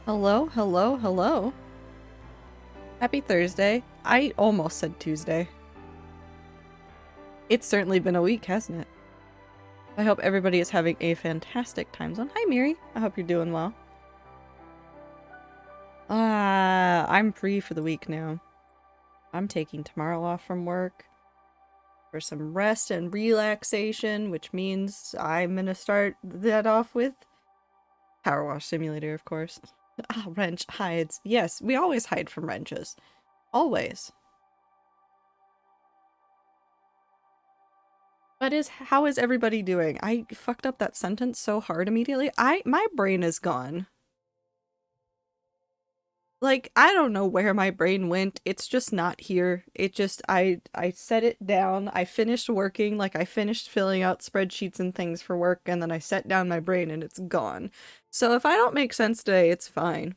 Hello, hello, hello. Happy Thursday. I almost said Tuesday. It's certainly been a week, hasn't it? I hope everybody is having a fantastic time zone. Hi, Miri. I hope you're doing well. I'm free for the week now. I'm taking tomorrow off from work for some rest and relaxation, which means I'm gonna start that off with PowerWash Simulator, of course. Ah, wrench hides. Yes, we always hide from wrenches. Always. How is everybody doing? I fucked up that sentence so hard immediately. My brain is gone. Like, I don't know where my brain went. It's just not here. It just I set it down. I finished working, like I finished filling out spreadsheets and things for work, and then I set down my brain and it's gone. So if I don't make sense today, it's fine.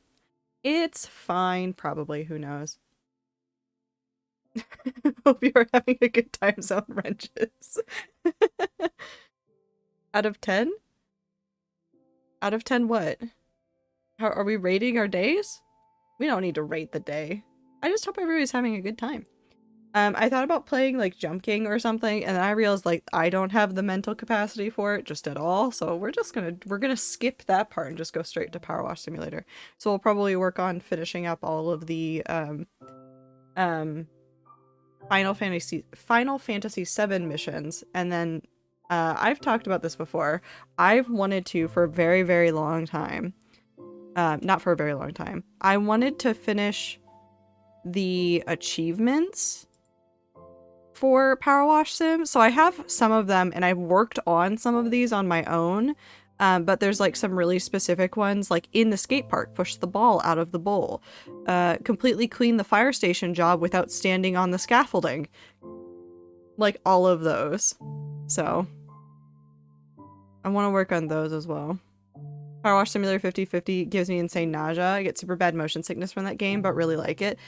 It's fine, probably, who knows. Hope you are having a good time zone, wrenches. Out of 10? Out of 10 what? How are we rating our days? We don't need to rate the day. I just hope everybody's having a good time. I thought about playing like Jump King or something, and then I realized like I don't have the mental capacity for it just at all. So we're gonna skip that part and just go straight to PowerWash Simulator. So we'll probably work on finishing up all of the Final Fantasy VII missions, and then I've talked about this before. I've wanted to for a very, very long time. Not for a very long time. I wanted to finish the achievements for PowerWash Sim. So I have some of them, and I've worked on some of these on my own. But there's like some really specific ones, like in the skate park, push the ball out of the bowl. Completely clean the fire station job without standing on the scaffolding. Like all of those. So I want to work on those as well. PowerWash Simulator 50/50 gives me insane nausea. I get super bad motion sickness from that game, but really like it.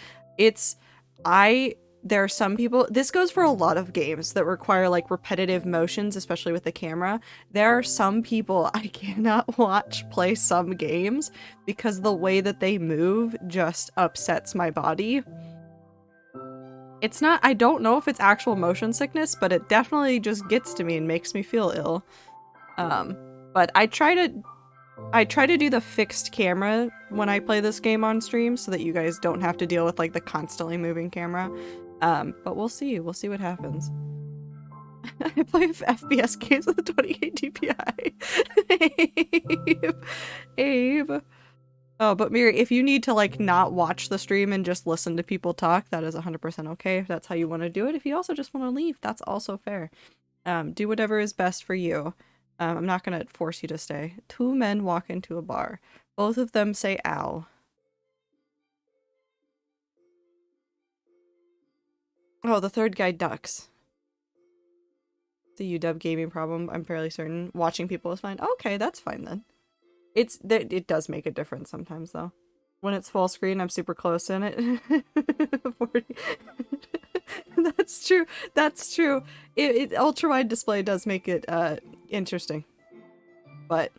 There are some people, this goes for a lot of games that require like repetitive motions, especially with the camera. There are some people I cannot watch play some games because the way that they move just upsets my body. It's not, I don't know if it's actual motion sickness, but it definitely just gets to me and makes me feel ill. But I try to do the fixed camera when I play this game on stream so that you guys don't have to deal with like the constantly moving camera. But we'll see what happens. I play FPS games with a 28 DPI. Abe. Oh, but Miri, if you need to like not watch the stream and just listen to people talk, that is 100% okay. If that's how you want to do it. If you also just want to leave, that's also fair. Do whatever is best for you. I'm not gonna force you to stay. Two men walk into a bar. Both of them say ow. Oh, the third guy ducks. The UW gaming problem, I'm fairly certain. Watching people is fine. Okay, that's fine then. It does make a difference sometimes though. When it's full screen, I'm super close in it. 40. That's true. That's true. Ultra wide display does make it interesting. But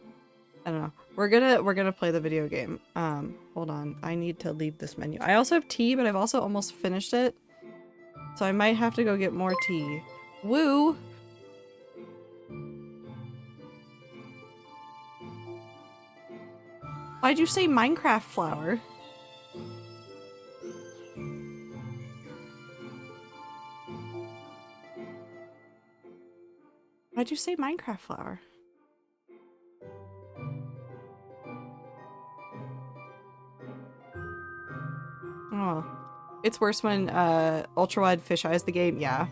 I don't know. We're gonna play the video game. Hold on. I need to leave this menu. I also have tea, but I've also almost finished it. So I might have to go get more tea. Woo! Why'd you say Minecraft flower? Why'd you say Minecraft flower? Oh. It's worse when ultra wide fisheyes the game, yeah.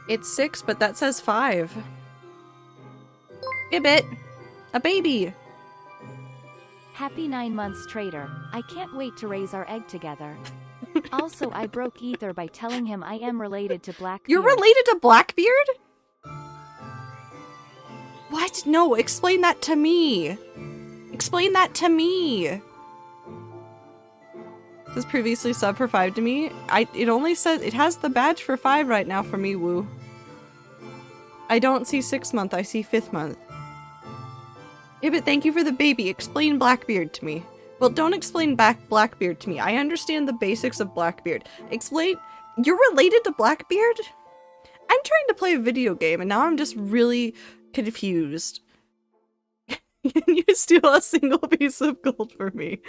It's 6, but that says 5. Bibbit! A baby! Happy 9 months, Trader. I can't wait to raise our egg together. Also, I broke Ether by telling him I am related to Blackbeard. You're related to Blackbeard? What? No, explain that to me. Explain that to me. This previously sub for 5 to me. It only says it has the badge for 5 right now for me, woo. I don't see 6th month, I see 5th month. Ibit, thank you for the baby. Explain Blackbeard to me. Well, don't explain Blackbeard to me. I understand the basics of Blackbeard. Explain... You're related to Blackbeard? I'm trying to play a video game and now I'm just really confused. Can you steal a single piece of gold for me?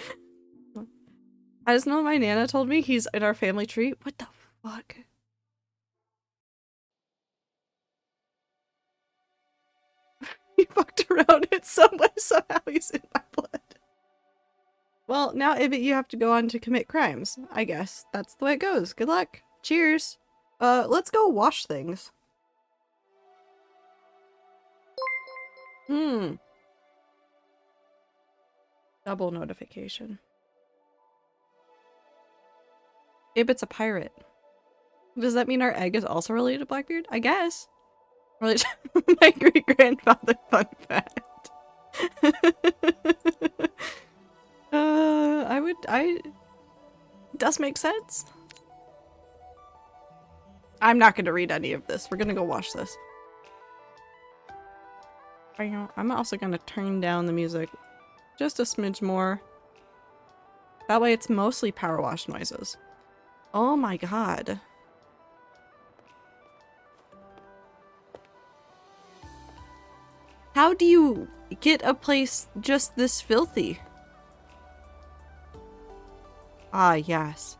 I just know my Nana told me he's in our family tree. What the fuck? He fucked around it some way, somehow he's in my blood. Well, now Ibit, you have to go on to commit crimes. I guess that's the way it goes. Good luck. Cheers. Let's go wash things. Double notification. Ibit's a pirate. Does that mean our egg is also related to Blackbeard? I guess. Related to my great-grandfather, fun fact. Does make sense. I'm not gonna read any of this. We're gonna go watch this. I'm also gonna turn down the music just a smidge more. That way it's mostly power wash noises. Oh my god. How do you get a place just this filthy? Ah, yes.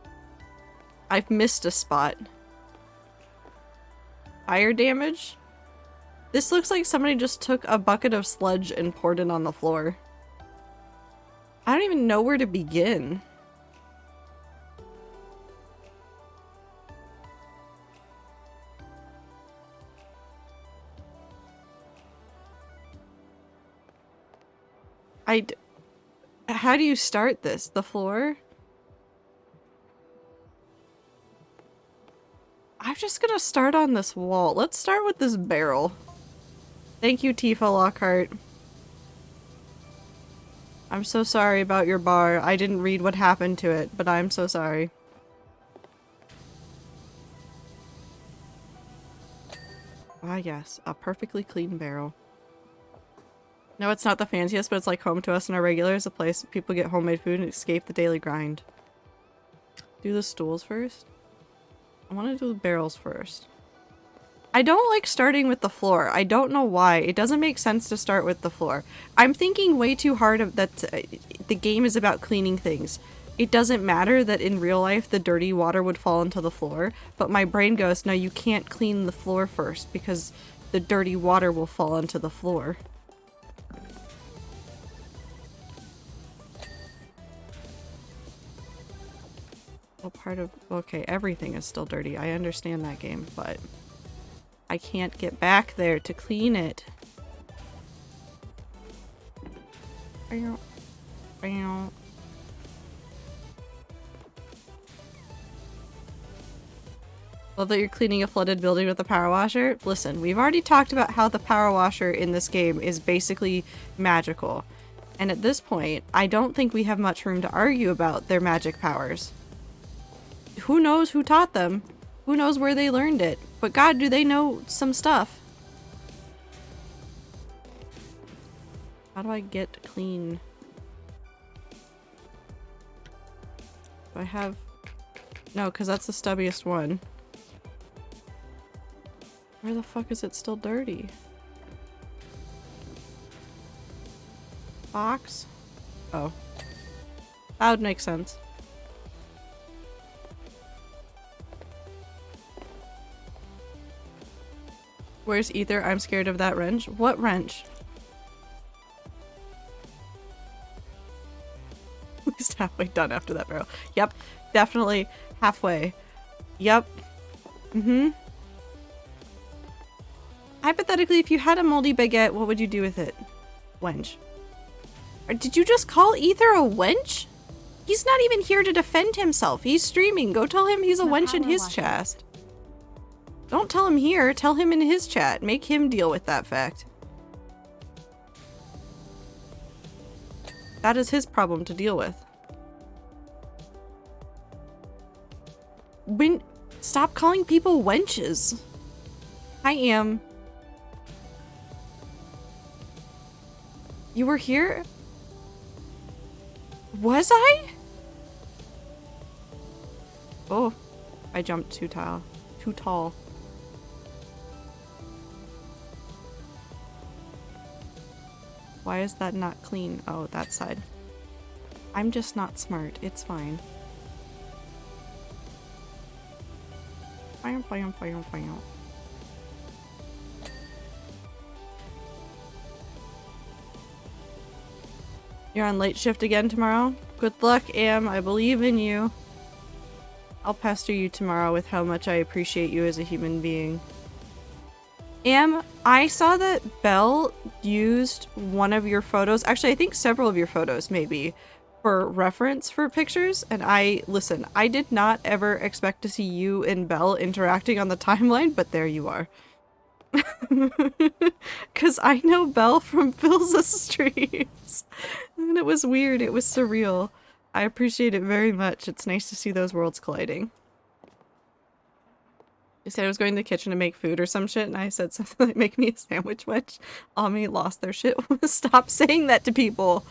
I've missed a spot. Fire damage? This looks like somebody just took a bucket of sludge and poured it on the floor. I don't even know where to begin. How do you start this? The floor? I'm just gonna start on this wall. Let's start with this barrel. Thank you, Tifa Lockhart. I'm so sorry about your bar. I didn't read what happened to it, but I'm so sorry. Ah yes, a perfectly clean barrel. No, it's not the fanciest, but it's like home to us and our regulars, a place people get homemade food and escape the daily grind. Do the stools first? I want to do the barrels first. I don't like starting with the floor. I don't know why. It doesn't make sense to start with the floor. I'm thinking way too hard of that the game is about cleaning things. It doesn't matter that in real life the dirty water would fall into the floor, but my brain goes, no, you can't clean the floor first because the dirty water will fall into the floor. Well, okay, everything is still dirty. I understand that game, but I can't get back there to clean it. Love that you're cleaning a flooded building with a power washer. Listen, we've already talked about how the power washer in this game is basically magical. And at this point, I don't think we have much room to argue about their magic powers. Who knows who taught them? Who knows where they learned it? But god, do they know some stuff. How do I get clean? Do I have... No, because that's the stubbiest one. Where the fuck is it still dirty? Box? Oh. That would make sense. Where's Ether? I'm scared of that wrench. What wrench? At least halfway done after that barrel. Yep. Definitely halfway. Yep. Mm-hmm. Hypothetically, if you had a moldy baguette, what would you do with it? Wench. Or did you just call Ether a wench? He's not even here to defend himself. He's streaming. Go tell him he's a wench in his chest. Don't tell him here, tell him in his chat. Make him deal with that fact. That is his problem to deal with. Stop calling people wenches. I am. You were here? Was I? Oh, I jumped too tall. Too tall. Why is that not clean? Oh, that side. I'm just not smart. It's fine. You're on late shift again tomorrow? Good luck, Am. I believe in you. I'll pester you tomorrow with how much I appreciate you as a human being. Am, I saw that Belle used one of your photos, actually I think several of your photos maybe, for reference for pictures, and listen, I did not ever expect to see you and Belle interacting on the timeline, but there you are. Because I know Belle from Phil's streams, and it was weird, it was surreal. I appreciate it very much. It's nice to see those worlds colliding. I said I was going to the kitchen to make food or some shit, and I said something like, make me a sandwich wedge. Ami lost their shit. Stop saying that to people.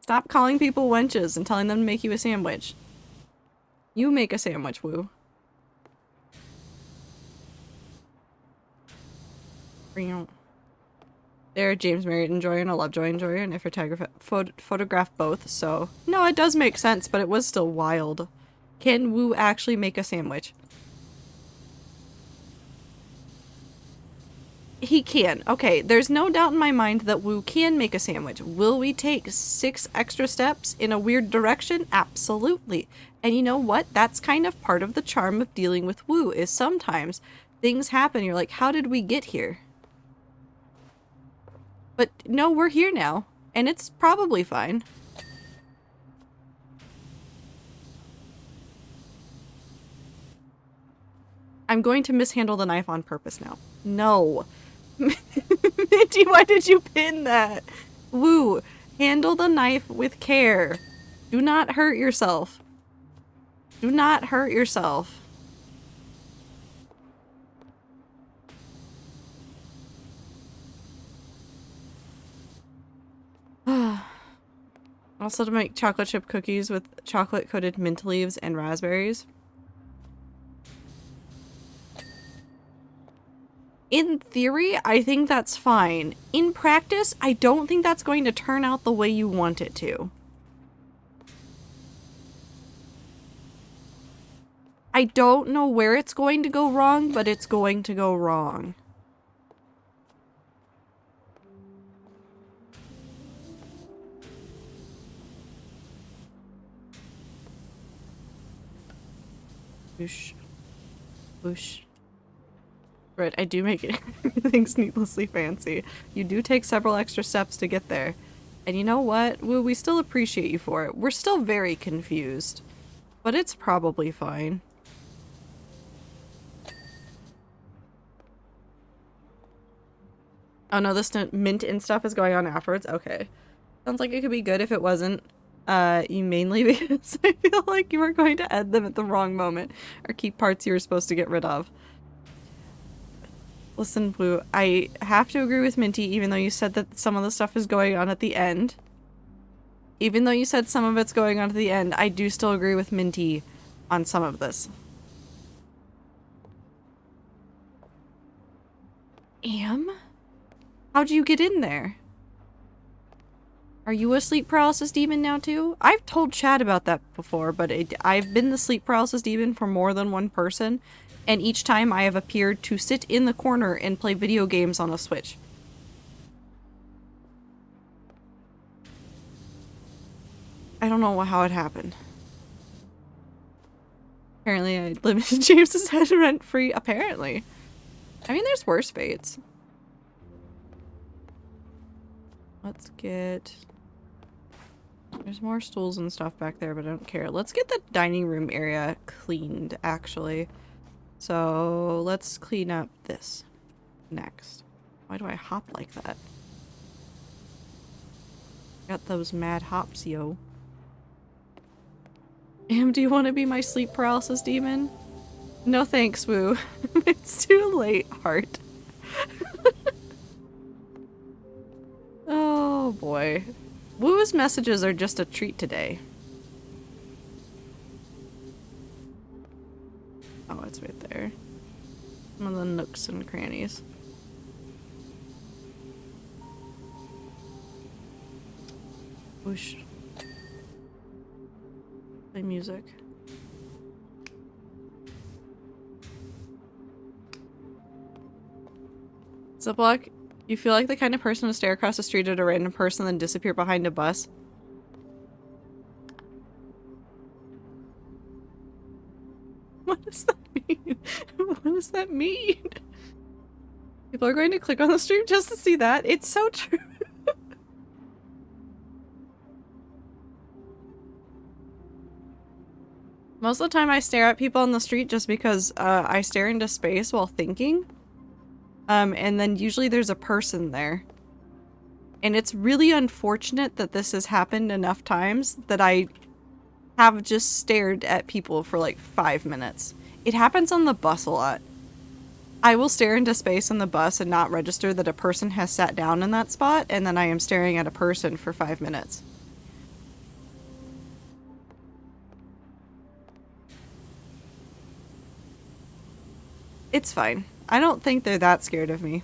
Stop calling people wenches and telling them to make you a sandwich. You make a sandwich, woo. There, James married Enjoyer and a Lovejoy Enjoyer, and I photographed both, so... No, it does make sense, but it was still wild. Can Woo actually make a sandwich? He can. Okay, there's no doubt in my mind that Woo can make a sandwich. Will we take 6 extra steps in a weird direction? Absolutely. And you know what? That's kind of part of the charm of dealing with Woo, is sometimes things happen, you're like, how did we get here? But no, we're here now, and it's probably fine. I'm going to mishandle the knife on purpose now. No. Minty, why did you pin that? Woo, handle the knife with care. Do not hurt yourself. Do not hurt yourself. Also to make chocolate chip cookies with chocolate coated mint leaves and raspberries. In theory, I think that's fine. In practice, I don't think that's going to turn out the way you want it to. I don't know where it's going to go wrong, but it's going to go wrong. Whoosh. Whoosh. Right, I do make things needlessly fancy. You do take several extra steps to get there. And you know what? We still appreciate you for it. We're still very confused. But it's probably fine. Oh no, this mint and stuff is going on afterwards? Okay. Sounds like it could be good if it wasn't. You mainly because I feel like you were going to end them at the wrong moment. Or keep parts you were supposed to get rid of. Listen, Blue, I have to agree with Minty, even though you said that some of the stuff is going on at the end. Even though you said some of it's going on at the end, I do still agree with Minty on some of this. Am? How'd you get in there? Are you a sleep paralysis demon now too? I've told Chad about that before, but I've been the sleep paralysis demon for more than one person, and each time I have appeared to sit in the corner and play video games on a Switch. I don't know how it happened. Apparently I lived in James's head rent-free. Apparently. I mean, there's worse fates. Let's get... There's more stools and stuff back there, but I don't care. Let's get the dining room area cleaned, actually. So, let's clean up this next. Why do I hop like that? Got those mad hops, yo. Am, do you want to be my sleep paralysis demon? No thanks, Woo. It's too late, heart. Oh boy. Woo's messages are just a treat today. Oh, it's right there. Some of the nooks and crannies. Whoosh. Play music. Ziploc, you feel like the kind of person to stare across the street at a random person and then disappear behind a bus? What does that mean? What does that mean? People are going to click on the stream just to see that? It's so true. Most of the time I stare at people on the street just because I stare into space while thinking. And then usually there's a person there. And it's really unfortunate that this has happened enough times that I have just stared at people for like 5 minutes. It happens on the bus a lot. I will stare into space on the bus and not register that a person has sat down in that spot, and then I am staring at a person for 5 minutes. It's fine. I don't think they're that scared of me.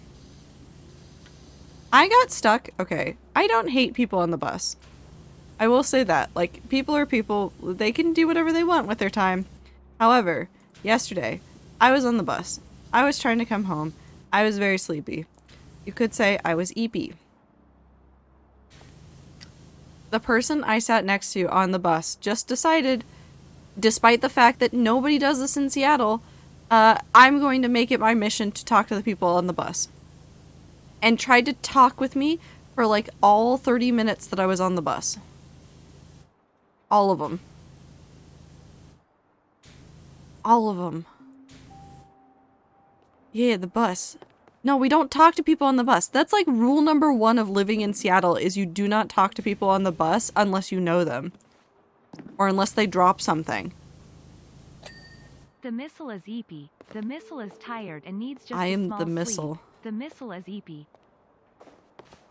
I got stuck. Okay, I don't hate people on the bus. I will say that. Like, people are people. They can do whatever they want with their time. However, yesterday, I was on the bus. I was trying to come home. I was very sleepy. You could say I was eepy. The person I sat next to on the bus just decided, despite the fact that nobody does this in Seattle, I'm going to make it my mission to talk to the people on the bus. And tried to talk with me for like all 30 minutes that I was on the bus. All of them. All of them. Yeah, the bus. No, we don't talk to people on the bus. That's like rule number 1 of living in Seattle is you do not talk to people on the bus unless you know them. Or unless they drop something. The missile is eepy. The missile is tired and needs just I a am small the sleep. missile. The missile is eepy.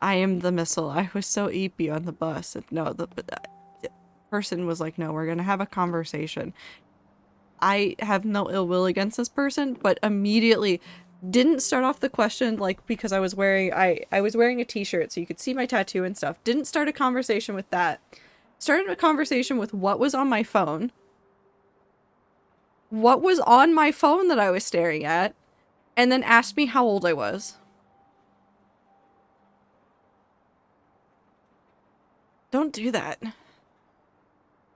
I am the missile. I was so eepy on the bus. No, the person was like, no, we're gonna have a conversation. I have no ill will against this person, but immediately didn't start off the question like because I was wearing a t-shirt so you could see my tattoo and stuff. Didn't start a conversation with that. Started a conversation with what was on my phone. What was on my phone that I was staring at, and then asked me how old I was. Don't do that.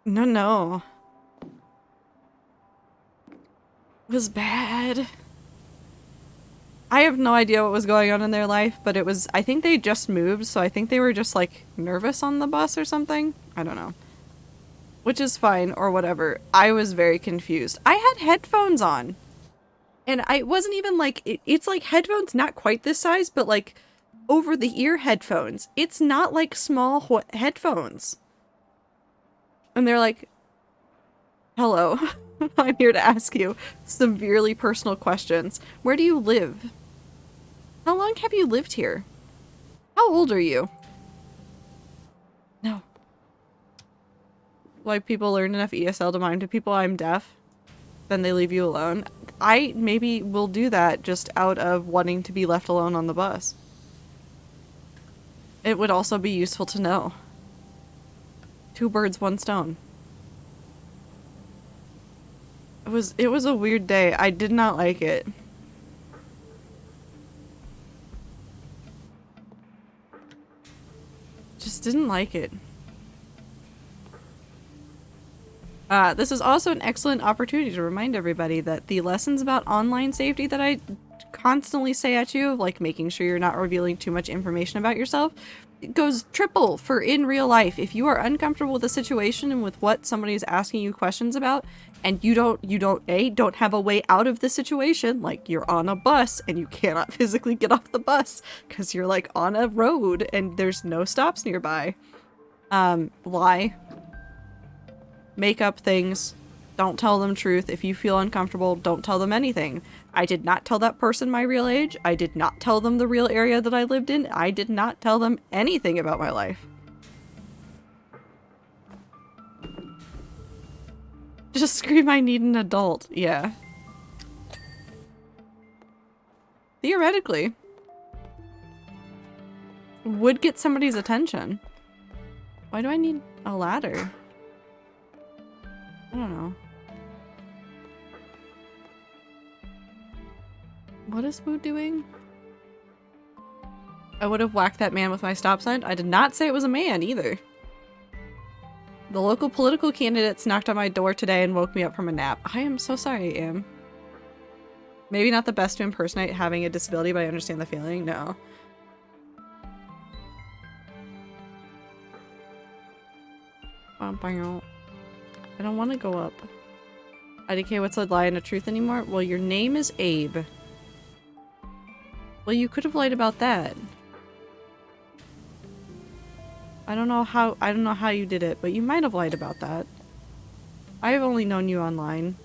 No, no. It was bad. I have no idea what was going on in their life, but it was, I think they just moved, so I think they were just like nervous on the bus or something. I don't know. Which is fine, or whatever. I was very confused. I had headphones on. And I wasn't even like, it's like headphones not quite this size, but like over the ear headphones. It's not like small headphones. And they're like, hello, I'm here to ask you severely personal questions. Where do you live? How long have you lived here? How old are you? No. Why people learn enough ESL to mime to people I'm deaf, then they leave you alone. I maybe will do that just out of wanting to be left alone on the bus. It would also be useful to know. 2 birds, 1 stone. It was a weird day. I did not like it. Just didn't like it. This is also an excellent opportunity to remind everybody that the lessons about online safety that I constantly say at you, like making sure you're not revealing too much information about yourself, it goes triple for in real life. If you are uncomfortable with a situation and with what somebody is asking you questions about, and you don't have a way out of the situation, like you're on a bus and you cannot physically get off the bus because you're like on a road and there's no stops nearby. Lie. Make up things. Don't tell them truth. If you feel uncomfortable, don't tell them anything. I did not tell that person my real age. I did not tell them the real area that I lived in. I did not tell them anything about my life. Just scream, I need an adult. Yeah. Theoretically. Would get somebody's attention. Why do I need a ladder? I don't know. What is Wu doing? I would have whacked that man with my stop sign. I did not say it was a man either. The local political candidates knocked on my door today and woke me up from a nap. I am so sorry, Am. Maybe not the best to impersonate having a disability, but I understand the feeling. No. I don't want to go up. IDK, what's a lie and a truth anymore? Well, your name is Abe. Well, you could have lied about that. I don't know how you did it, but you might have lied about that. I've only known you online.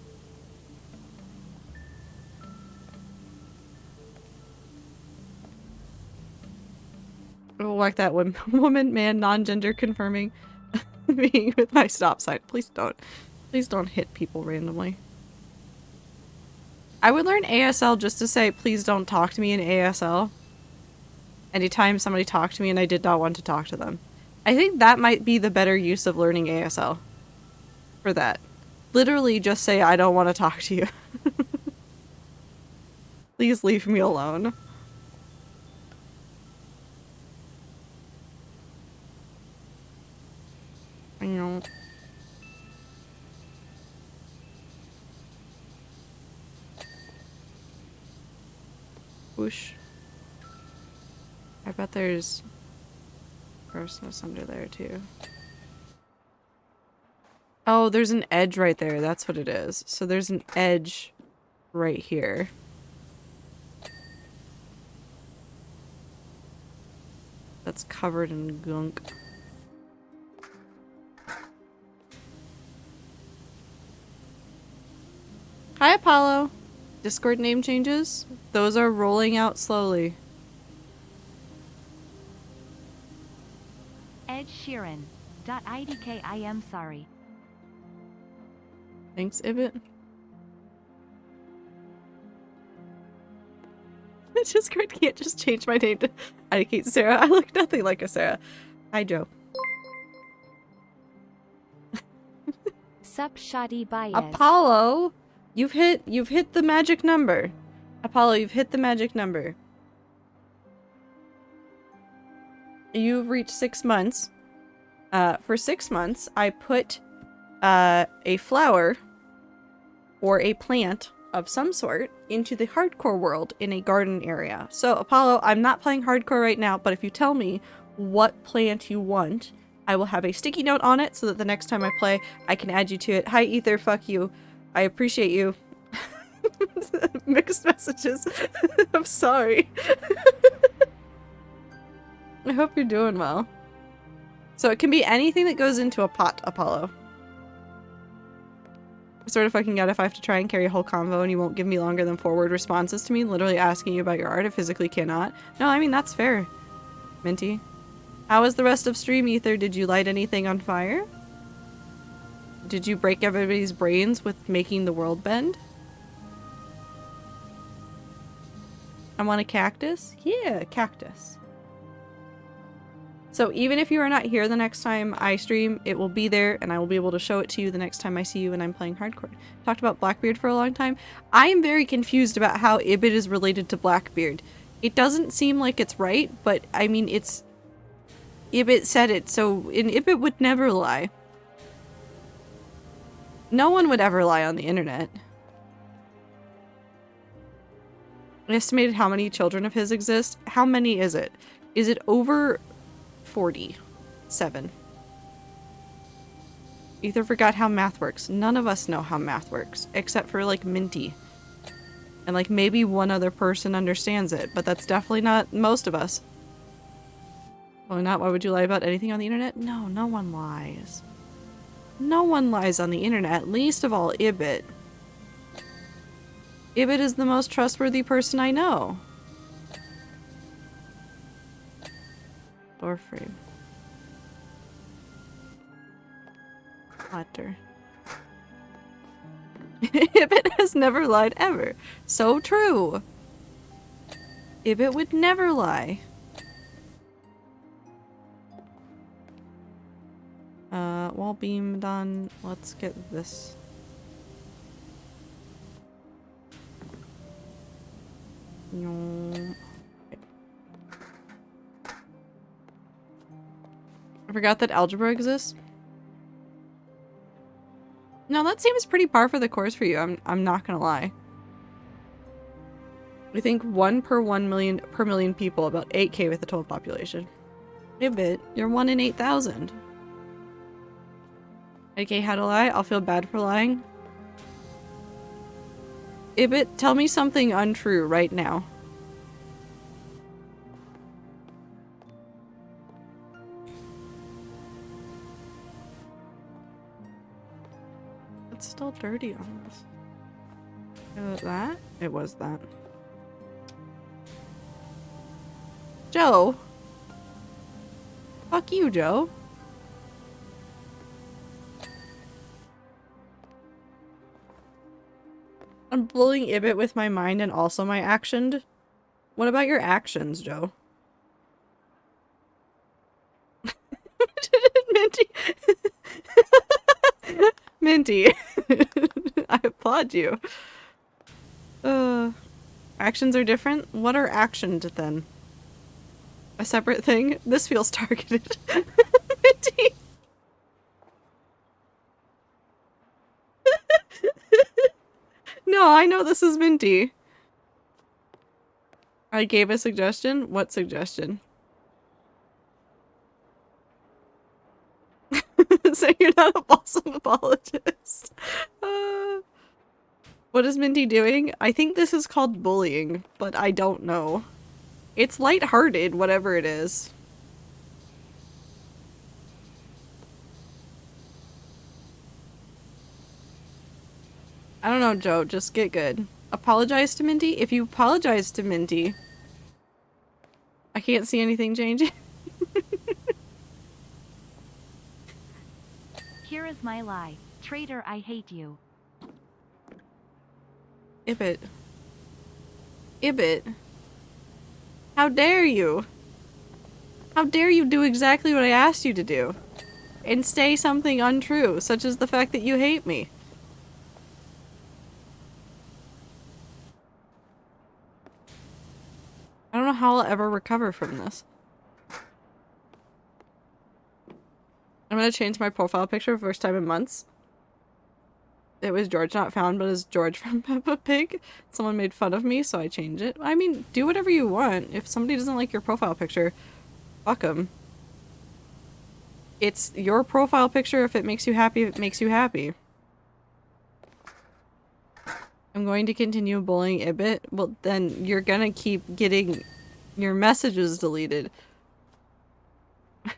Oh, like that woman, man, non-gender confirming being with my stop sign. Please don't. Please don't hit people randomly. I would learn ASL just to say, please don't talk to me in ASL. Anytime somebody talked to me and I did not want to talk to them. I think that might be the better use of learning ASL. For that. Literally just say, I don't want to talk to you. Please leave me alone. I know. Whoosh. I bet there's grossness under there too. Oh, there's an edge right there. That's what it is. So there's an edge right here. That's covered in gunk. Hi, Apollo. Discord name changes? Those are rolling out slowly. Ed Sheeran. .idk I am sorry. Thanks, Ibit. Discord can't just change my name to IDK Sarah. I look nothing like a Sarah. Hi, Joe. Sup shoddy bias. Apollo! You've hit the magic number. Apollo, you've hit the magic number. You've reached 6 months. For 6 months, I put a flower or a plant of some sort into the hardcore world in a garden area. So, Apollo, I'm not playing hardcore right now, but if you tell me what plant you want, I will have a sticky note on it so that the next time I play, I can add you to it. Hi, Ether, fuck you. I appreciate you. Mixed messages. I'm sorry. I hope you're doing well. So it can be anything that goes into a pot, Apollo. I sort of fucking out if I have to try and carry a whole convo and you won't give me longer than 4 word responses to me, literally asking you about your art. I physically cannot. No, I mean, that's fair. Minty. How was the rest of stream, Ether? Did you light anything on fire? Did you break everybody's brains with making the world bend? I want a cactus? Yeah, cactus. So even if you are not here the next time I stream, it will be there and I will be able to show it to you the next time I see you when I'm playing hardcore. Talked about Blackbeard for a long time. I am very confused about how Ibit is related to Blackbeard. It doesn't seem like it's right, but I mean, it's... Ibit said it, so Ibit would never lie. No one would ever lie on the internet. I estimated how many children of his exist. How many is it? Is it over 47? Ether forgot how math works. None of us know how math works, except for like Minty. And like maybe one other person understands it, but that's definitely not most of us. Why not? Why would you lie about anything on the internet? No, no one lies. No one lies on the internet, least of all Ibit. Ibit is the most trustworthy person I know. Door frame. Letter. Ibit has never lied ever. So true. Ibit would never lie. Wall beam done. Let's get this. No. I forgot that algebra exists. No, that seems pretty par for the course for you. I'm not gonna lie. I think 1 per 1 million per million people, about 8K with the total population. Ibit, you're 1 in 8,000. Okay, how to lie? I'll feel bad for lying. Ibit, tell me something untrue right now. It's still dirty on this. Was that? It was that. Joe? Fuck you, Joe. I'm bullying Ibit with my mind and also my action. What about your actions, Joe? Minty. Minty. I applaud you. Actions are different? What are actions then? A separate thing? This feels targeted. Minty. No, I know this is Minty. I gave a suggestion? What suggestion? So you're not a balsam apologist. What is Minty doing? I think this is called bullying, but I don't know. It's lighthearted, whatever it is. I don't know, Joe. Just get good. Apologize to Minty? If you apologize to Minty, I can't see anything changing. Here is my lie. Traitor, I hate you. Ibit. Ibit. How dare you? How dare you do exactly what I asked you to do? And say something untrue, such as the fact that you hate me. I don't know how I'll ever recover from this. I'm gonna change my profile picture for the first time in months. It was George Not Found, but it's George from Peppa Pig. Someone made fun of me, so I changed it. I mean, do whatever you want. If somebody doesn't like your profile picture, fuck them. It's your profile picture. If it makes you happy, it makes you happy. I'm going to continue bullying Ibit. Well, then you're gonna keep getting your messages deleted.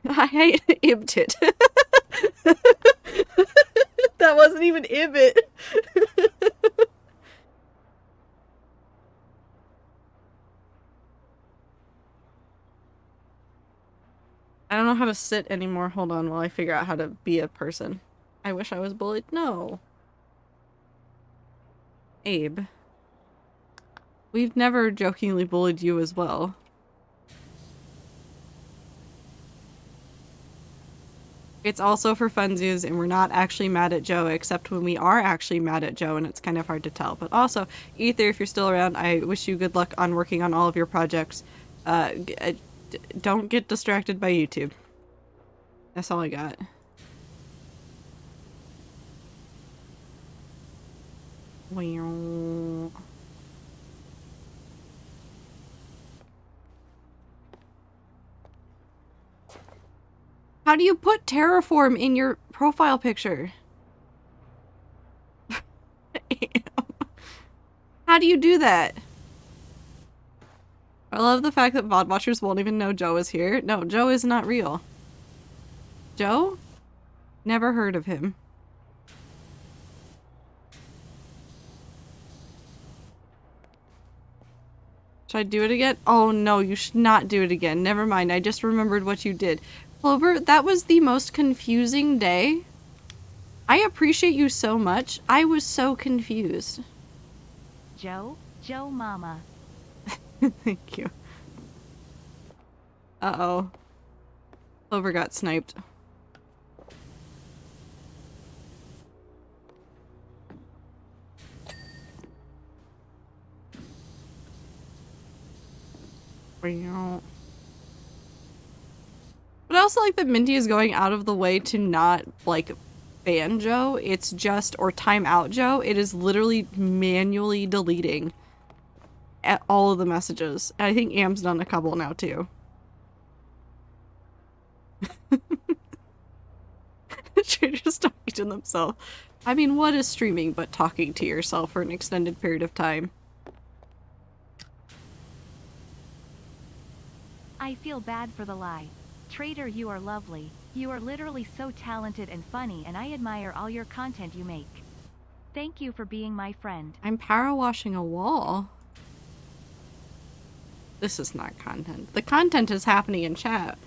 I hate Ibtit. That wasn't even Ibit. I don't know how to sit anymore. Hold on while I figure out how to be a person. I wish I was bullied. No. Abe. We've never jokingly bullied you as well. It's also for funsies, and we're not actually mad at Joe, except when we are actually mad at Joe, and it's kind of hard to tell. But also, Ether, if you're still around, I wish you good luck on working on all of your projects. Don't get distracted by YouTube. That's all I got. Wow. How do you put terraform in your profile picture? How do you do that? I love the fact that VOD watchers won't even know Joe is here. No, Joe is not real. Joe? Never heard of him. Should I do it again? Oh no, you should not do it again. Never mind, I just remembered what you did. Clover, that was the most confusing day. I appreciate you so much. I was so confused. Joe mama. Thank you. Uh-oh. Clover got sniped. But I also like that Minty is going out of the way to not, like, ban Joe. It's just, or time out Joe. It is literally manually deleting all of the messages. And I think Am's done a couple now, too. Trader's talking to themselves. I mean, what is streaming but talking to yourself for an extended period of time? I feel bad for the lie. Trader, you are lovely. You are literally so talented and funny, and I admire all your content you make. Thank you for being my friend. I'm power washing a wall. This is not content. The content is happening in chat.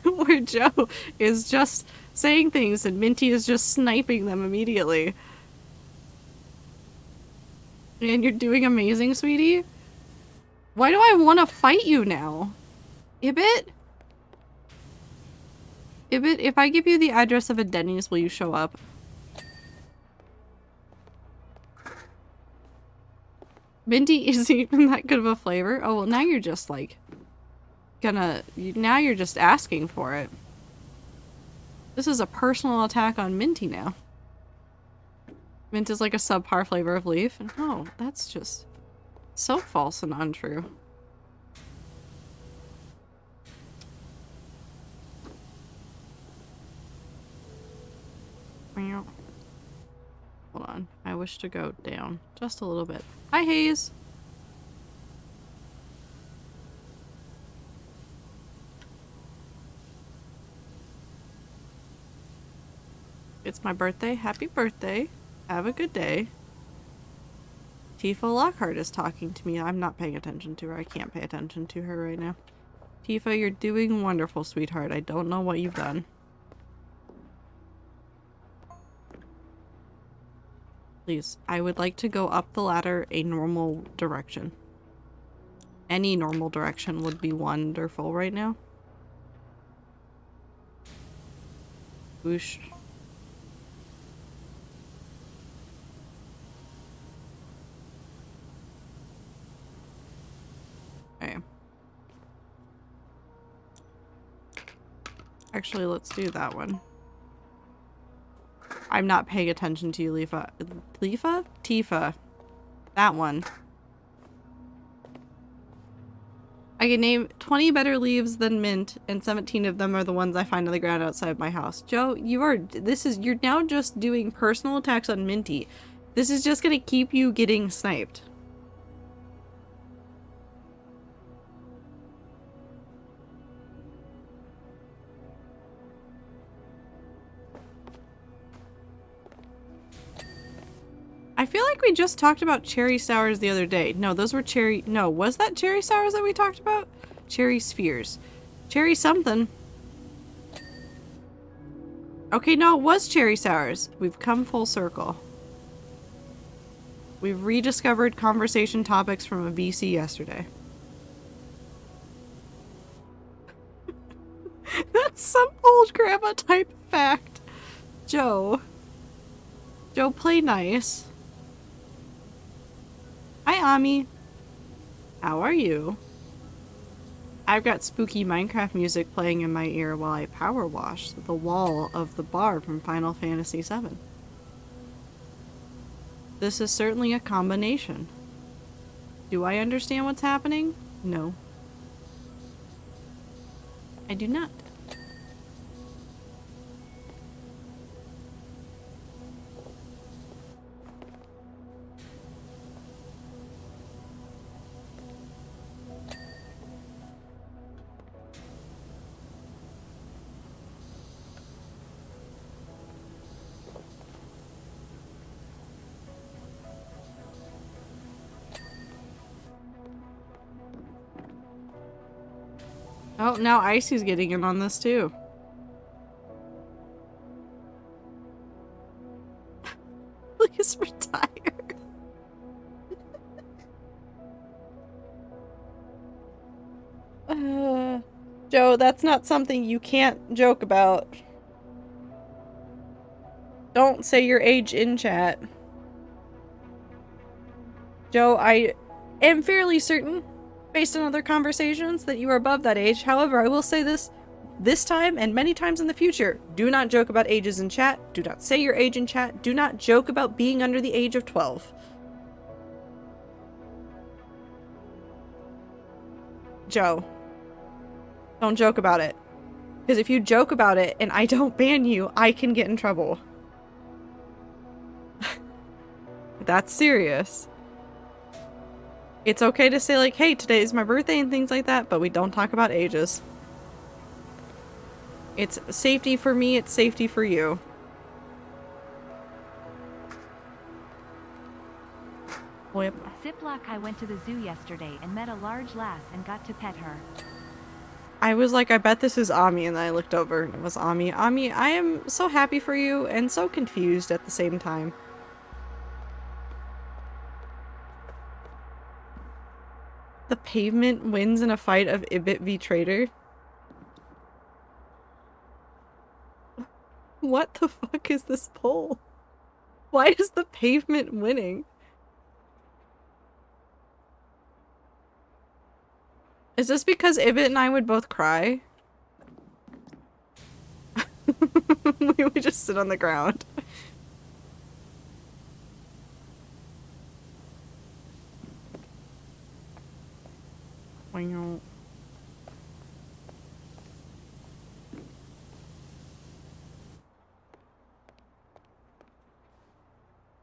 Where Joe is just saying things and Minty is just sniping them immediately. And you're doing amazing, sweetie. Why do I want to fight you now? Ibit? Ibit, if I give you the address of a Denny's, will you show up? Minty isn't even that good of a flavor. Oh, well, now you're just like now you're just asking for it. This is a personal attack on Minty now. Mint is like a subpar flavor of leaf. No, that's just so false and untrue. Hold on. I wish to go down just a little bit. Hi, Hayes. It's my birthday. Happy birthday. Have a good day. Tifa Lockhart is talking to me. I'm not paying attention to her. I can't pay attention to her right now. Tifa, you're doing wonderful, sweetheart. I don't know what you've done. Please, I would like to go up the ladder a normal direction. Any normal direction would be wonderful right now. Whoosh. Okay. Actually, let's do that one. I'm not paying attention to you, Leafa. Leafa? Tifa. That one. I can name 20 better leaves than mint, and 17 of them are the ones I find on the ground outside my house. Joe, you're now just doing personal attacks on Minty. This is just gonna keep you getting sniped. I feel like we just talked about cherry sours the other day. No, those were cherry... No, was that cherry sours that we talked about? Cherry spheres. Cherry something. Okay, no, it was cherry sours. We've come full circle. We've rediscovered conversation topics from a VC yesterday. That's some old grandma type fact. Joe. Joe, play nice. Hi, Ami. How are you? I've got spooky Minecraft music playing in my ear while I power wash the wall of the bar from Final Fantasy VII. This is certainly a combination. Do I understand what's happening? No. I do not. Oh, now Icy's getting in on this too. Please retire. Joe, that's not something you can't joke about. Don't say your age in chat. Joe, I am fairly certain, based on other conversations, that you are above that age. However, I will say this time and many times in the future, do not joke about ages in chat. Do not say your age in chat. Do not joke about being under the age of 12. Joe, don't joke about it. Because if you joke about it and I don't ban you, I can get in trouble. That's serious. It's okay to say like, hey, today is my birthday and things like that, but we don't talk about ages. It's safety for me, it's safety for you. Whip. Ziploc, I went to the zoo yesterday and met a large lass and got to pet her. I was like, I bet this is Ami, and then I looked over and it was Ami. Ami, I am so happy for you and so confused at the same time. The pavement wins in a fight of Ibit v Trader. What the fuck is this poll? Why is the pavement winning? Is this because Ibit and I would both cry? We would just sit on the ground. Wow.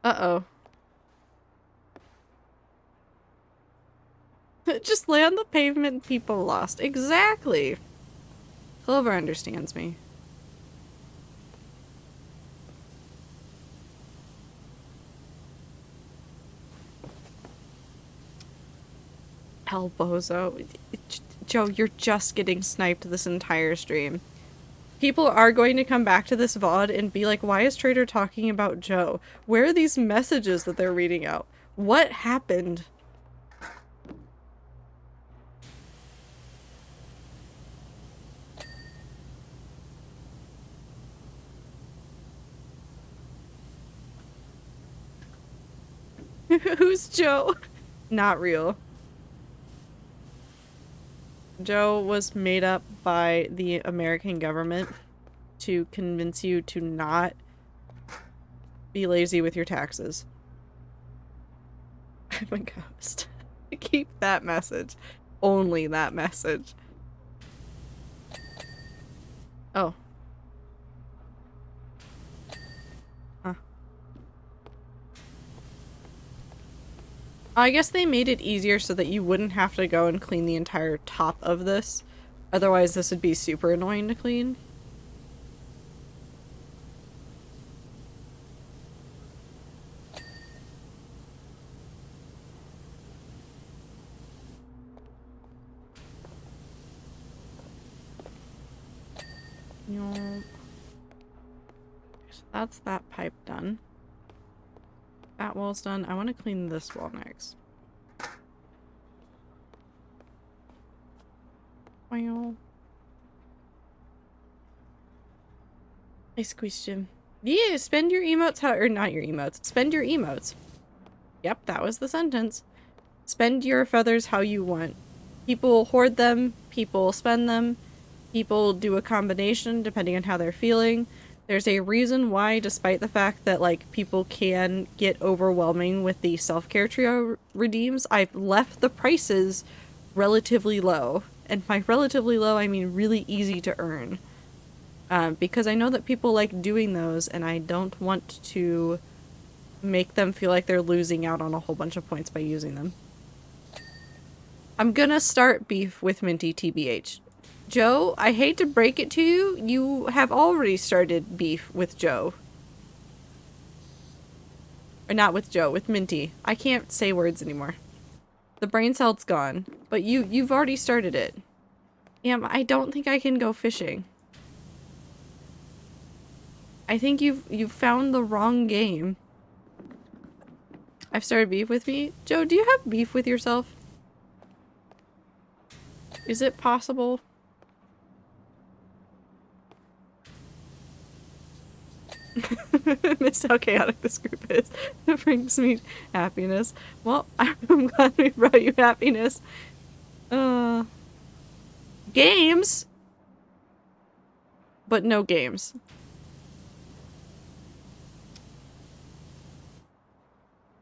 Uh-oh. Just lay on the pavement, people lost. Exactly. Clover understands me. Elbozo. Joe, you're just getting sniped this entire stream. People are going to come back to this VOD and be like, why is Trader talking about Joe? Where are these messages that they're reading out? What happened? Who's Joe? Not real. Joe was made up by the American government to convince you to not be lazy with your taxes. I'm a ghost. Keep that message. Only that message. Oh. Huh. I guess they made it easier so that you wouldn't have to go and clean the entire top of this. Otherwise, this would be super annoying to clean. So that's that pipe done. That wall's done. I want to clean this wall next. Well, I squeezed him. Yeah, spend your emotes how- or not your emotes. Spend your emotes. Yep, that was the sentence. Spend your feathers how you want. People hoard them, people spend them, people do a combination depending on how they're feeling. There's a reason why, despite the fact that, like, people can get overwhelming with the self-care trio redeems, I've left the prices relatively low. And by relatively low, I mean really easy to earn. Because I know that people like doing those, and I don't want to make them feel like they're losing out on a whole bunch of points by using them. I'm gonna start beef with Minty TBH. Joe, I hate to break it to you, you have already started beef with Joe. Or not with Joe, with Minty. I can't say words anymore. The brain cell's gone, but you've already started it. I don't think I can go fishing. I think you've found the wrong game. I've started beef with me. Joe, do you have beef with yourself? Is it possible? Miss how chaotic this group is. It brings me happiness. Well, I'm glad we brought you happiness. Games? But no games.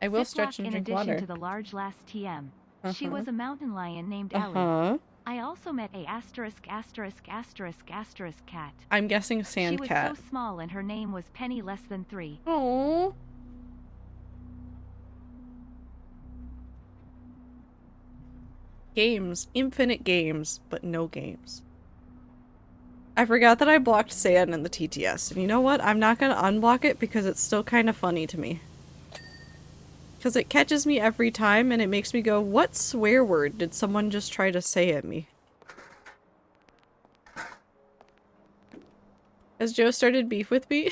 I will stretch and drink water. In addition to the large last TM, she was a mountain lion named Ellie. I also met a ****** I'm guessing sand cat. She was so small and her name was Penny less than 3. Oh. Games. Infinite games, but no games. I forgot that I blocked sand in the TTS. And you know what? I'm not gonna unblock it because it's still kind of funny to me. Because it catches me every time and it makes me go, what swear word did someone just try to say at me? Has Joe started beef with me?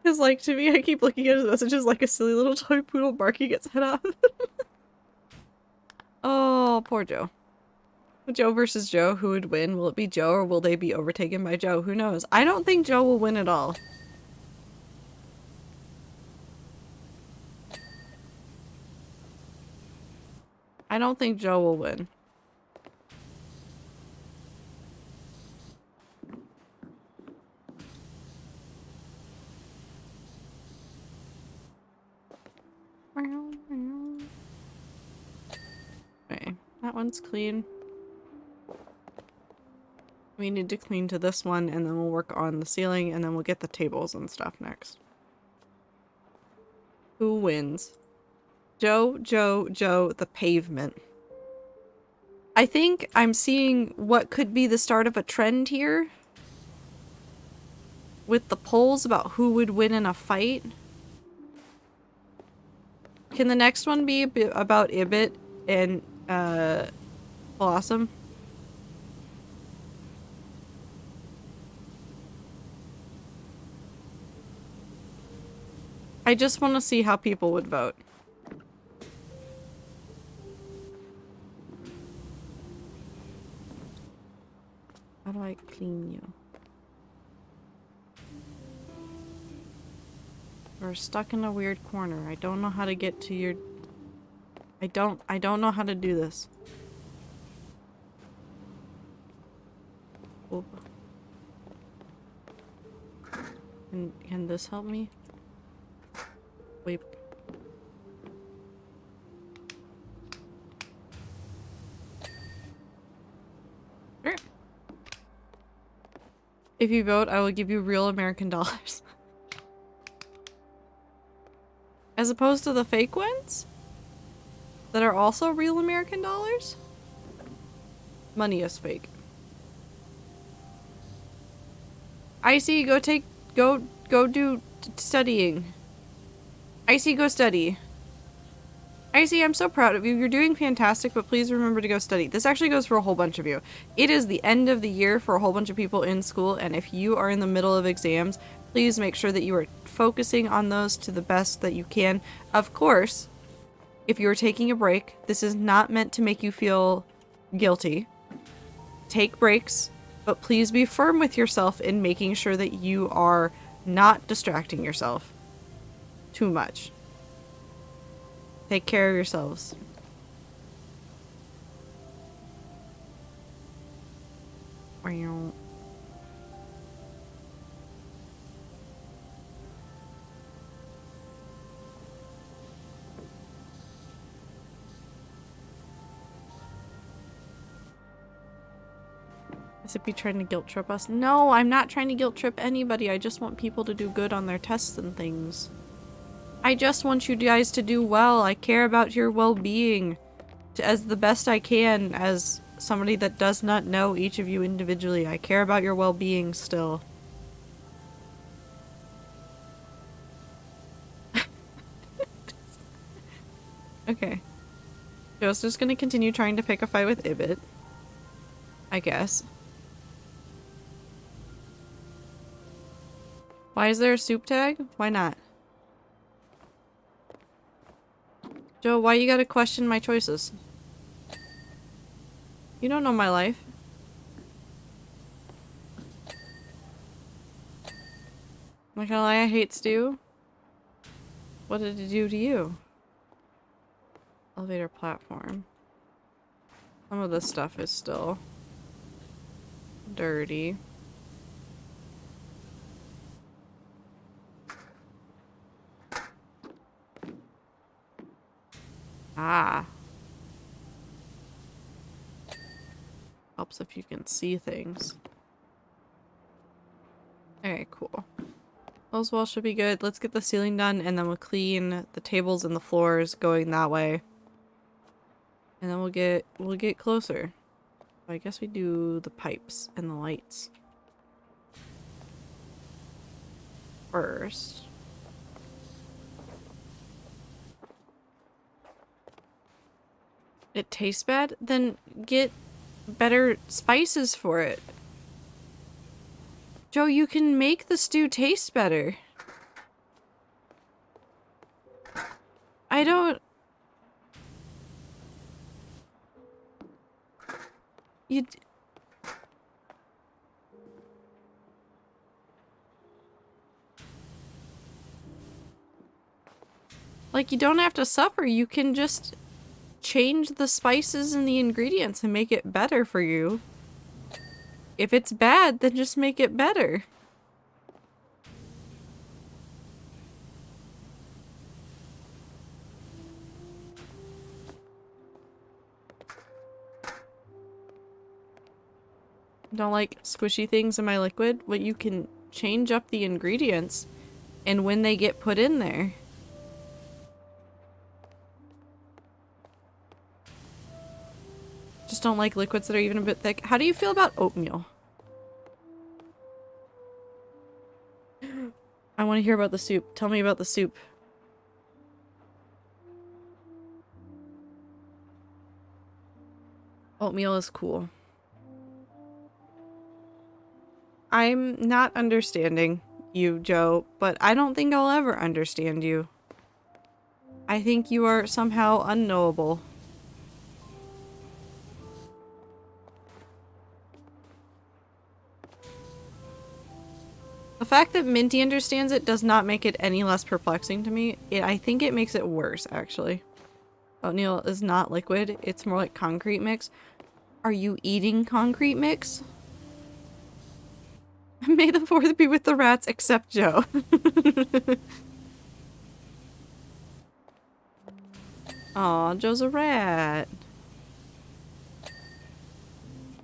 Because, like, to me, I keep looking at his messages like a silly little toy poodle barking its head off. Oh, poor Joe. Joe versus Joe, who would win? Will it be Joe or will they be overtaken by Joe? Who knows? I don't think Joe will win at all. I don't think Joe will win. Okay, that one's clean. We need to clean to this one and then we'll work on the ceiling and then we'll get the tables and stuff next. Who wins? Joe, the pavement. I think I'm seeing what could be the start of a trend here. With the polls about who would win in a fight. Can the next one be about Ibit and Blossom? I just want to see how people would vote. How do I clean you? We're stuck in a weird corner. I don't know how to get to your... I don't know how to do this. Oop. Can this help me? Wait. Sure. If you vote, I will give you real American dollars. As opposed to the fake ones? That are also real American dollars? Money is fake. Icy, go do studying. Icy, go study. Icy, I'm so proud of you. You're doing fantastic, but please remember to go study. This actually goes for a whole bunch of you. It is the end of the year for a whole bunch of people in school, and if you are in the middle of exams, please make sure that you are focusing on those to the best that you can. Of course, if you're taking a break, this is not meant to make you feel guilty. Take breaks, but please be firm with yourself in making sure that you are not distracting yourself too much. Take care of yourselves. Is it be trying to guilt trip us? No, I'm not trying to guilt trip anybody. I just want people to do good on their tests and things. I just want you guys to do well. I care about your well-being as the best I can as somebody that does not know each of you individually. I care about your well-being still. Okay. Joe's just gonna continue trying to pick a fight with Ibit. I guess. Why is there a soup tag? Why not? Joe, why you gotta question my choices? You don't know my life. I'm not gonna lie, I hate stew. What did it do to you? Elevator platform. Some of this stuff is still dirty. Ah. Helps if you can see things. Okay, cool. Those walls should be good. Let's get the ceiling done and then we'll clean the tables and the floors going that way. And then we'll get closer. I guess we do the pipes and the lights first. It tastes bad? Then get better spices for it. Joe, you can make the stew taste better. I don't... You... Like, you don't have to suffer. You can just change the spices and the ingredients and make it better for you. If it's bad, then just make it better. Don't like squishy things in my liquid? Well, you can change up the ingredients and when they get put in there. Just don't like liquids that are even a bit thick. How do you feel about oatmeal? I want to hear about the soup. Tell me about the soup. Oatmeal is cool. I'm not understanding you, Joe, but I don't think I'll ever understand you. I think you are somehow unknowable. The fact that Minty understands it does not make it any less perplexing to me. I think it makes it worse, actually. Oatmeal is not liquid. It's more like concrete mix. Are you eating concrete mix? May the 4th be with the rats, except Joe. Aw, Joe's a rat.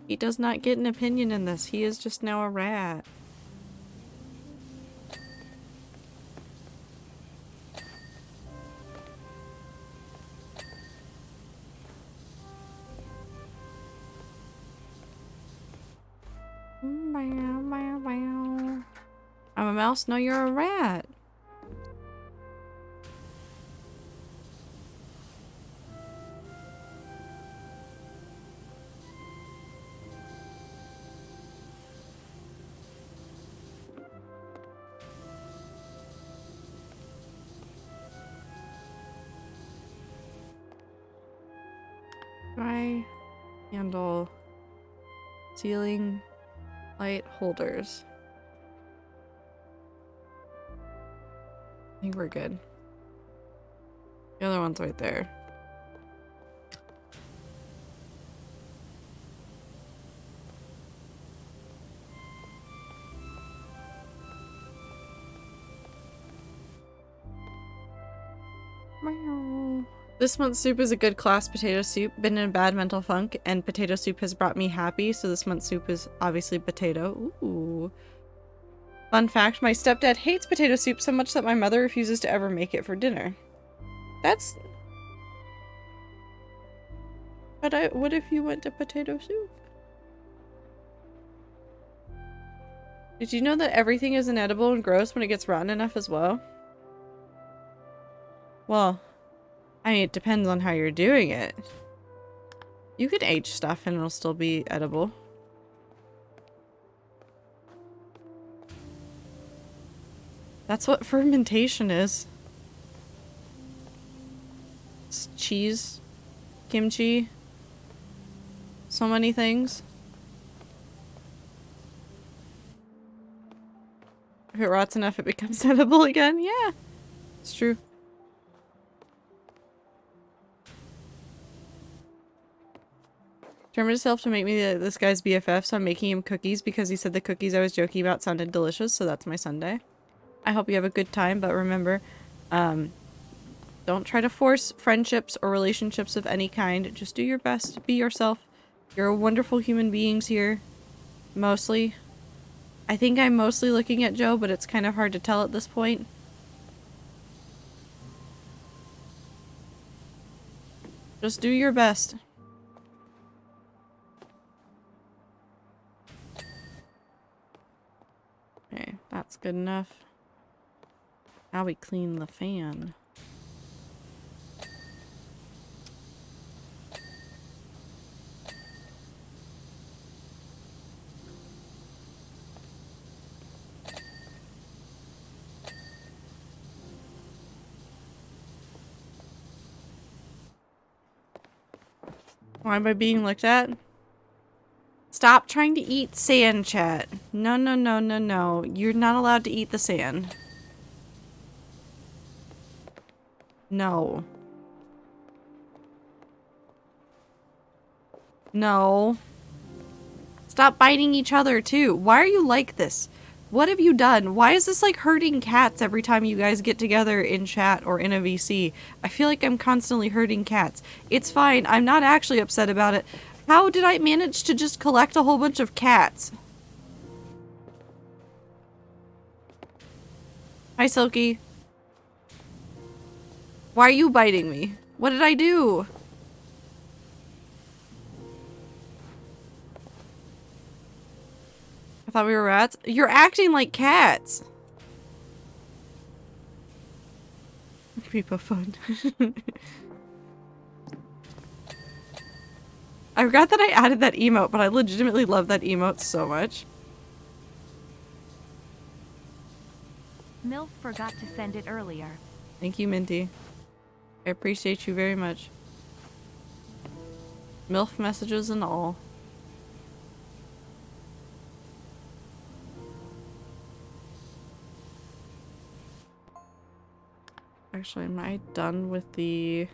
He does not get an opinion in this. He is just now a rat. I'm a mouse? No, you're a rat. Try handle ceiling light holders. I think we're good. The other one's right there. This month's soup is a good class potato soup. Been in a bad mental funk, and potato soup has brought me happy, so this month's soup is obviously potato. Ooh. Fun fact, my stepdad hates potato soup so much that my mother refuses to ever make it for dinner. That's... But what if you went to potato soup? Did you know that everything is inedible and gross when it gets rotten enough as well? Well, I mean, it depends on how you're doing it. You could age stuff and it'll still be edible. That's what fermentation is. It's cheese, kimchi, so many things. If it rots enough, it becomes edible again. Yeah, it's true. Determined himself to make me this guy's BFF, so I'm making him cookies because he said the cookies I was joking about sounded delicious, so that's my Sunday. I hope you have a good time, but remember, don't try to force friendships or relationships of any kind. Just do your best. Be yourself. You're wonderful human beings here. Mostly. I think I'm mostly looking at Joe, but it's kind of hard to tell at this point. Just do your best. Okay, that's good enough. Now we clean the fan. Why am I being looked at? Stop trying to eat sand, chat. No, no, no, no, no. You're not allowed to eat the sand. No. No. Stop biting each other, too. Why are you like this? What have you done? Why is this like hurting cats every time you guys get together in chat or in a VC? I feel like I'm constantly hurting cats. It's fine. I'm not actually upset about it. How did I manage to just collect a whole bunch of cats? Hi, Silky. Why are you biting me? What did I do? I thought we were rats. You're acting like cats. People fun. I forgot that I added that emote, but I legitimately love that emote so much. Milf forgot to send it earlier. Thank you, Minty. I appreciate you very much. MILF messages and all. Actually, am I done with the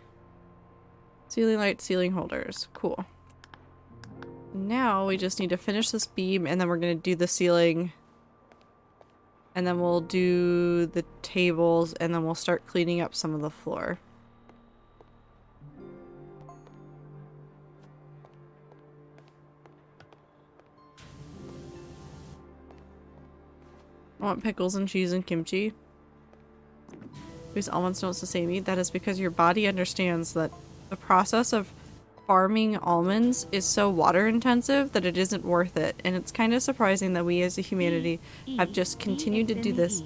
ceiling light ceiling holders? Cool. Now we just need to finish this beam and then we're gonna do the ceiling. And then we'll do the tables and then we'll start cleaning up some of the floor. I want pickles and cheese and kimchi. Because almonds don't sustain me. That is because your body understands that the process of farming almonds is so water intensive that it isn't worth it. And it's kind of surprising that we as a humanity have just continued to do this.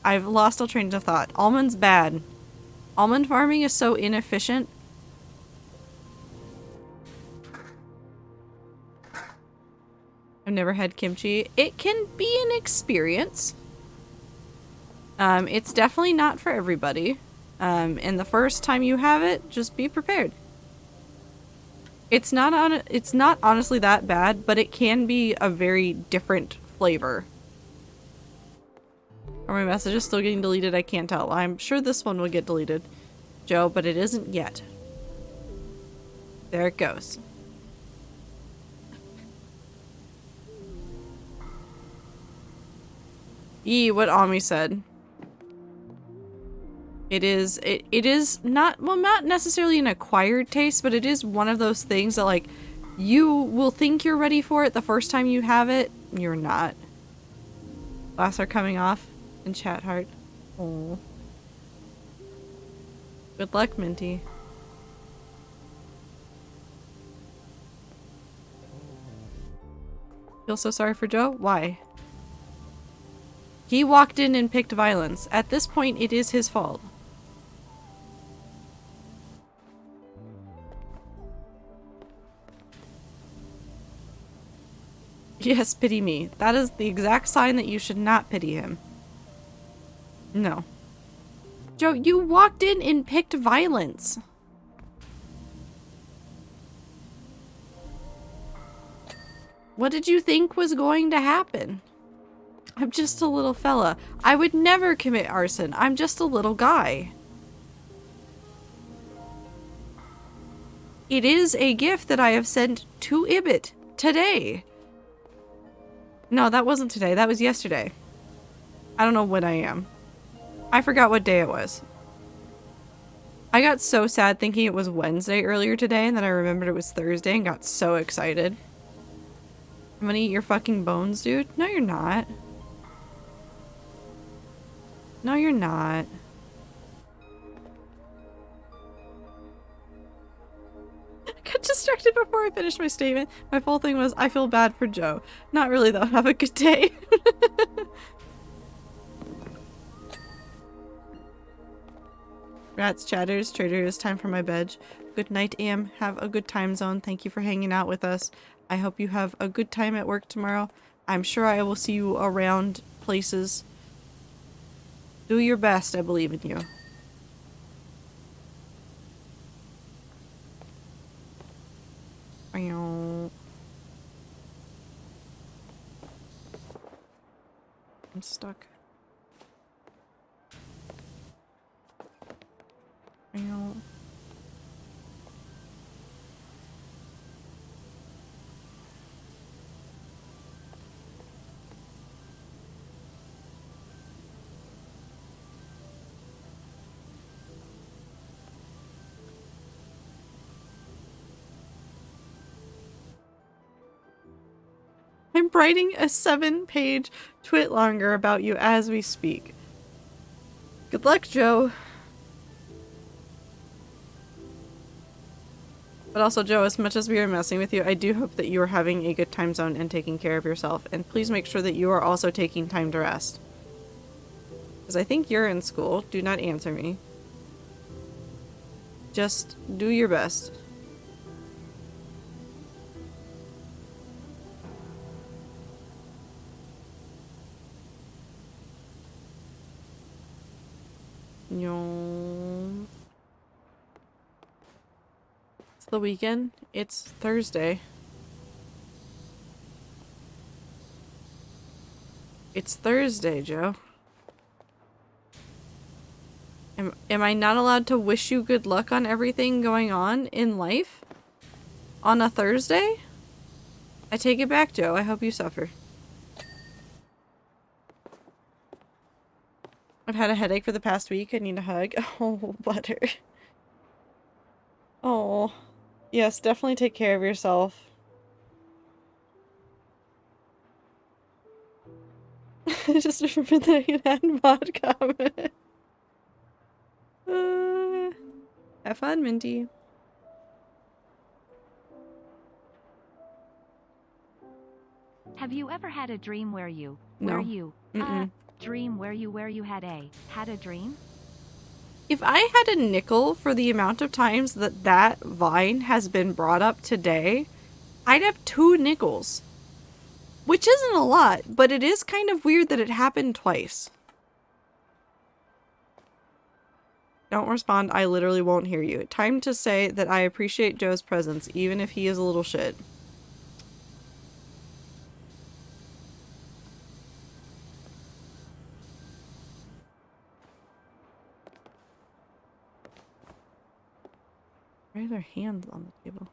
I've lost all train of thought. Almonds bad. Almond farming is so inefficient. I've never had kimchi. It can be an experience. It's definitely not for everybody. And the first time you have it, just be prepared. It's not honestly that bad, but it can be a very different flavor. Are my messages still getting deleted? I can't tell. I'm sure this one will get deleted, Joe, but it isn't yet. There it goes. What Ami said. It is not, well, not necessarily an acquired taste, but it is one of those things that, like, you will think you're ready for it the first time you have it. You're not. Glass are coming off in chat heart. Oh. Good luck, Minty. Feel so sorry for Joe? Why? He walked in and picked violence. At this point, it is his fault. Yes, pity me. That is the exact sign that you should not pity him. No. Joe, you walked in and picked violence. What did you think was going to happen? I'm just a little fella. I would never commit arson. I'm just a little guy. It is a gift that I have sent to Ibit today. No, that wasn't today. That was yesterday. I don't know when I am. I forgot what day it was. I got so sad thinking it was Wednesday earlier today, and then I remembered it was Thursday and got so excited. I'm gonna eat your fucking bones, dude. No, you're not. No, you're not. I got distracted before I finished my statement. My full thing was, I feel bad for Joe. Not really, though. Have a good day. Rats, chatters, traders, time for my bed. Good night, Am. Have a good time zone. Thank you for hanging out with us. I hope you have a good time at work tomorrow. I'm sure I will see you around places. Do your best. I believe in you. I'm stuck. I'm writing a 7-page twit longer about you as we speak. Good luck, Joe. But also, Joe, as much as we are messing with you, I do hope that you are having a good time zone and taking care of yourself. And please make sure that you are also taking time to rest. Because I think you're in school. Do not answer me. Just do your best. No. It's the weekend. It's Thursday. It's Thursday, Joe. Am I not allowed to wish you good luck on everything going on in life? On a Thursday? I take it back, Joe. I hope you suffer. I've had a headache for the past week. I need a hug. Oh, butter. Oh. Yes, definitely take care of yourself. I just remembered that you had mod comment. Have fun, Minty. Have you ever had a dream where you No. dream where you had a dream? If I had a nickel for the amount of times that that vine has been brought up today, I'd have 2 nickels. Which isn't a lot, but it is kind of weird that it happened twice. Don't respond, I literally won't hear you. Time to say that I appreciate Joe's presence, even if he is a little shit. Why are there hands on the table?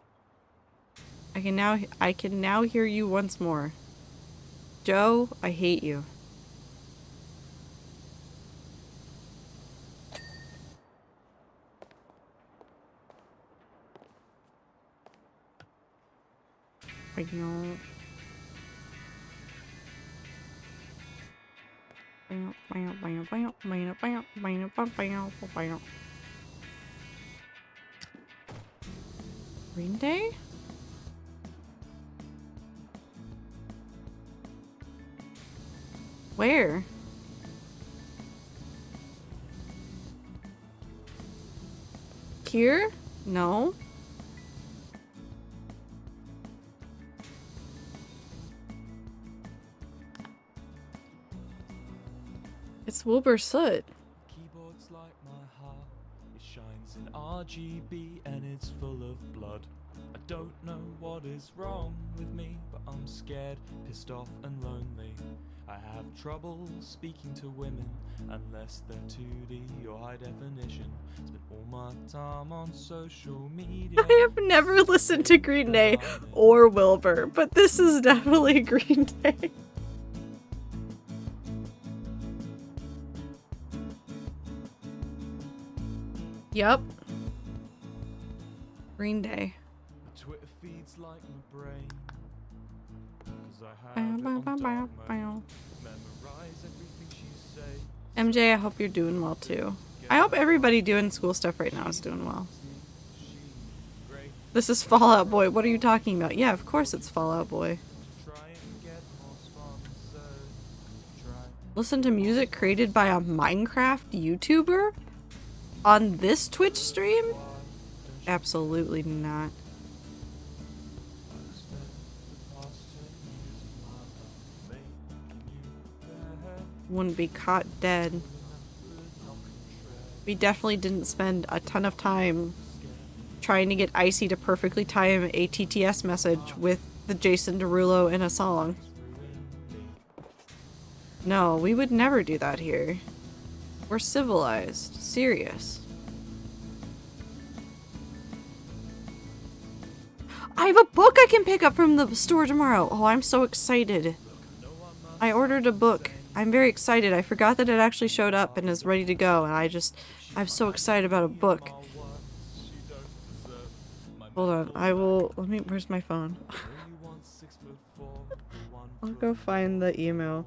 I can now hear you once more. Joe, I hate you. I don't. Green Day? Where? Here? No. It's Wilbur Soot. Keyboard's like my heart. It shines in RGB and it's full of blood. I don't know what is wrong with me, but I'm scared, pissed off and lonely. I have trouble speaking to women unless they're 2D or high definition. Spend all my time on social media. I have never listened to Green Day or Wilbur, but this is definitely Green Day. Yep. Green Day. Twitter feeds like my brain. 'Cause I have it on dark mode. Memorize everything she says. MJ, I hope you're doing well too. I hope everybody doing school stuff right now is doing well. This is Fallout Boy. What are you talking about? Yeah, of course it's Fallout Boy. Listen to music created by a Minecraft YouTuber? On this Twitch stream? Absolutely not. Wouldn't be caught dead. We definitely didn't spend a ton of time trying to get Icy to perfectly time a TTS message with the Jason Derulo in a song. No, we would never do that here. We're civilized. Serious. I have a book I can pick up from the store tomorrow. Oh, I'm so excited. I ordered a book. I'm very excited. I forgot that it actually showed up and is ready to go, and I'm so excited about a book. Hold on, where's my phone? I'll go find the email.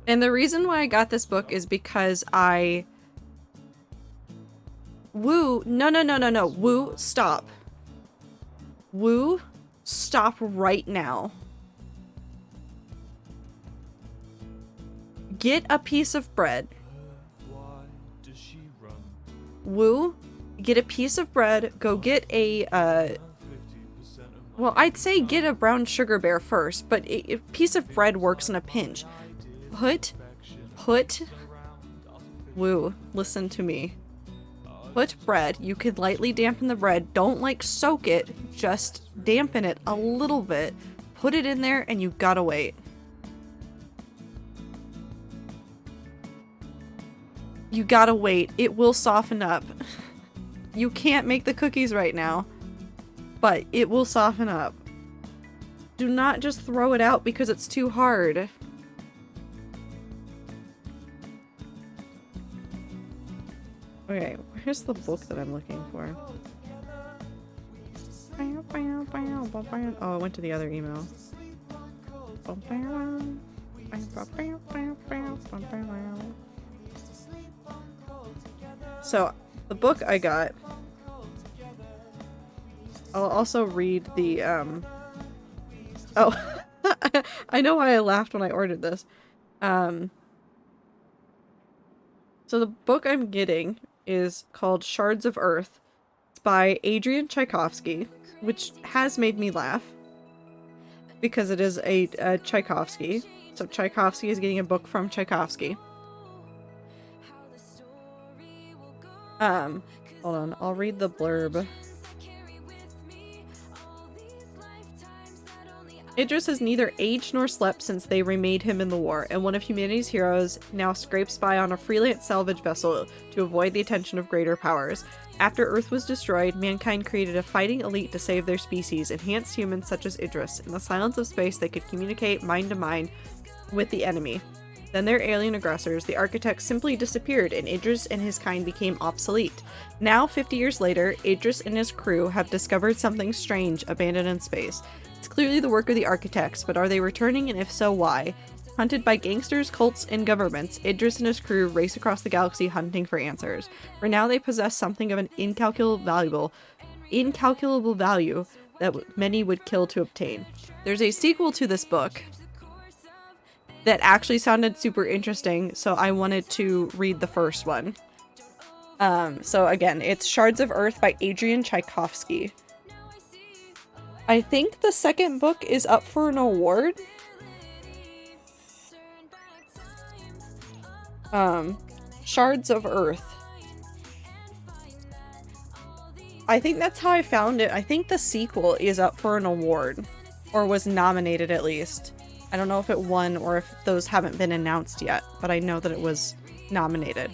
And the reason why I got this book is because Woo, no. Woo, stop. Woo, stop right now. Get a piece of bread. Woo, get a piece of bread, go get a, well, I'd say get a brown sugar bear first, but a piece of bread works in a pinch. Woo, listen to me. Put bread, you could lightly dampen the bread, don't like soak it, just dampen it a little bit, put it in there, and you gotta wait. You gotta wait, it will soften up. You can't make the cookies right now, but it will soften up. Do not just throw it out because it's too hard. Okay, where's the book that I'm looking for? Oh, I went to the other email. So, the book I got, I'll also read the, oh, I know why I laughed when I ordered this. So the book I'm getting is called Shards of Earth. It's by Adrian Tchaikovsky, which has made me laugh because it is a Tchaikovsky. So Tchaikovsky is getting a book from Tchaikovsky. Hold on, I'll read the blurb. Idris has neither aged nor slept since they remade him in the war, and one of humanity's heroes now scrapes by on a freelance salvage vessel to avoid the attention of greater powers. After Earth was destroyed, mankind created a fighting elite to save their species, enhanced humans such as Idris. In the silence of space, they could communicate mind to mind with the enemy. Then their alien aggressors, the architects, simply disappeared, and Idris and his kind became obsolete. Now, 50 years later, Idris and his crew have discovered something strange abandoned in space. It's clearly the work of the architects, but are they returning, and if so, why? Hunted by gangsters, cults, and governments, Idris and his crew race across the galaxy hunting for answers. For now, they possess something of an incalculable value that many would kill to obtain. There's a sequel to this book that actually sounded super interesting, so I wanted to read the first one. So again, it's Shards of Earth by Adrian Tchaikovsky. I think the second book is up for an award. Shards of Earth. I think that's how I found it. I think the sequel is up for an award. Or was nominated at least. I don't know if it won or if those haven't been announced yet, but I know that it was nominated.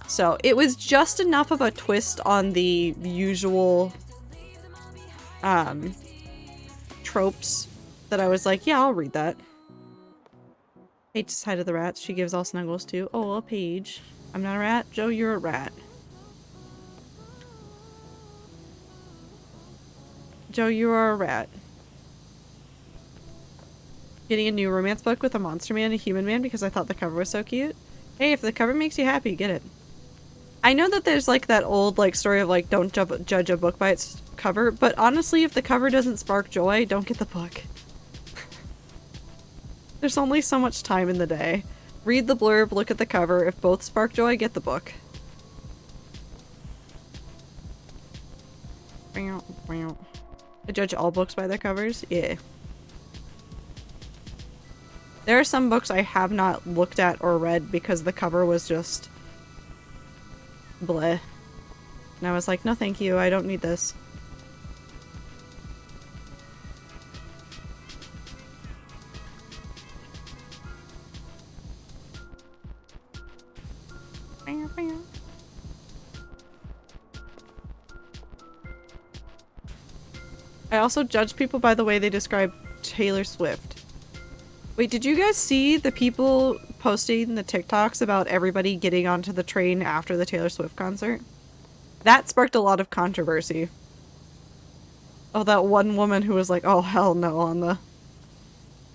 So it was just enough of a twist on the usual tropes that I was like, yeah, I'll read that. Hate to side of the rats. She gives all snuggles to. Oh, a page. I'm not a rat. Joe, you're a rat. Joe, you are a rat. Getting a new romance book with a monster man and a human man because I thought the cover was so cute. Hey, if the cover makes you happy, get it. I know that there's like that old like story of like don't judge a book by its cover, but honestly, if the cover doesn't spark joy, don't get the book. There's only so much time in the day. Read the blurb, look at the cover. If both spark joy, get the book. I judge all books by their covers? Yeah. There are some books I have not looked at or read because the cover was just bleh. And I was like, no thank you, I don't need this. I also judge people by the way they describe Taylor Swift. Wait, did you guys see the people posting the TikToks about everybody getting onto the train after the Taylor Swift concert? That sparked a lot of controversy. Oh, that one woman who was like, oh hell no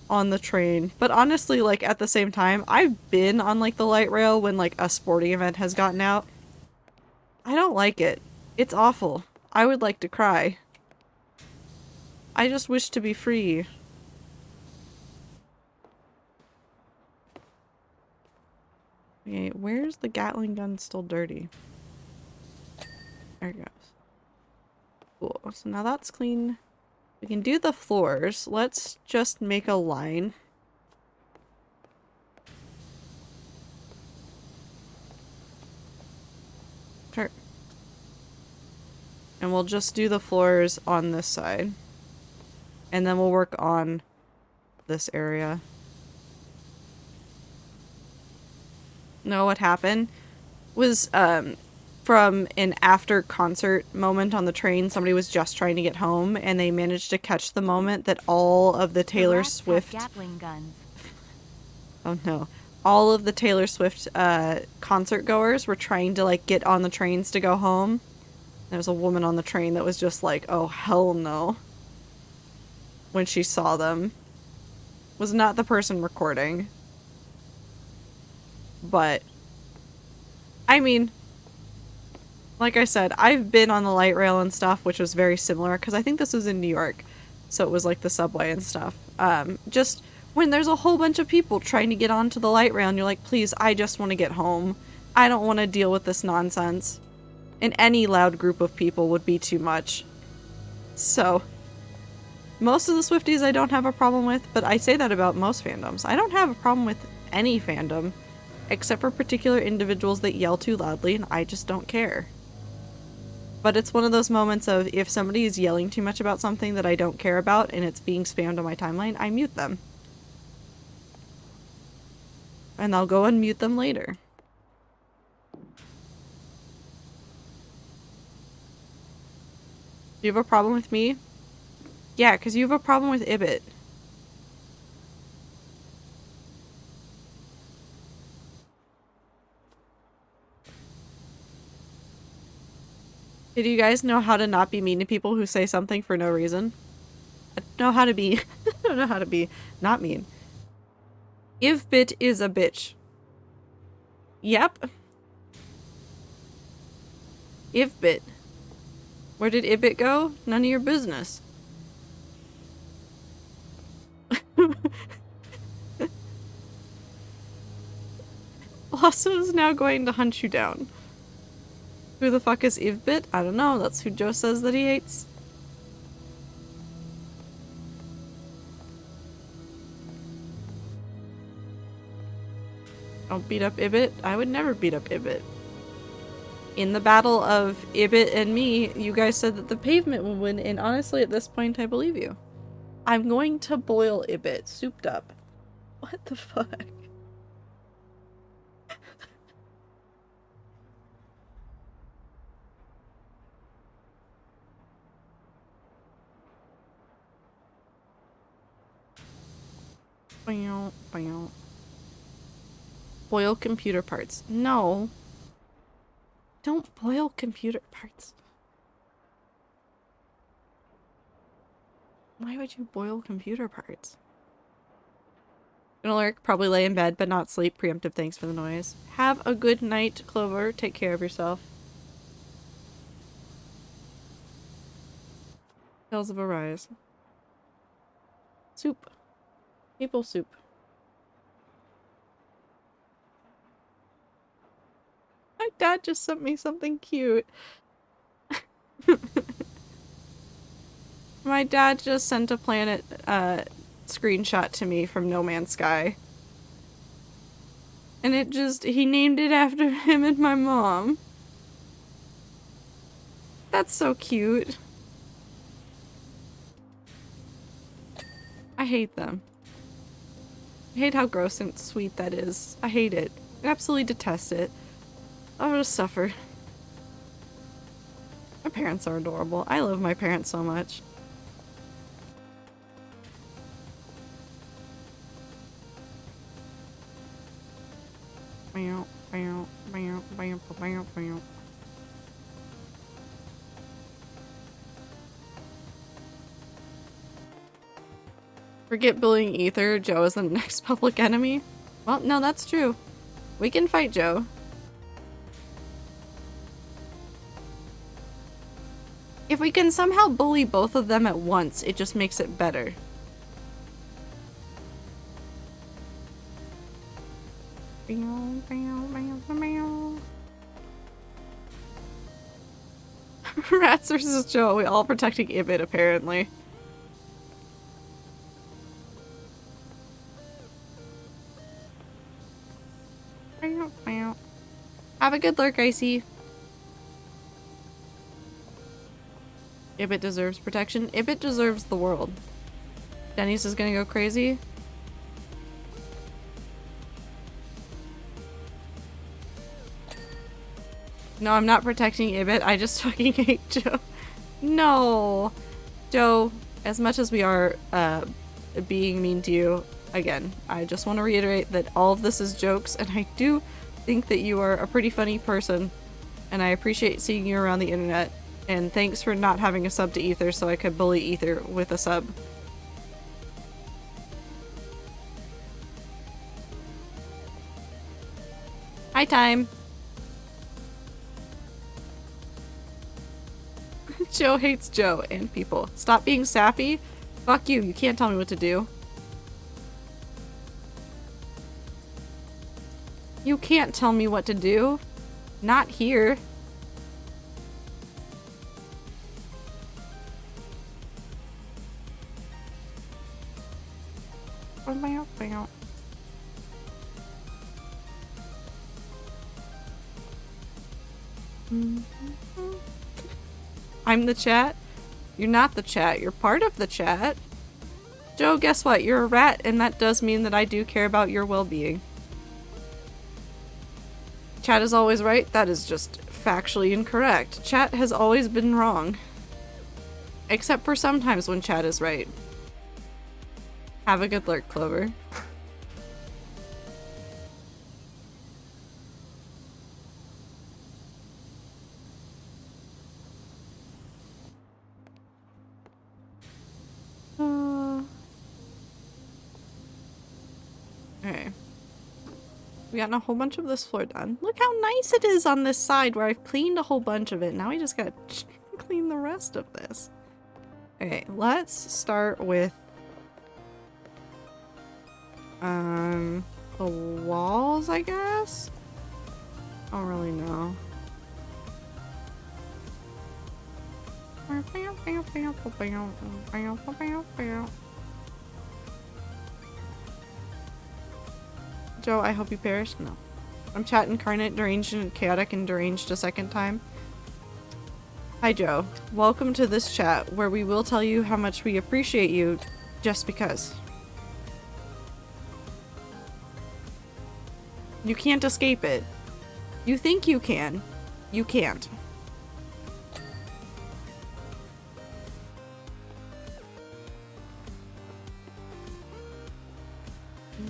on the train. But honestly, like at the same time, I've been on like the light rail when like a sporting event has gotten out. I don't like it. It's awful. I would like to cry. I just wish to be free. Okay, where's the Gatling gun still dirty? There it goes. Cool. So now that's clean. We can do the floors. Let's just make a line. Sure. And we'll just do the floors on this side. And then we'll work on this area. No, what happened was from an after concert moment on the train, somebody was just trying to get home and they managed to catch the moment that all of the Taylor Swift Gatling guns. Oh no. All of the Taylor Swift concert goers were trying to like get on the trains to go home. There was a woman on the train that was just like, oh hell no. When she saw them. Was not the person recording. But I mean, like I said, I've been on the light rail and stuff, which was very similar because I think this was in New York, so it was like the subway and stuff. Just when there's a whole bunch of people trying to get onto the light rail and you're like, please, I just want to get home. I don't want to deal with this nonsense. And any loud group of people would be too much. So most of the Swifties I don't have a problem with, but I say that about most fandoms. I don't have a problem with any fandom. Except for particular individuals that yell too loudly, and I just don't care. But it's one of those moments of, if somebody is yelling too much about something that I don't care about, and it's being spammed on my timeline, I mute them. And I'll go and mute them later. Do you have a problem with me? Yeah, because you have a problem with Ibit. Did you guys know how to not be mean to people who say something for no reason? I don't know how to be I don't know how to be not mean. Ivbit is a bitch. Yep. Ivbit. Where did Ibit go? None of your business. Lasso is now going to hunt you down. Who the fuck is Ivbit? I don't know. That's who Joe says that he hates. Don't beat up Ibit. I would never beat up Ibit. In the battle of Ibit and me, you guys said that the pavement would win, and honestly, at this point, I believe you. I'm going to boil Ibit, souped up. What the fuck? Boil computer parts. No. Don't boil computer parts. Why would you boil computer parts? Gonna lurk, probably lay in bed, but not sleep. Preemptive thanks for the noise. Have a good night, Clover. Take care of yourself. Tales of Arise. Soup. Maple soup. My dad just sent me something cute. My dad just sent a planet screenshot to me from No Man's Sky. And he named it after him and my mom. That's so cute. I hate them. I hate how gross and sweet that is. I hate it. I absolutely detest it. I'll just suffer. My parents are adorable. I love my parents so much. Forget bullying Ether. Joe is the next public enemy. Well, no, that's true. We can fight Joe. If we can somehow bully both of them at once, it just makes it better. Rats versus Joe. We all protecting Ibit, apparently. Have a good lurk, Icy. Ibit deserves protection. Ibit deserves the world. Denny's is gonna go crazy. No, I'm not protecting Ibit. I just fucking hate Joe. No. Joe, as much as we are being mean to you, again, I just want to reiterate that all of this is jokes, and I do think that you are a pretty funny person, and I appreciate seeing you around the internet. And thanks for not having a sub to Ether so I could bully Ether with a sub. Hi, Time. Joe hates Joe and people. Stop being sappy. Fuck you. You can't tell me what to do. You can't tell me what to do. Not here. I'm the chat? You're not the chat. You're part of the chat. Joe, guess what? You're a rat, and that does mean that I do care about your well-being. Chat is always right? That is just factually incorrect. Chat has always been wrong. Except for sometimes when chat is right. Have a good lurk, Clover. Okay. We gotten a whole bunch of this floor done. Look how nice it is on this side where I've cleaned a whole bunch of it. Now we just gotta clean the rest of this. Okay, let's start with the walls, I guess? I don't really know. Joe, I hope you perish. No. I'm chat incarnate, deranged, and chaotic, and deranged a second time. Hi, Joe. Welcome to this chat, where we will tell you how much we appreciate you, just because. You can't escape it. You think you can. You can't.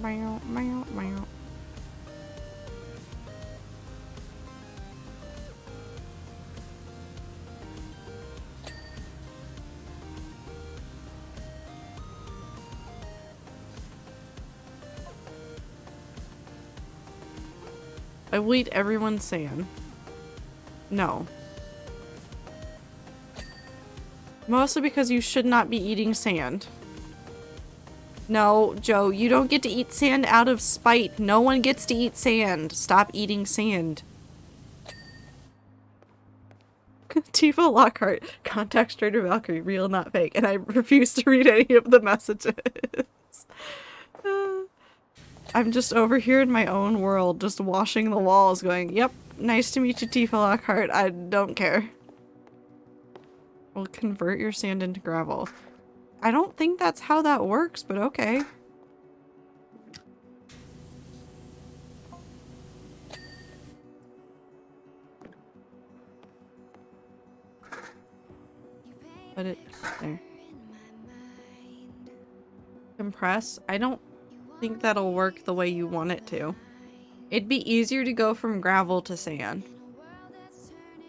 Meow, meow, meow. I will eat everyone's sand. No. Mostly because you should not be eating sand. No, Joe, you don't get to eat sand out of spite. No one gets to eat sand. Stop eating sand. Tifa Lockhart, contact Trader Valkyrie, real not fake, and I refuse to read any of the messages. I'm just over here in my own world, just washing the walls, going, yep, nice to meet you, Tifa Lockhart. I don't care. We'll convert your sand into gravel. I don't think that's how that works, but okay. Put it there. Compress? I don't think that'll work the way you want it to. It'd be easier to go from gravel to sand.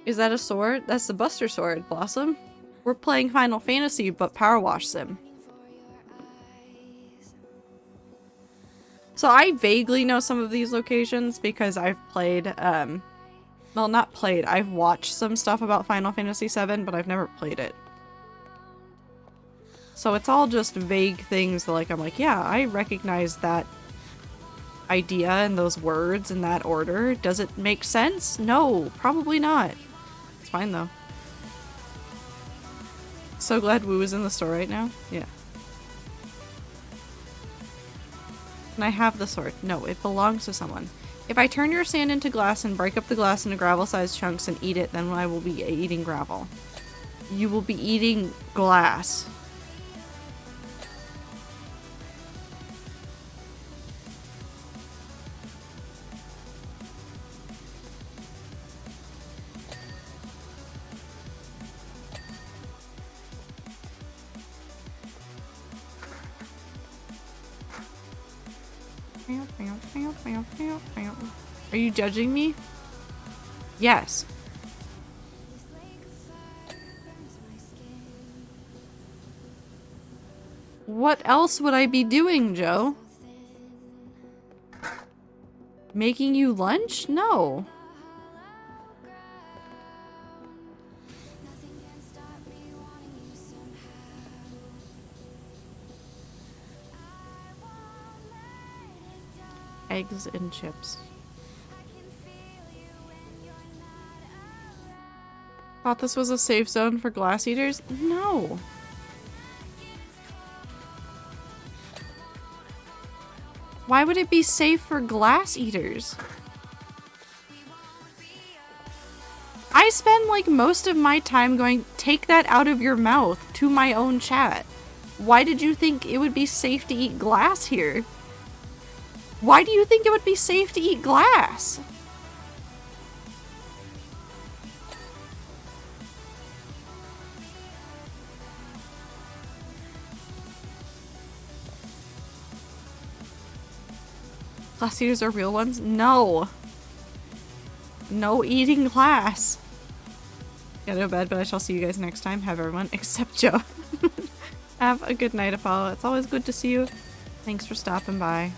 Is that a sword? That's the Buster Sword, Blossom. We're playing Final Fantasy, but PowerWash Sim. So I vaguely know some of these locations because I've played, well, not played, I've watched some stuff about Final Fantasy VII, but I've never played it. So it's all just vague things that, like, I'm like, yeah, I recognize that idea and those words in that order. Does it make sense? No, probably not. It's fine, though. So glad Woo is in the store right now. Yeah. Can I have the sword? No, it belongs to someone. If I turn your sand into glass and break up the glass into gravel-sized chunks and eat it, then I will be eating gravel. You will be eating glass. Are you judging me? Yes. What else would I be doing, Joe? Making you lunch? No. Eggs and chips. Thought this was a safe zone for glass eaters? No. Why would it be safe for glass eaters? I spend like most of my time going, take that out of your mouth, to my own chat. Why did you think it would be safe to eat glass here? Why do you think it would be safe to eat glass? Glass eaters are real ones? No. No eating glass. Gotta go to bed, but I shall see you guys next time. Have everyone except Joe. Have a good night, Apollo. It's always good to see you. Thanks for stopping by.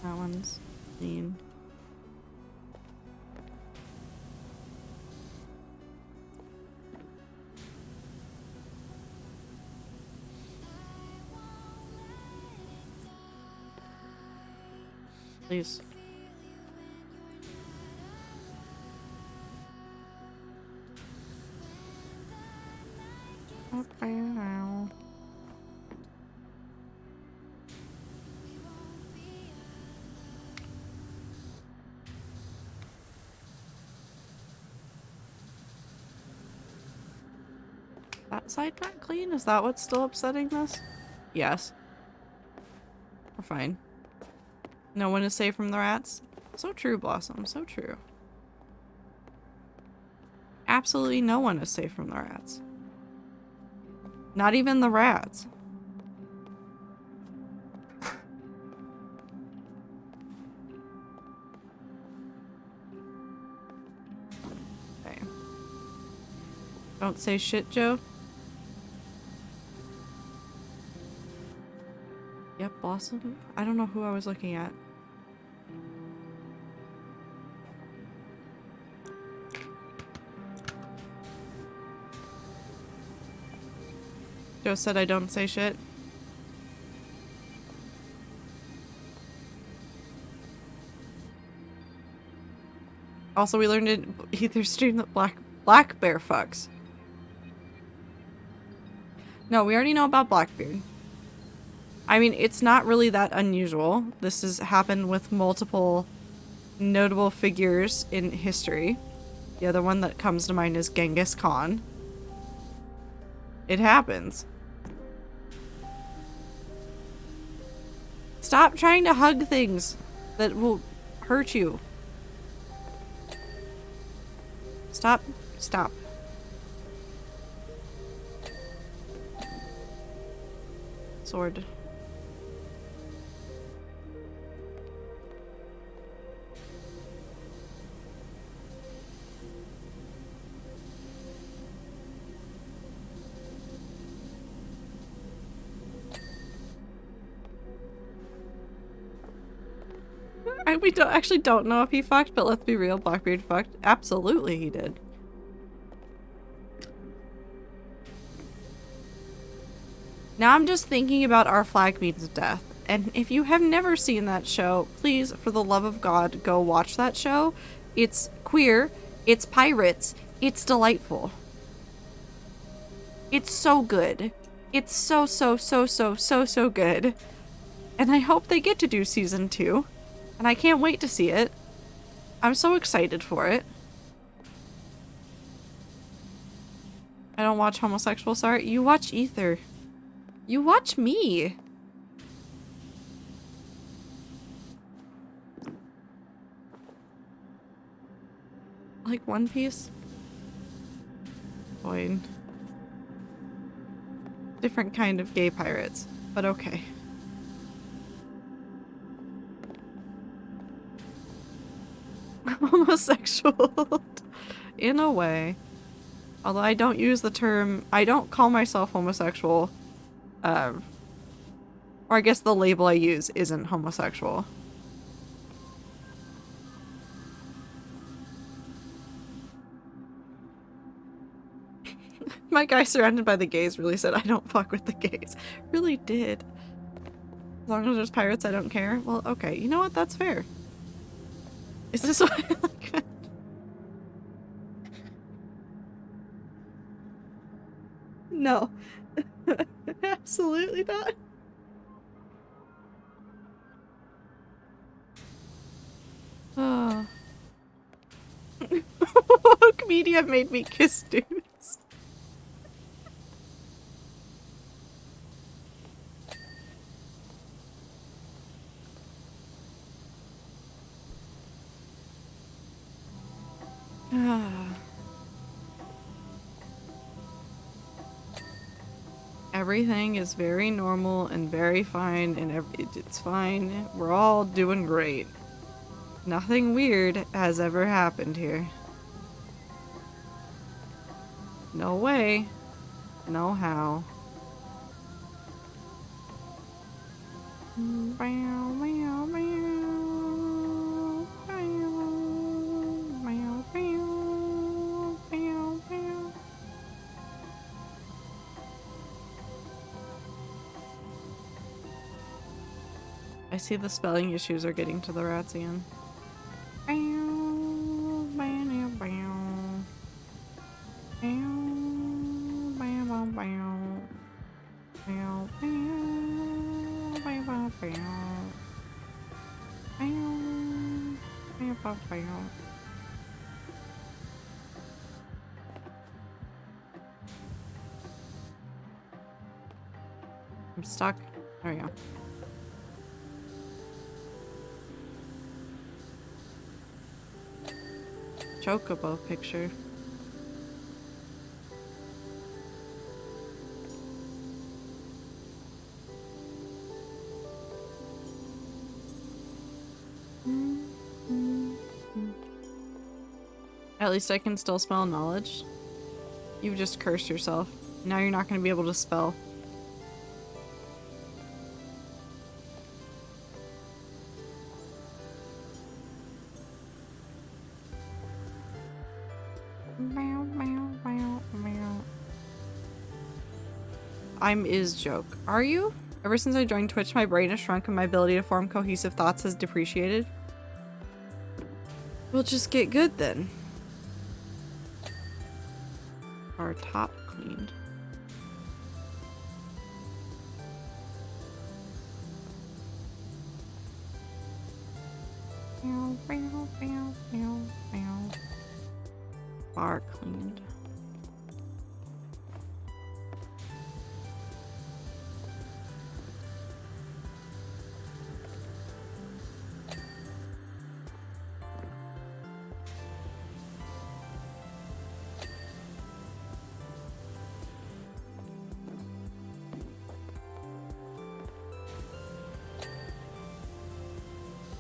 That one's clean. Please. Okay now. That side not clean? Is that what's still upsetting this? Yes. We're fine. No one is safe from the rats. So true, Blossom. So true. Absolutely no one is safe from the rats. Not even the rats. Okay. Don't say shit, Joe. Yep, Blossom. I don't know who I was looking at. Joe said I don't say shit. Also, we learned in either stream that Black Bear fucks. No, we already know about Blackbeard. I mean, it's not really that unusual. This has happened with multiple notable figures in history. The other one that comes to mind is Genghis Khan. It happens. Stop trying to hug things that will hurt you. Stop. Stop. Sword. We don't know if he fucked, but let's be real, Blackbeard fucked. Absolutely he did. Now I'm just thinking about Our Flag Means Death, and if you have never seen that show, please, for the love of God, go watch that show. It's queer, it's pirates, it's delightful. It's so good. It's so good. And I hope they get to do season 2. And I can't wait to see it. I'm so excited for it. I don't watch homosexual, sorry. You watch Ether. You watch me. Like One Piece? Fine. Different kind of gay pirates, but okay. Homosexual. In a way. Although I don't use the term, I don't call myself homosexual. Or I guess the label I use isn't homosexual. My guy surrounded by the gays really said I don't fuck with the gays. Really did. As long as there's pirates, I don't care. Well, okay. You know what? That's fair. Is this what I like? No. Absolutely not. Oh. Woke media made me kiss dudes. Everything is very normal and very fine, and it's fine. We're all doing great. Nothing weird has ever happened here. No way. No how. I see the spelling issues are getting to the rats again. I'm stuck. There we go. Chocobo picture. At least I can still spell knowledge. You've just cursed yourself. Now you're not going to be able to spell. I'm is joke. Are you? Ever since I joined Twitch, my brain has shrunk and my ability to form cohesive thoughts has depreciated. We'll just get good then. Our top cleaned. Bar cleaned.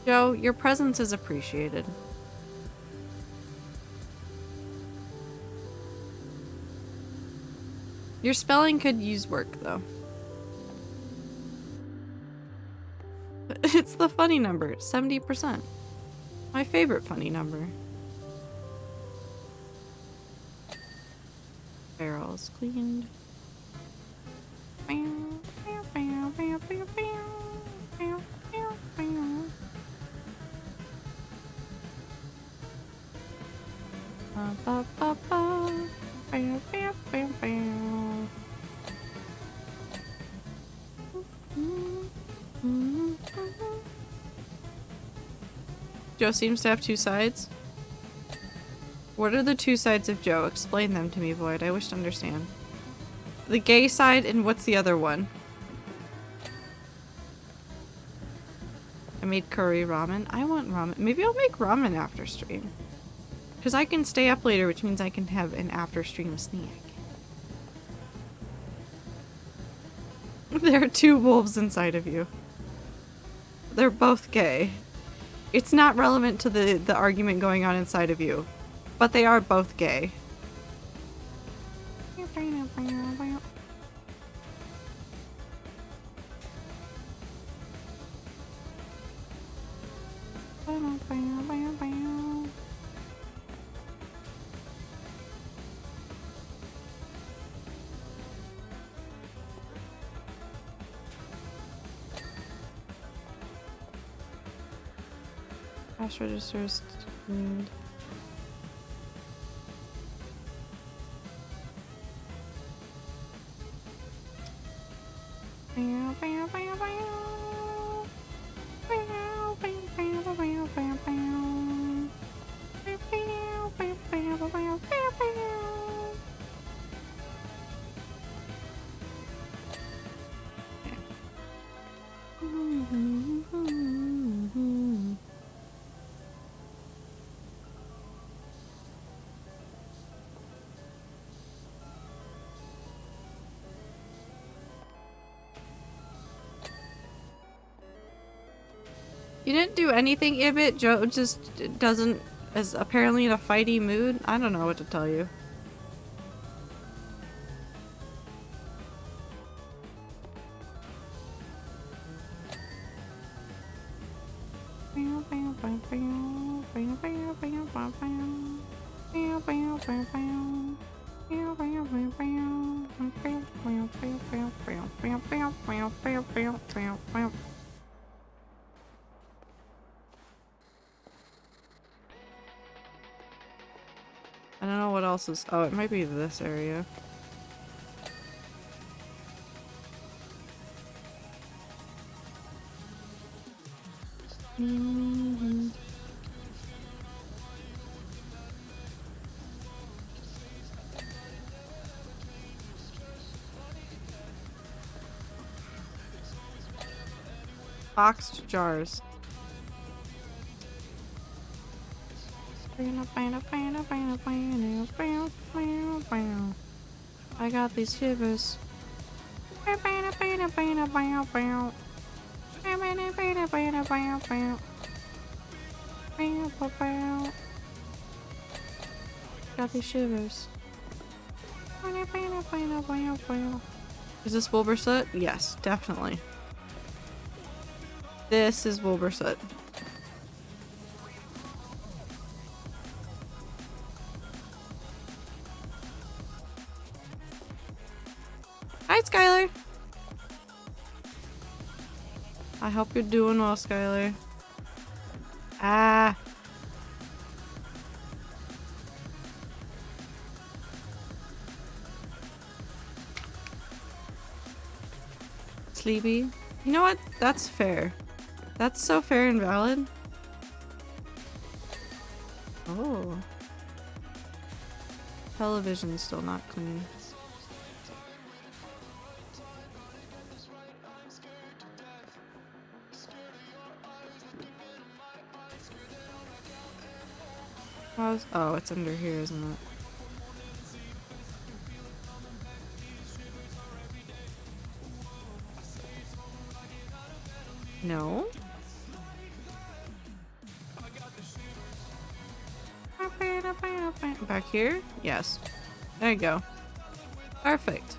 Joe, your presence is appreciated. Your spelling could use work, though. It's the funny number, 70%. My favorite funny number. Barrels cleaned. Joe seems to have two sides. What are the two sides of Joe? Explain them to me, Void. I wish to understand. The gay side and what's the other one? I made curry ramen. I want ramen. Maybe I'll make ramen after stream. Because I can stay up later, which means I can have an after stream snack. There are two wolves inside of you. They're both gay. It's not relevant to the argument going on inside of you. But they are both gay. Cash registers. You didn't do anything, Ibit. Joe just is apparently in a fighty mood. I don't know what to tell you. I don't know what else is. Oh, it might be this area. Boxed jars. I got these shivers. Got these shivers. Is this Wilbursoot? Yes, definitely. This is Wilbursoot. Hi, Skylar. I hope you're doing well, Skylar. Ah. Sleepy. You know what? That's fair. That's so fair and valid. Oh. Television's still not clean. Oh, it's under here, isn't it? No? Back here? Yes. There you go. Perfect.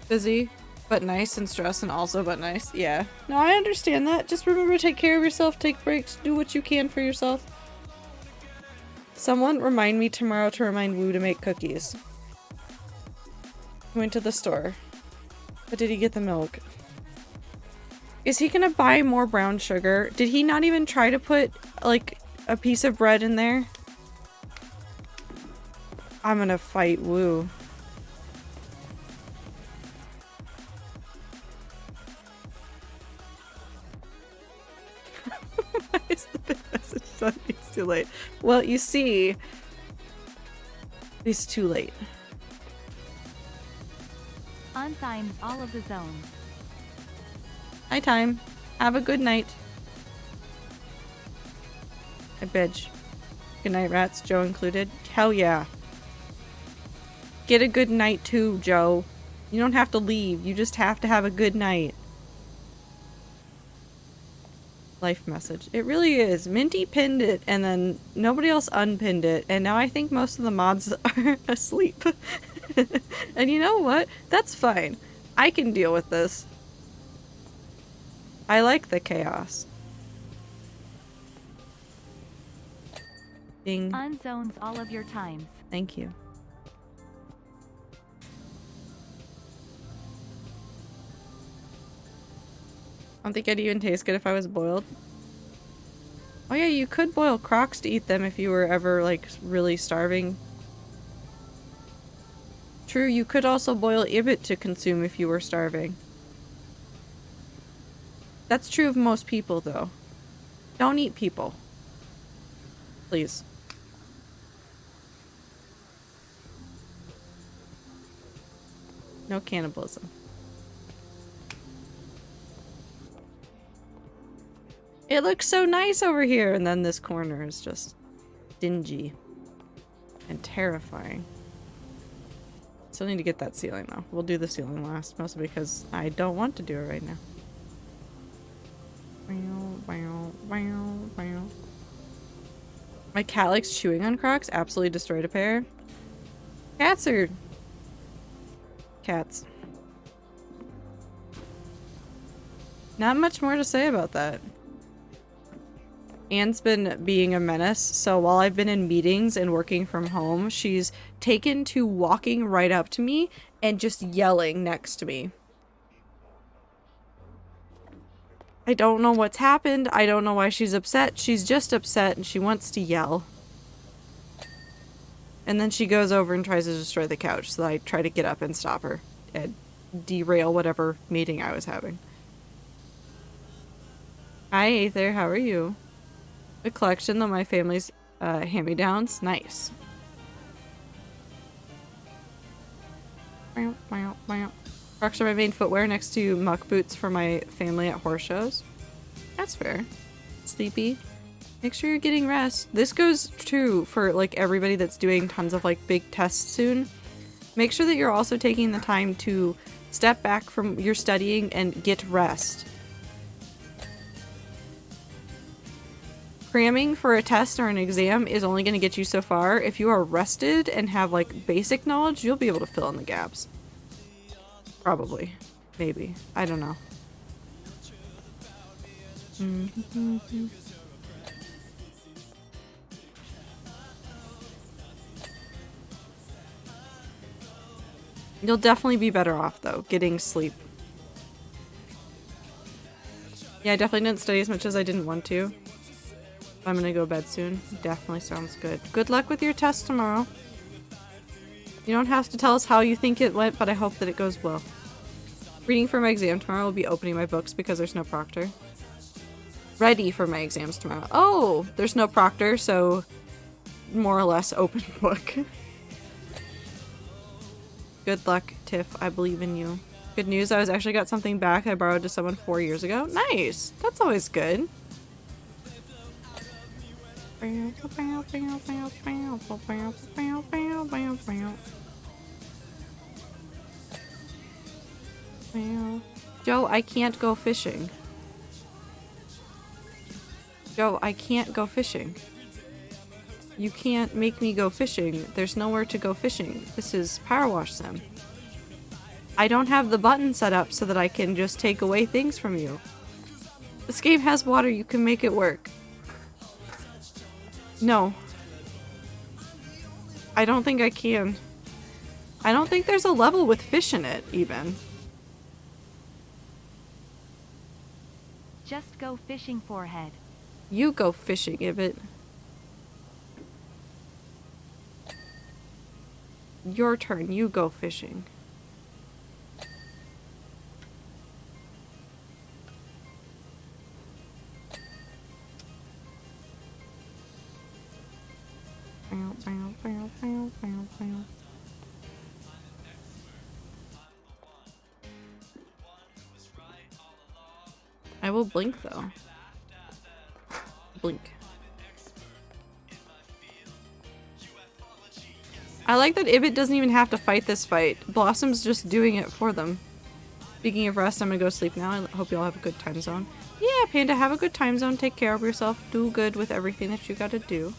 Busy, but nice, and stressed, and also but nice. Yeah. No, I understand that. Just remember to take care of yourself, take breaks, do what you can for yourself. Someone remind me tomorrow to remind Woo to make cookies. He went to the store. But did he get the milk? Is he gonna buy more brown sugar? Did he not even try to put, like, a piece of bread in there? I'm gonna fight Woo. Why is the big message done? It's too late. Well, you see, it's too late. Unthymes all of the zones. Night time. Have a good night. I bitch. Good night, rats. Joe included. Hell yeah. Get a good night too, Joe. You don't have to leave. You just have to have a good night. Life message. It really is. Minty pinned it and then nobody else unpinned it. And now I think most of the mods are asleep. And you know what? That's fine. I can deal with this. I like the chaos. Ding. Unzones all of your times. Thank you. I don't think I'd even taste good if I was boiled. Oh yeah, you could boil crocs to eat them if you were ever, like, really starving. True, you could also boil ibit to consume if you were starving. That's true of most people, though. Don't eat people. Please. No cannibalism. It looks so nice over here, and then this corner is just dingy and terrifying. Still need to get that ceiling though. We'll do the ceiling last, mostly because I don't want to do it right now. My cat likes chewing on Crocs. Absolutely destroyed a pair. Cats are cats. Not much more to say about that. Anne's been being a menace, so while I've been in meetings and working from home, she's taken to walking right up to me and just yelling next to me. I don't know what's happened. I don't know why she's upset. She's just upset and she wants to yell. And then she goes over and tries to destroy the couch, so I try to get up and stop her and derail whatever meeting I was having. Hi, Aether. How are you? A collection of my family's hand-me-downs. Nice. Crocs are my main footwear next to muck boots for my family at horse shows. That's fair. Sleepy. Make sure you're getting rest. This goes true for like everybody that's doing tons of like big tests soon. Make sure that you're also taking the time to step back from your studying and get rest. Cramming for a test or an exam is only going to get you so far. If you are rested and have like basic knowledge, you'll be able to fill in the gaps. Probably. Maybe. I don't know. You'll definitely be better off though, getting sleep. Yeah, I definitely didn't study as much as I didn't want to. I'm gonna go to bed soon. Definitely sounds good. Good luck with your test tomorrow. You don't have to tell us how you think it went, but I hope that it goes well. Reading for my exam tomorrow, will be opening my books because there's no proctor. Ready for my exams tomorrow. Oh, there's no proctor, so more or less open book. Good luck, Tiff. I believe in you. Good news, I actually got something back I borrowed to someone 4 years ago. Nice! That's always good. Joe, I can't go fishing. Joe, I can't go fishing. You can't make me go fishing. There's nowhere to go fishing. This is PowerWash Sim. I don't have the button set up so that I can just take away things from you. This game has water. You can make it work. No. I don't think I can. I don't think there's a level with fish in it, even. Just go fishing, forehead. You go fishing, Ibit. Your turn. You go fishing. I will blink though. Blink. I like that Ibit doesn't even have to fight this fight. Blossom's just doing it for them. Speaking of rest, I'm gonna go sleep now. I hope you all have a good time zone. Yeah, Panda, have a good time zone. Take care of yourself. Do good with everything that you gotta do.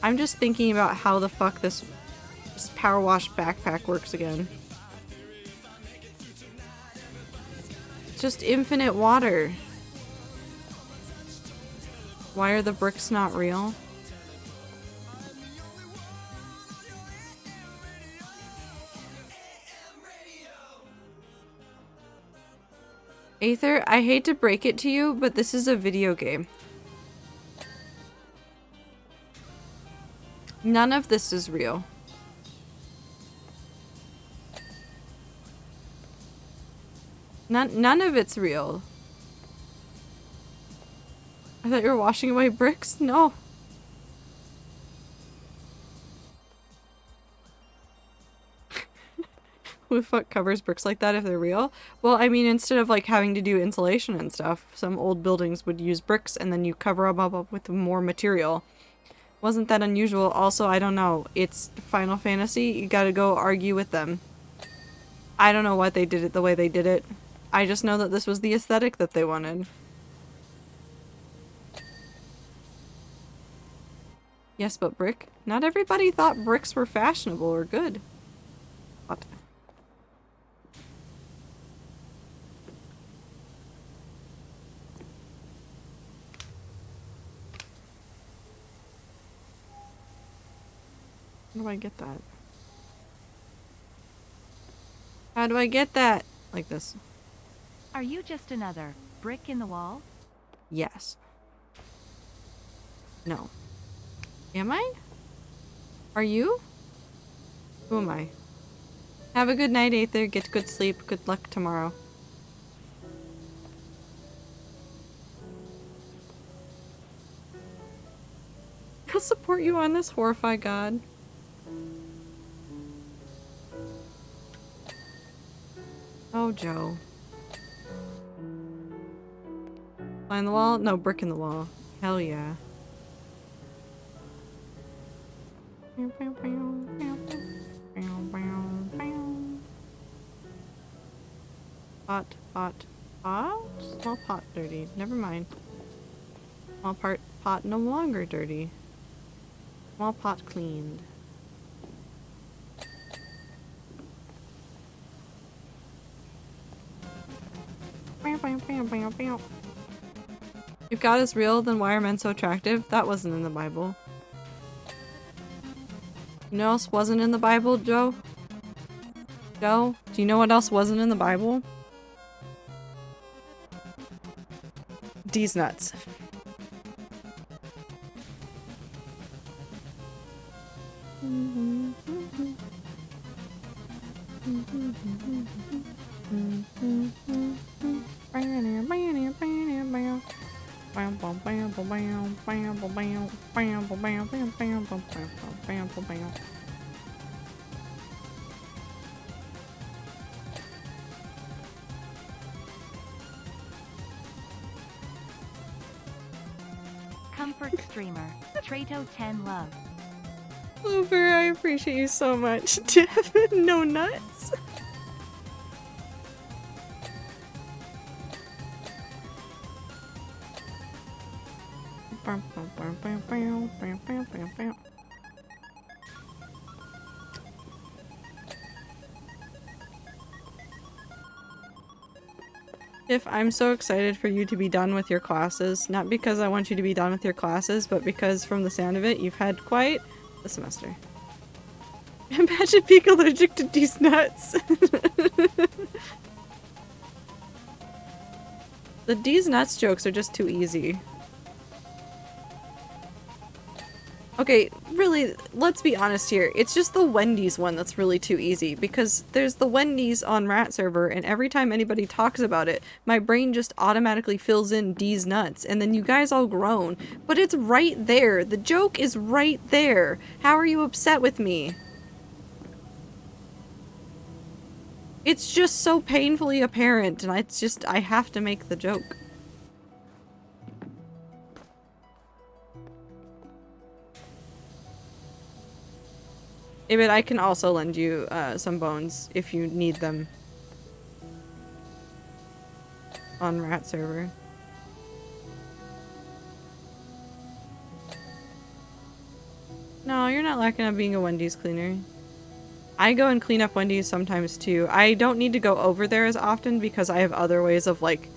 I'm just thinking about how the fuck this PowerWash backpack works again. It's just infinite water. Why are the bricks not real? Aether, I hate to break it to you, but this is a video game. None of this is real. None of it's real. I thought you were washing away bricks? No. Who the fuck covers bricks like that if they're real? Well, I mean, instead of like having to do insulation and stuff, some old buildings would use bricks and then you cover them up with more material. Wasn't that unusual? Also, I don't know. It's Final Fantasy. You gotta go argue with them. I don't know why they did it the way they did it. I just know that this was the aesthetic that they wanted. Yes, but brick? Not everybody thought bricks were fashionable or good. What? How do I get that? How do I get that? Like this. Are you just another brick in the wall? Yes. No. Am I? Are you? Who am I? Have a good night, Aether. Get good sleep. Good luck tomorrow. I'll support you on this, Horrify God. Oh, Joe. Fly in the wall? No, brick in the wall. Hell yeah. Pot, pot, pot? Small pot dirty. Never mind. Small pot no longer dirty. Small pot cleaned. If God is real, then why are men so attractive? That wasn't in the Bible. You know what else wasn't in the Bible, Joe? Joe? Do you know what else wasn't in the Bible? D's nuts. Comfort streamer. Trato 10 love. Clover, I appreciate you so much. Jeff, no nuts. If I'm so excited for you to be done with your classes, not because I want you to be done with your classes, but because from the sound of it, you've had quite a semester. Imagine being allergic to these nuts. The D's nuts jokes are just too easy. Okay, really, let's be honest here. It's just the Wendy's one that's really too easy, because there's the Wendy's on Rat Server, and every time anybody talks about it, my brain just automatically fills in D's nuts, and then you guys all groan. But it's right there. The joke is right there. How are you upset with me? It's just so painfully apparent, and I have to make the joke. But I can also lend you some bones if you need them on Rat Server. No, you're not lacking on being a Wendy's cleaner. I go and clean up Wendy's sometimes too. I don't need to go over there as often because I have other ways of like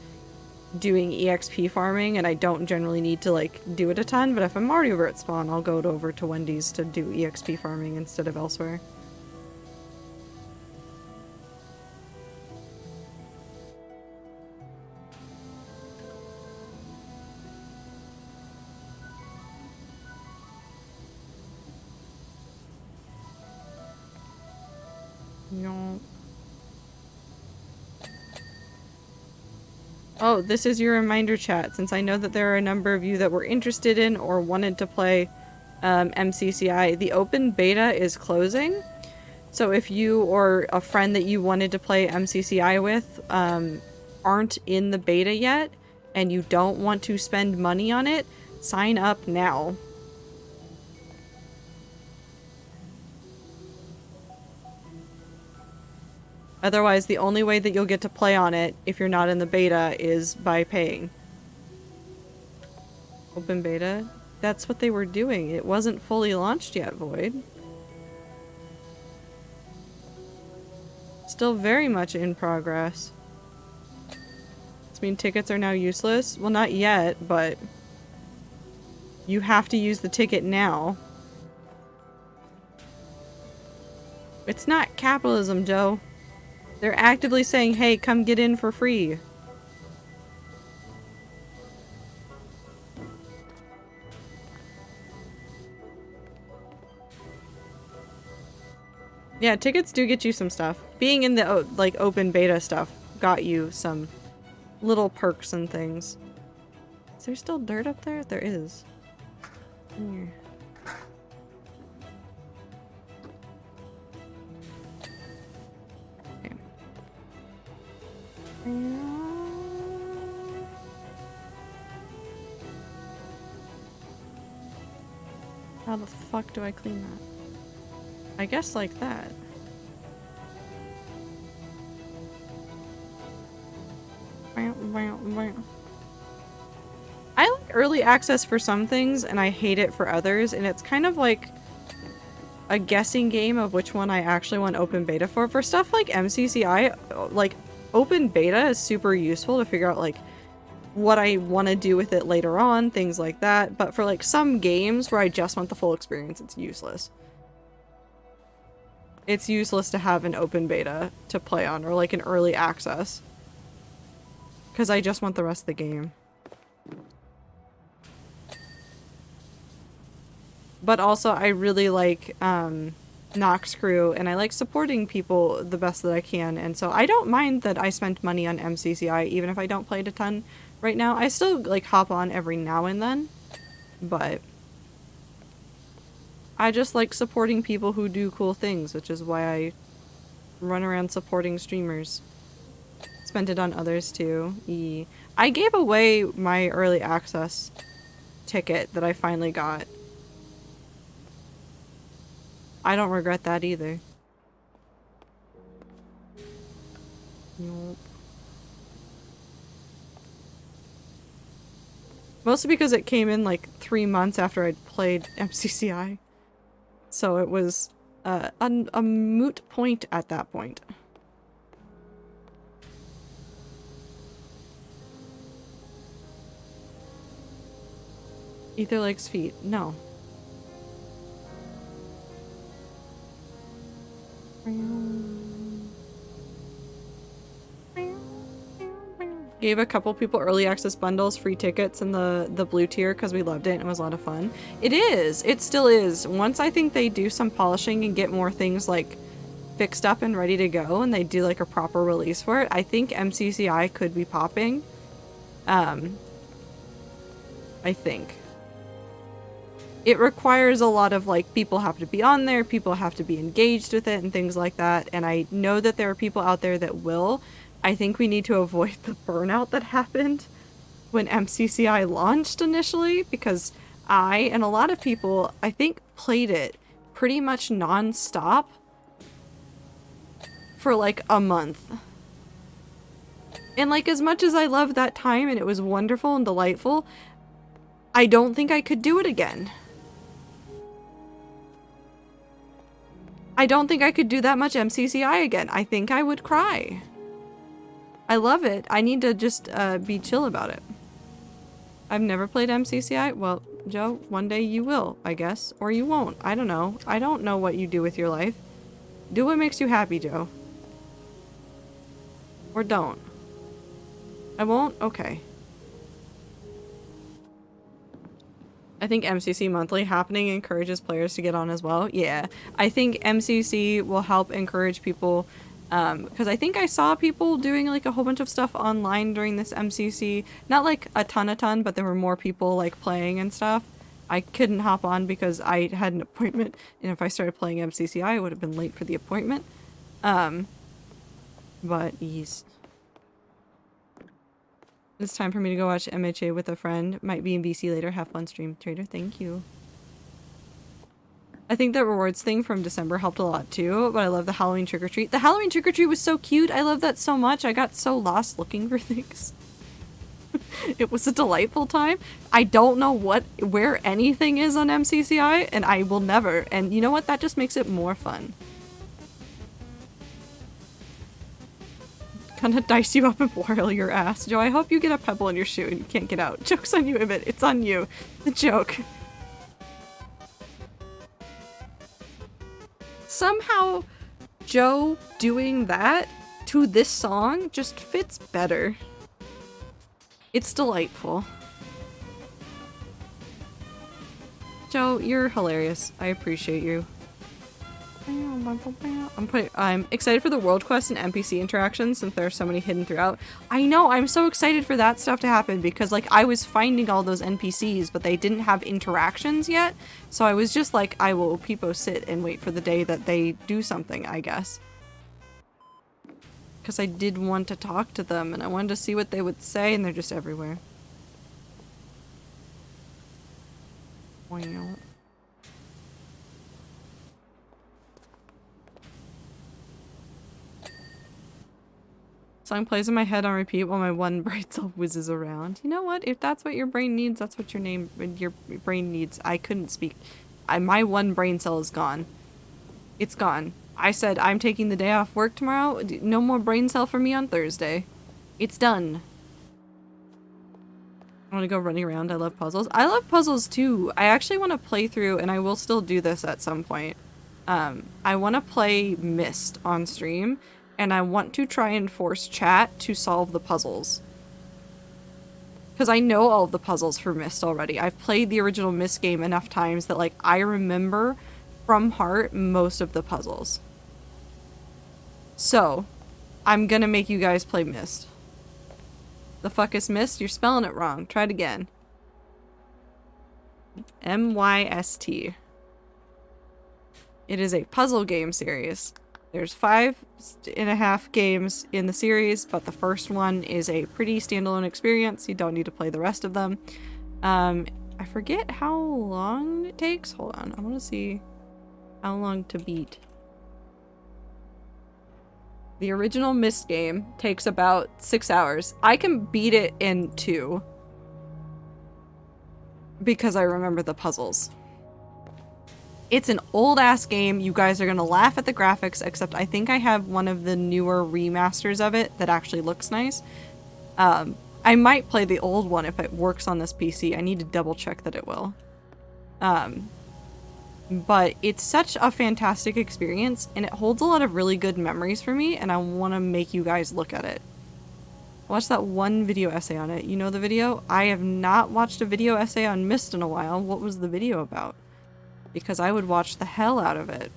doing EXP farming, and I don't generally need to like do it a ton, but if I'm already over at spawn, I'll go over to Wendy's to do EXP farming instead of elsewhere. No. Oh, this is your reminder chat, since I know that there are a number of you that were interested in or wanted to play MCCI. The open beta is closing, so if you or a friend that you wanted to play MCCI with aren't in the beta yet, and you don't want to spend money on it, sign up now. Otherwise, the only way that you'll get to play on it, if you're not in the beta, is by paying. Open beta? That's what they were doing. It wasn't fully launched yet, Void. Still very much in progress. Does this mean tickets are now useless? Well, not yet, but you have to use the ticket now. It's not capitalism, Joe. They're actively saying, hey, come get in for free. Yeah, tickets do get you some stuff. Being in the, like, open beta stuff got you some little perks and things. Is there still dirt up there? There is. Here. How the fuck do I clean that? I guess like that. I like early access for some things and I hate it for others, and it's kind of like a guessing game of which one I actually want open beta for. For stuff like MCCI, like open beta is super useful to figure out like what I want to do with it later on, things like that. But for like some games where I just want the full experience, it's useless. It's useless to have an open beta to play on or like an early access. Because I just want the rest of the game. But also I really like Nox Crew and I like supporting people the best that I can, and so I don't mind that I spent money on MCCI even if I don't play it a ton right now. I still like hop on every now and then, but I just like supporting people who do cool things, which is why I run around supporting streamers. Spent it on others too. I gave away my early access ticket that I finally got. I don't regret that either. Nope. Mostly because it came in like 3 months after I'd played MCCI. So it was a moot point at that point. Ether likes feet. No. Gave a couple people early access bundles, free tickets, and the blue tier because we loved it and it was a lot of fun. It is. It still is. Once I think they do some polishing and get more things like fixed up and ready to go and they do like a proper release for it, I think MCCI could be popping. I think. It requires a lot of like people have to be on there, people have to be engaged with it and things like that, and I know that there are people out there that will. I think we need to avoid the burnout that happened when MCCI launched initially, because I and a lot of people I think played it pretty much non-stop for like a month. And like as much as I loved that time and it was wonderful and delightful, I don't think I could do it again. I don't think I could do that much MCCI again. I think I would cry. I love it. I need to just be chill about it. I've never played MCCI. Well, Joe, one day you will, I guess. Or you won't. I don't know. I don't know what you do with your life. Do what makes you happy, Joe. Or don't. I won't? Okay. I think MCC Monthly happening encourages players to get on as well. Yeah, I think MCC will help encourage people, because I think I saw people doing like a whole bunch of stuff online during this MCC. Not like a ton, but there were more people like playing and stuff. I couldn't hop on because I had an appointment, and if I started playing MCCI, I would have been late for the appointment. But yes. It's time for me to go watch MHA with a friend. Might be in BC later. Have fun, stream trader. Thank you. I think the rewards thing from December helped a lot too, but I love the Halloween trick-or-treat. The Halloween trick-or-treat was so cute. I love that so much. I got so lost looking for things. It was a delightful time. I don't know where anything is on MCCI, and I will never. And you know what? That just makes it more fun. Gonna dice you up and boil your ass. Joe, I hope you get a pebble in your shoe and you can't get out. Joke's on you, Emmett. It's on you. The joke. Somehow, Joe doing that to this song just fits better. It's delightful. Joe, you're hilarious. I appreciate you. I'm excited for the world quest and NPC interactions since there are so many hidden throughout. I know, I'm so excited for that stuff to happen because like I was finding all those NPCs but they didn't have interactions yet, so I was just like, I will peepo sit and wait for the day that they do something, I guess. because I did want to talk to them and I wanted to see what they would say, and they're just everywhere. Wow. Song plays in my head on repeat while my one brain cell whizzes around. You know what? If that's what your brain needs, that's what your brain needs. I couldn't speak. My one brain cell is gone. It's gone. I said I'm taking the day off work tomorrow. No more brain cell for me on Thursday. It's done. I want to go running around. I love puzzles. I love puzzles too. I actually want to play through, and I will still do this at some point. I want to play Myst on stream, and I want to try and force chat to solve the puzzles. Because I know all of the puzzles for Myst already. I've played the original Myst game enough times that, like, I remember from heart most of the puzzles. So, I'm gonna make you guys play Myst. The fuck is Myst? You're spelling it wrong. Try it again. M-Y-S-T. It is a puzzle game series. There's 5.5 games in the series, but the first one is a pretty standalone experience. You don't need to play the rest of them. I forget how long it takes. Hold on. I want to see how long to beat. The original Myst game takes about 6 hours. I can beat it in 2 because I remember the puzzles. It's an old-ass game. You guys are gonna laugh at the graphics, except I think I have one of the newer remasters of it that actually looks nice. I might play the old one if it works on this PC. I need to double-check that it will. But it's such a fantastic experience, and it holds a lot of really good memories for me, and I want to make you guys look at it. Watch that one video essay on it. You know the video? I have not watched a video essay on Myst in a while. What was the video about? Because I would watch the hell out of it.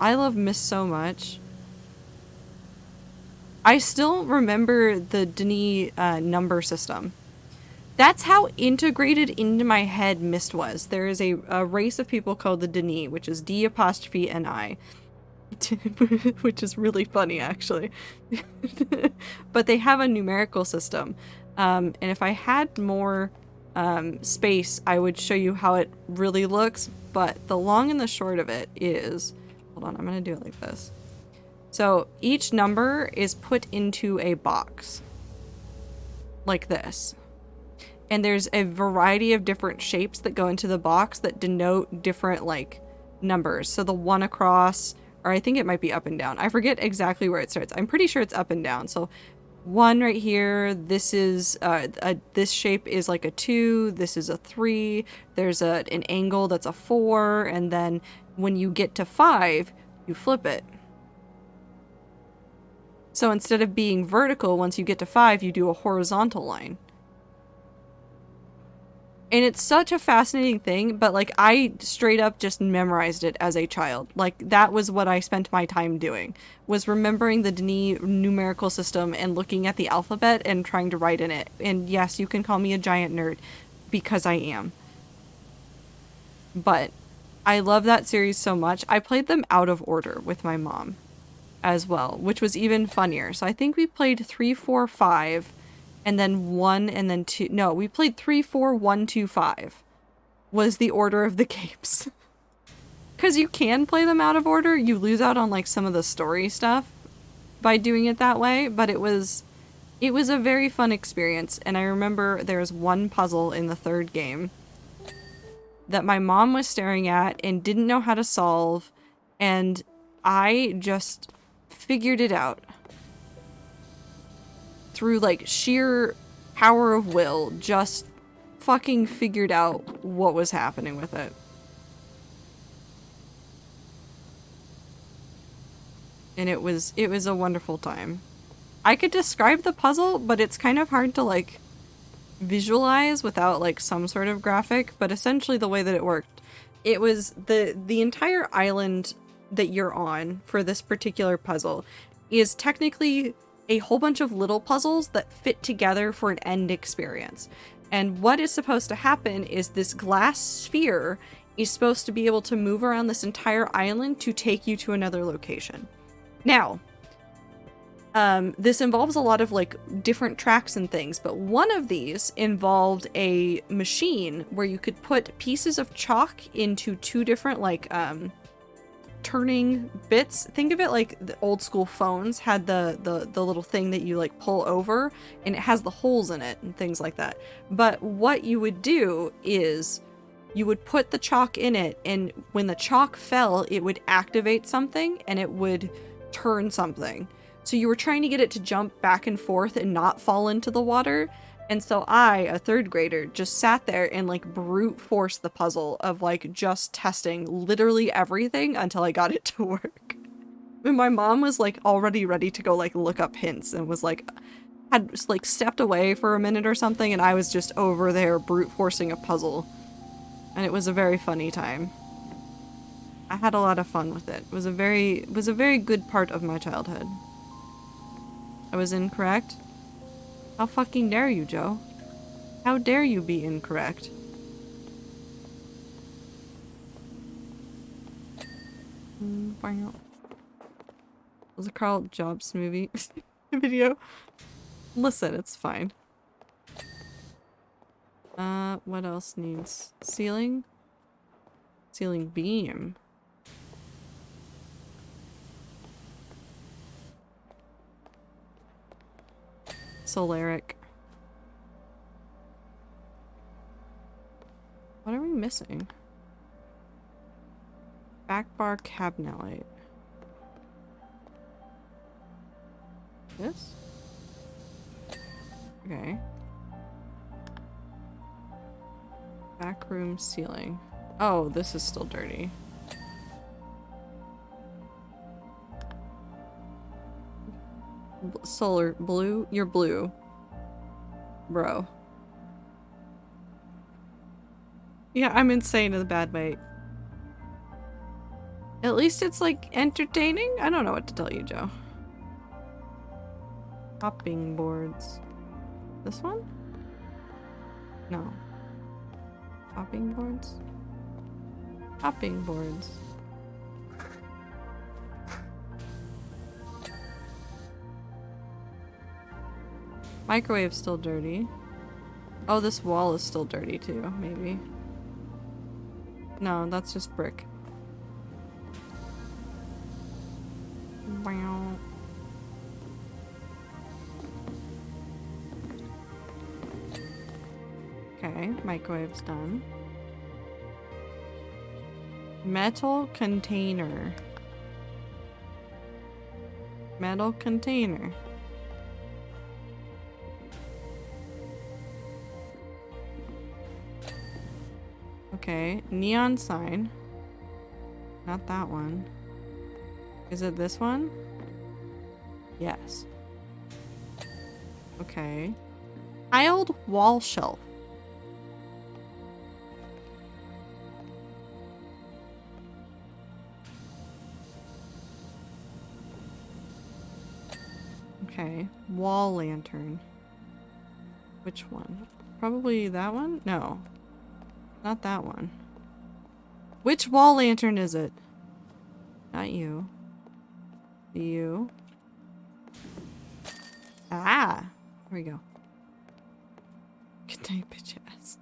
I love Myst so much. I still remember the Denis number system. That's how integrated into my head Myst was. There is a race of people called the Denis, which is D''Ni, which is really funny, actually. But they have a numerical system. And if I had more space, I would show you how it really looks. But the long and the short of it is... Hold on, I'm going to do it like this. So each number is put into a box. Like this. And there's a variety of different shapes that go into the box that denote different, like, numbers. So the one across, or I think it might be up and down. I forget exactly where it starts. I'm pretty sure it's up and down. So 1 right here, this is, this shape is like a 2, this is a 3, there's an angle that's a 4, and then when you get to 5, you flip it. So instead of being vertical, once you get to 5, you do a horizontal line. And it's such a fascinating thing, but like I straight up just memorized it as a child. Like that was what I spent my time doing, was remembering the Denis numerical system and looking at the alphabet and trying to write in it. And yes, you can call me a giant nerd because I am. But I love that series so much. I played them out of order with my mom as well, which was even funnier. So I think we played 3, 4, 5. And then 1, and then 2. No, we played 3, 4, 1, 2, 5 was the order of the games. Because you can play them out of order. You lose out on like some of the story stuff by doing it that way. But it was a very fun experience. And I remember there was one puzzle in the 3rd game that my mom was staring at and didn't know how to solve. And I just figured it out. Through like sheer power of will, just fucking figured out what was happening with it. And it was a wonderful time. I could describe the puzzle, but it's kind of hard to like visualize without like some sort of graphic, but essentially the way that it worked, it was the entire island that you're on for this particular puzzle is technically a whole bunch of little puzzles that fit together for an end experience. And what is supposed to happen is this glass sphere is supposed to be able to move around this entire island to take you to another location. Now, This involves a lot of like different tracks and things, but one of these involved a machine where you could put pieces of chalk into two different like turning bits. Think of it like the old school phones had the little thing that you like pull over, and it has the holes in it and things like that. But what you would do is you would put the chalk in it, and when the chalk fell, it would activate something and it would turn something. So you were trying to get it to jump back and forth and not fall into the water. And so I, a third grader, just sat there and like brute forced the puzzle of like just testing literally everything until I got it to work. And my mom was like already ready to go like look up hints and was like, had just, like stepped away for a minute or something, and I was just over there brute forcing a puzzle. And it was a very funny time. I had a lot of fun with it. It was a very good part of my childhood. I was incorrect? How fucking dare you, Joe? How dare you be incorrect? Was a Carl Jobs movie video? Listen, it's fine. What else needs? Ceiling? Ceiling beam. Solaric. What are we missing? Back bar cabinet light. This? Okay. Back room ceiling. Oh, this is still dirty. Solar blue? You're blue. Bro. Yeah, I'm insane in a bad way. At least it's like entertaining? I don't know what to tell you, Joe. Hopping boards. This one? No. Hopping boards? Hopping boards. Microwave's still dirty. Oh, this wall is still dirty too, maybe. No, that's just brick. Wow. Okay, microwave's done. Metal container. Metal container. Okay, neon sign. Not that one. Is it this one? Yes. Okay. Tiled wall shelf. Okay, wall lantern. Which one? Probably that one? No. Not that one. Which wall lantern is it? Not you. You. Ah! Here we go. Good night, bitch ass.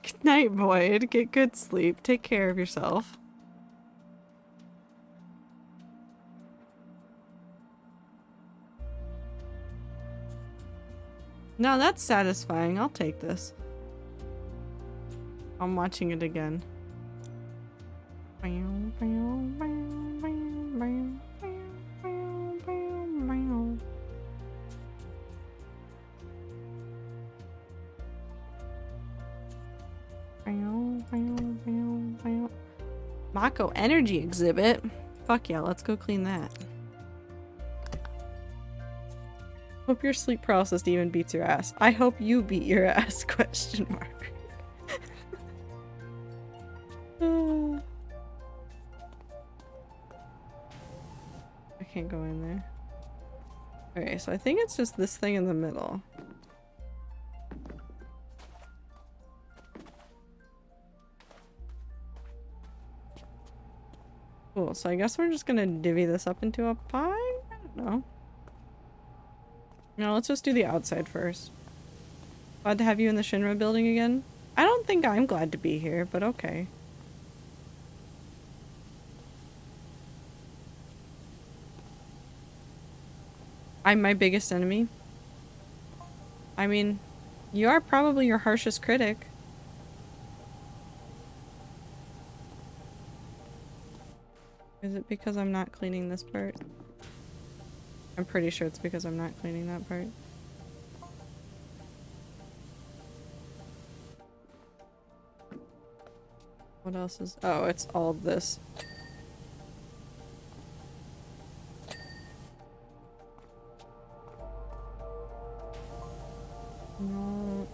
Good night, Boyd. Get good sleep. Take care of yourself. No, that's satisfying. I'll take this. I'm watching it again. Mako energy exhibit. Fuck yeah, let's go clean that. Hope your sleep paralysis even beats your ass. I hope you beat your ass, question mark. I can't go in there. Okay, so I think it's just this thing in the middle. Cool, so I guess we're just gonna divvy this up into a pie? I don't know. No, let's just do the outside first. Glad to have you in the Shinra building again. I don't think I'm glad to be here, but okay. I'm my biggest enemy. I mean, you are probably your harshest critic. Is it because I'm not cleaning this part? I'm pretty sure it's because I'm not cleaning that part. What else is- oh, it's all this. No.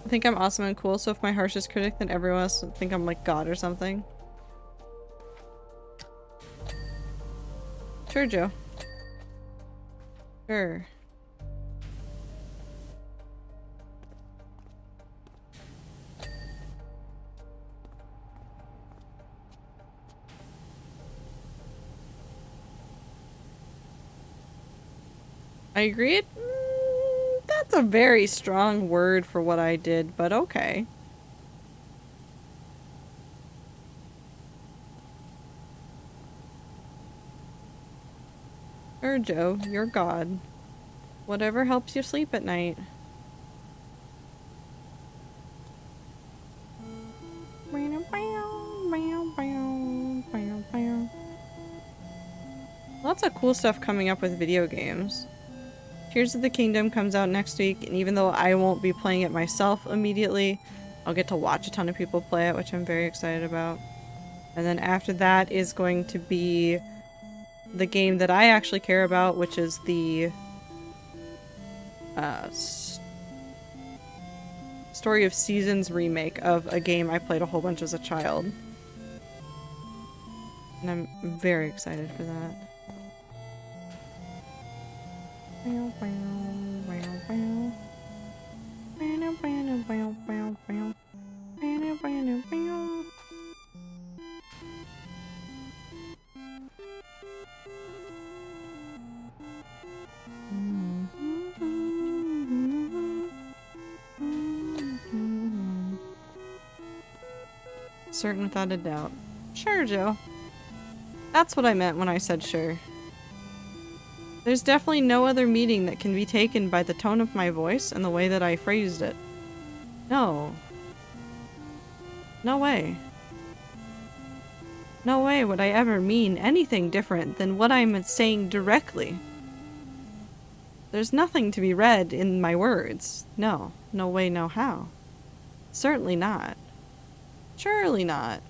I think I'm awesome and cool, so if my harshest critic, then everyone else would think I'm like God or something. Sure, Joe. Sure. I agree. That's a very strong word for what I did, but okay. Sure, Joe, you're God. Whatever helps you sleep at night. Lots of cool stuff coming up with video games. Tears of the Kingdom comes out next week, and even though I won't be playing it myself immediately, I'll get to watch a ton of people play it, which I'm very excited about. And then after that is going to be the game that I actually care about, which is the Story of Seasons remake of a game I played a whole bunch as a child. And I'm very excited for that. Certain without a doubt. Sure, Joe. That's what I meant when I said sure. There's definitely no other meaning that can be taken by the tone of my voice and the way that I phrased it. No. No way. No way would I ever mean anything different than what I'm saying directly. There's nothing to be read in my words. No. No way, no how. Certainly not. Surely not.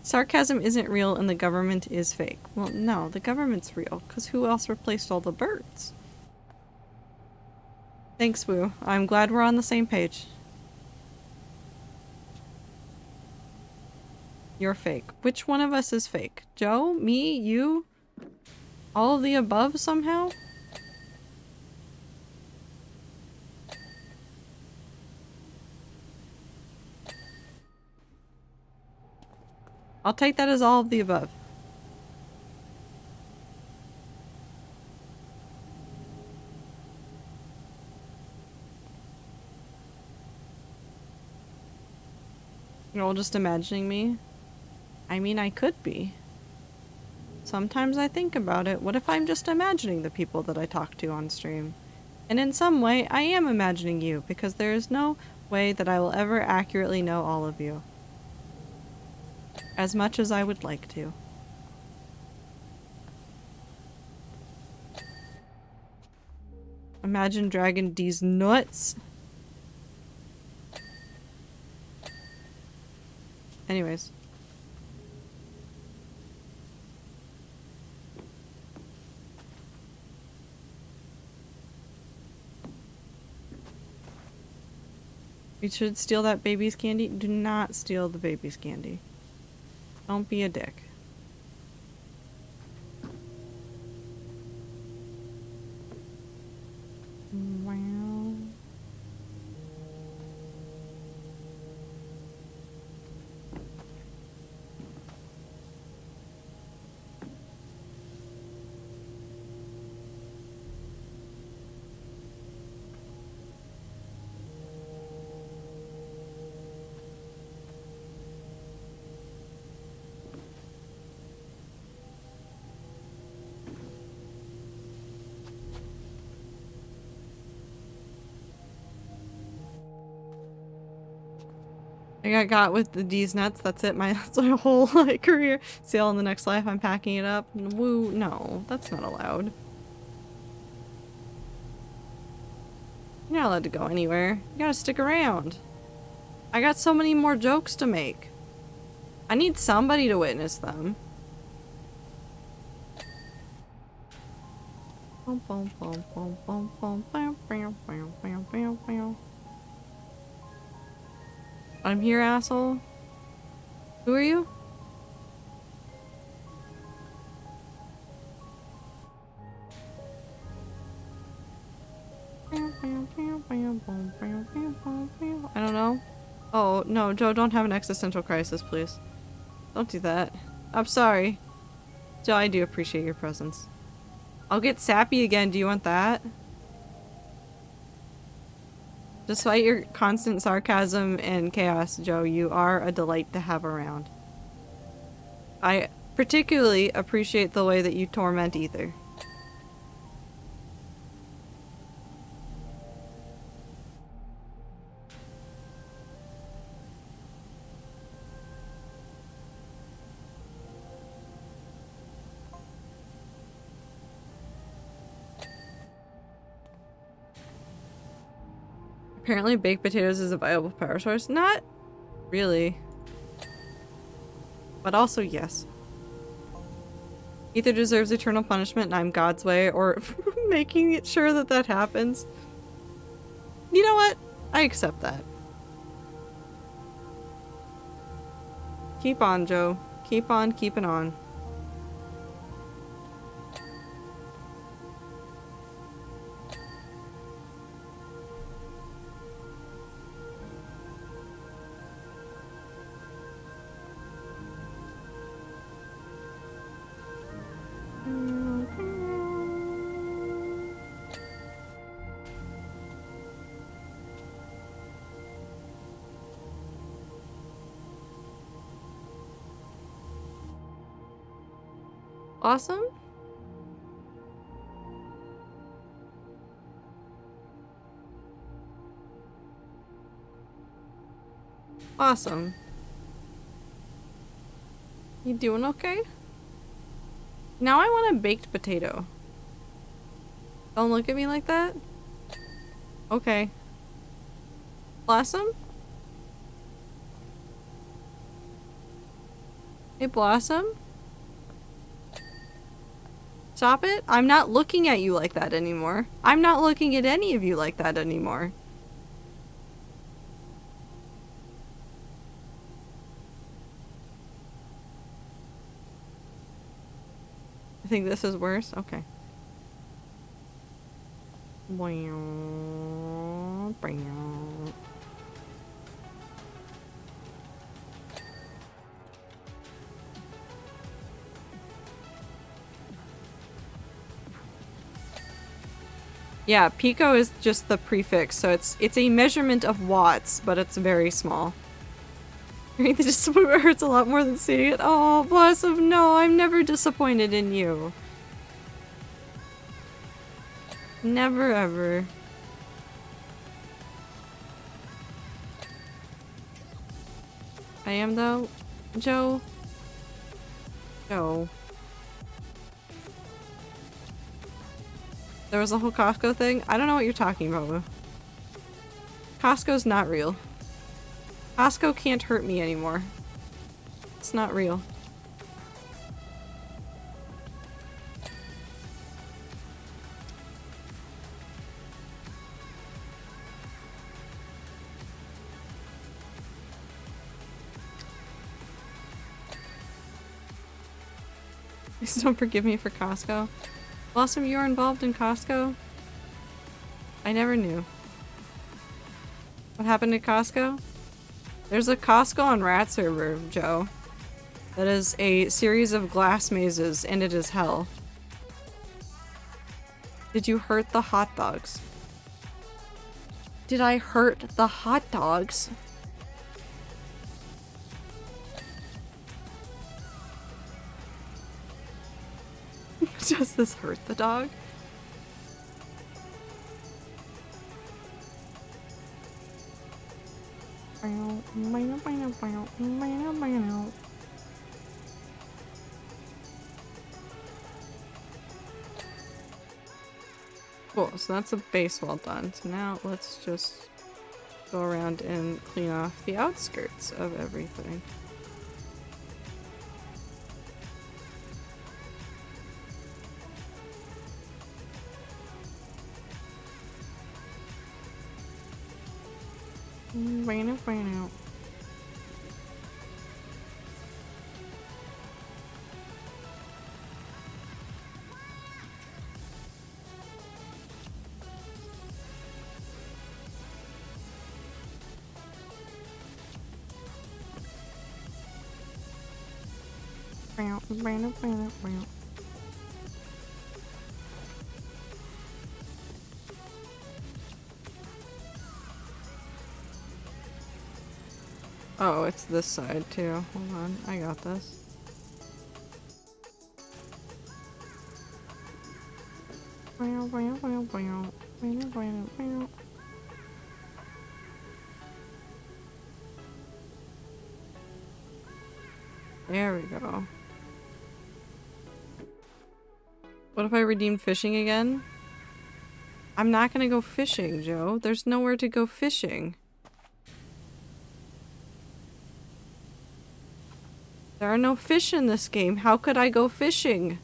Sarcasm isn't real and the government is fake. Well, no, the government's real, because who else replaced all the birds? Thanks, Woo. I'm glad we're on the same page. You're fake. Which one of us is fake? Joe? Me? You? All of the above somehow? I'll take that as all of the above. You're all just imagining me? I mean, I could be. Sometimes I think about it. What if I'm just imagining the people that I talk to on stream? And in some way, I am imagining you, because there is no way that I will ever accurately know all of you. As much as I would like to. Imagine Dragon D's nuts. Anyways. You should steal that baby's candy. Do not steal the baby's candy. Don't be a dick. Wow. I got with the D's nuts. That's it. That's my whole like career. Sail in the next life. I'm packing it up. Woo! No, that's not allowed. You're not allowed to go anywhere. You gotta stick around. I got so many more jokes to make. I need somebody to witness them. I'm here, asshole. Who are you? I don't know. Oh, no, Joe, don't have an existential crisis, please. Don't do that. I'm sorry. Joe, I do appreciate your presence. I'll get sappy again. Do you want that? Despite your constant sarcasm and chaos, Joe, you are a delight to have around. I particularly appreciate the way that you torment Ether. Apparently baked potatoes is a viable power source. Not really. But also yes. Ether deserves eternal punishment and I'm God's way, or making it sure that that happens. You know what? I accept that. Keep on, Joe. Keep on keeping on. Awesome. Awesome. You doing okay? Now I want a baked potato. Don't look at me like that. Okay. Blossom? Hey, Blossom? Stop it. I'm not looking at you like that anymore. I'm not looking at any of you like that anymore. I think this is worse. Okay. Yeah, pico is just the prefix, so it's a measurement of watts, but it's very small. The disappointment hurts a lot more than seeing it. Oh, Blossom, no, I'm never disappointed in you. Never ever. I am though, Joe. Joe. There was a whole Costco thing? I don't know what you're talking about. Costco's not real. Costco can't hurt me anymore. It's not real. Please don't forgive me for Costco. Blossom, you are involved in Costco? I never knew. What happened at Costco? There's a Costco on Rat server, Joe. That is a series of glass mazes, and it is hell. Did you hurt the hot dogs? Did I hurt the hot dogs? Does this hurt the dog? Cool, so that's a base wall done. So now let's just go around and clean off the outskirts of everything. Out. Oh, it's this side too. Hold on, I got this. There we go. What if I redeem fishing again? I'm not gonna go fishing, Joe. There's nowhere to go fishing. There are no fish in this game. How could I go fishing?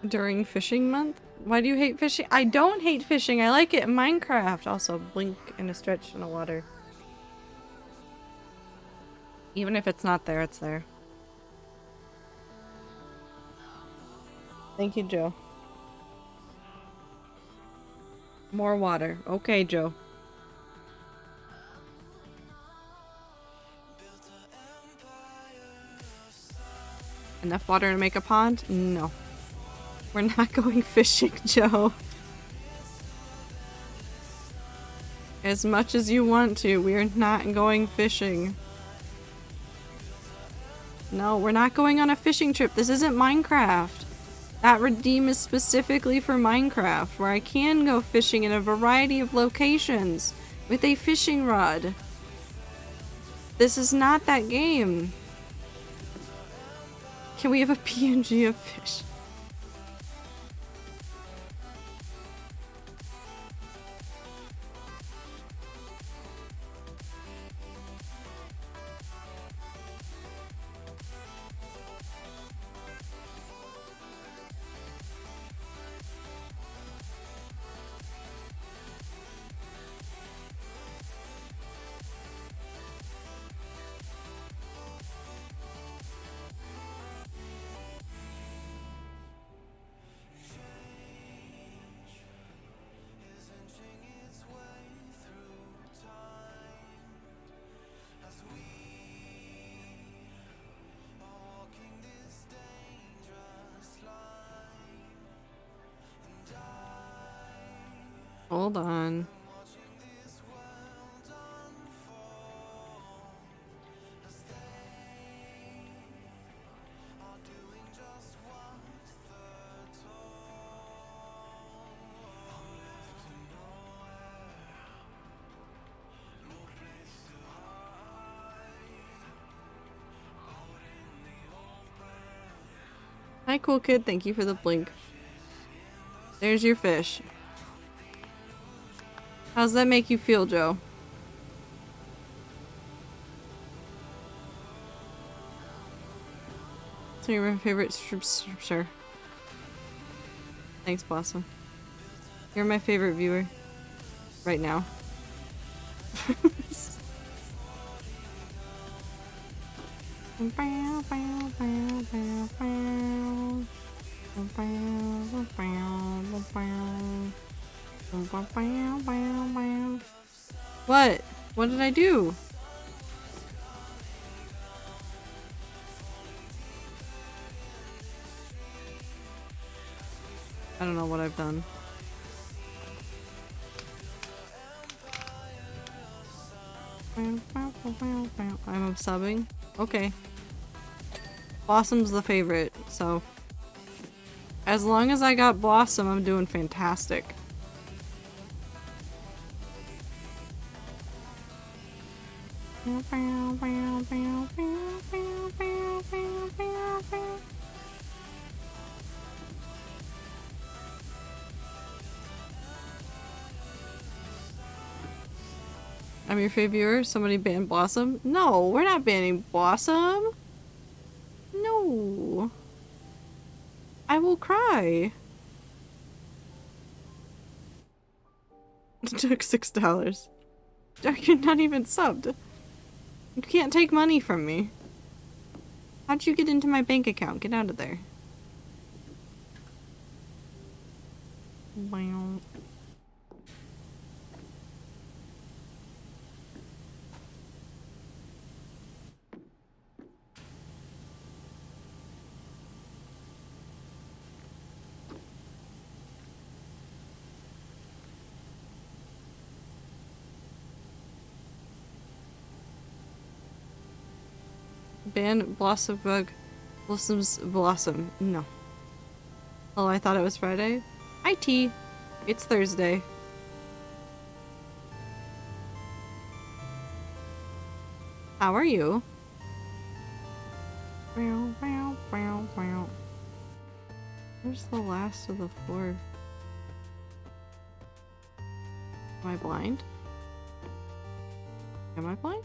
During fishing month? Why do you hate fishing? I don't hate fishing. I like it in Minecraft. Also, blink and a stretch in the water. Even if it's not there, it's there. Thank you, Joe. More water. Okay, Joe. Enough water to make a pond? No. We're not going fishing, Joe. As much as you want to, we are not going fishing. No, we're not going on a fishing trip. This isn't Minecraft. That redeem is specifically for Minecraft, where I can go fishing in a variety of locations with a fishing rod. This is not that game. Can we have a PNG of fish? Hold on. Hi, cool kid. Thank you for the blink. There's your fish. How's that make you feel, Joe? So you're my favorite sure. Thanks, Blossom. You're my favorite viewer. Right now. What? What did I do? I don't know what I've done. I'm subbing. Okay. Blossom's the favorite, so as long as I got Blossom, I'm doing fantastic. I'm your favorite viewer. Somebody banned Blossom. No, we're not banning Blossom. No. I will cry. It took $6. You're not even subbed. You can't take money from me. How'd you get into my bank account? Get out of there. Wow. Ban Blossom Bug. Blossom's Blossom. No. Oh, I thought it was Friday. Hi, T. It's Thursday. How are you? Where's the last of the floor? Am I blind? Am I blind?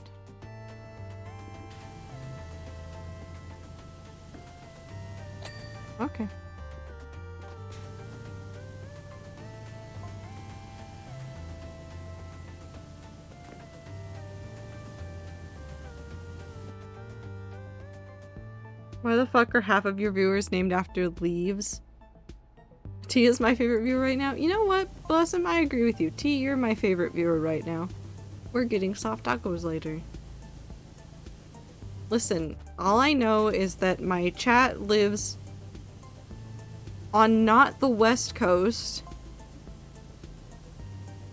Okay. Why the fuck are half of your viewers named after leaves? T is my favorite viewer right now. You know what, Blossom? I agree with you. T, you're my favorite viewer right now. We're getting soft tacos later. Listen, all I know is that my chat lives on not the West Coast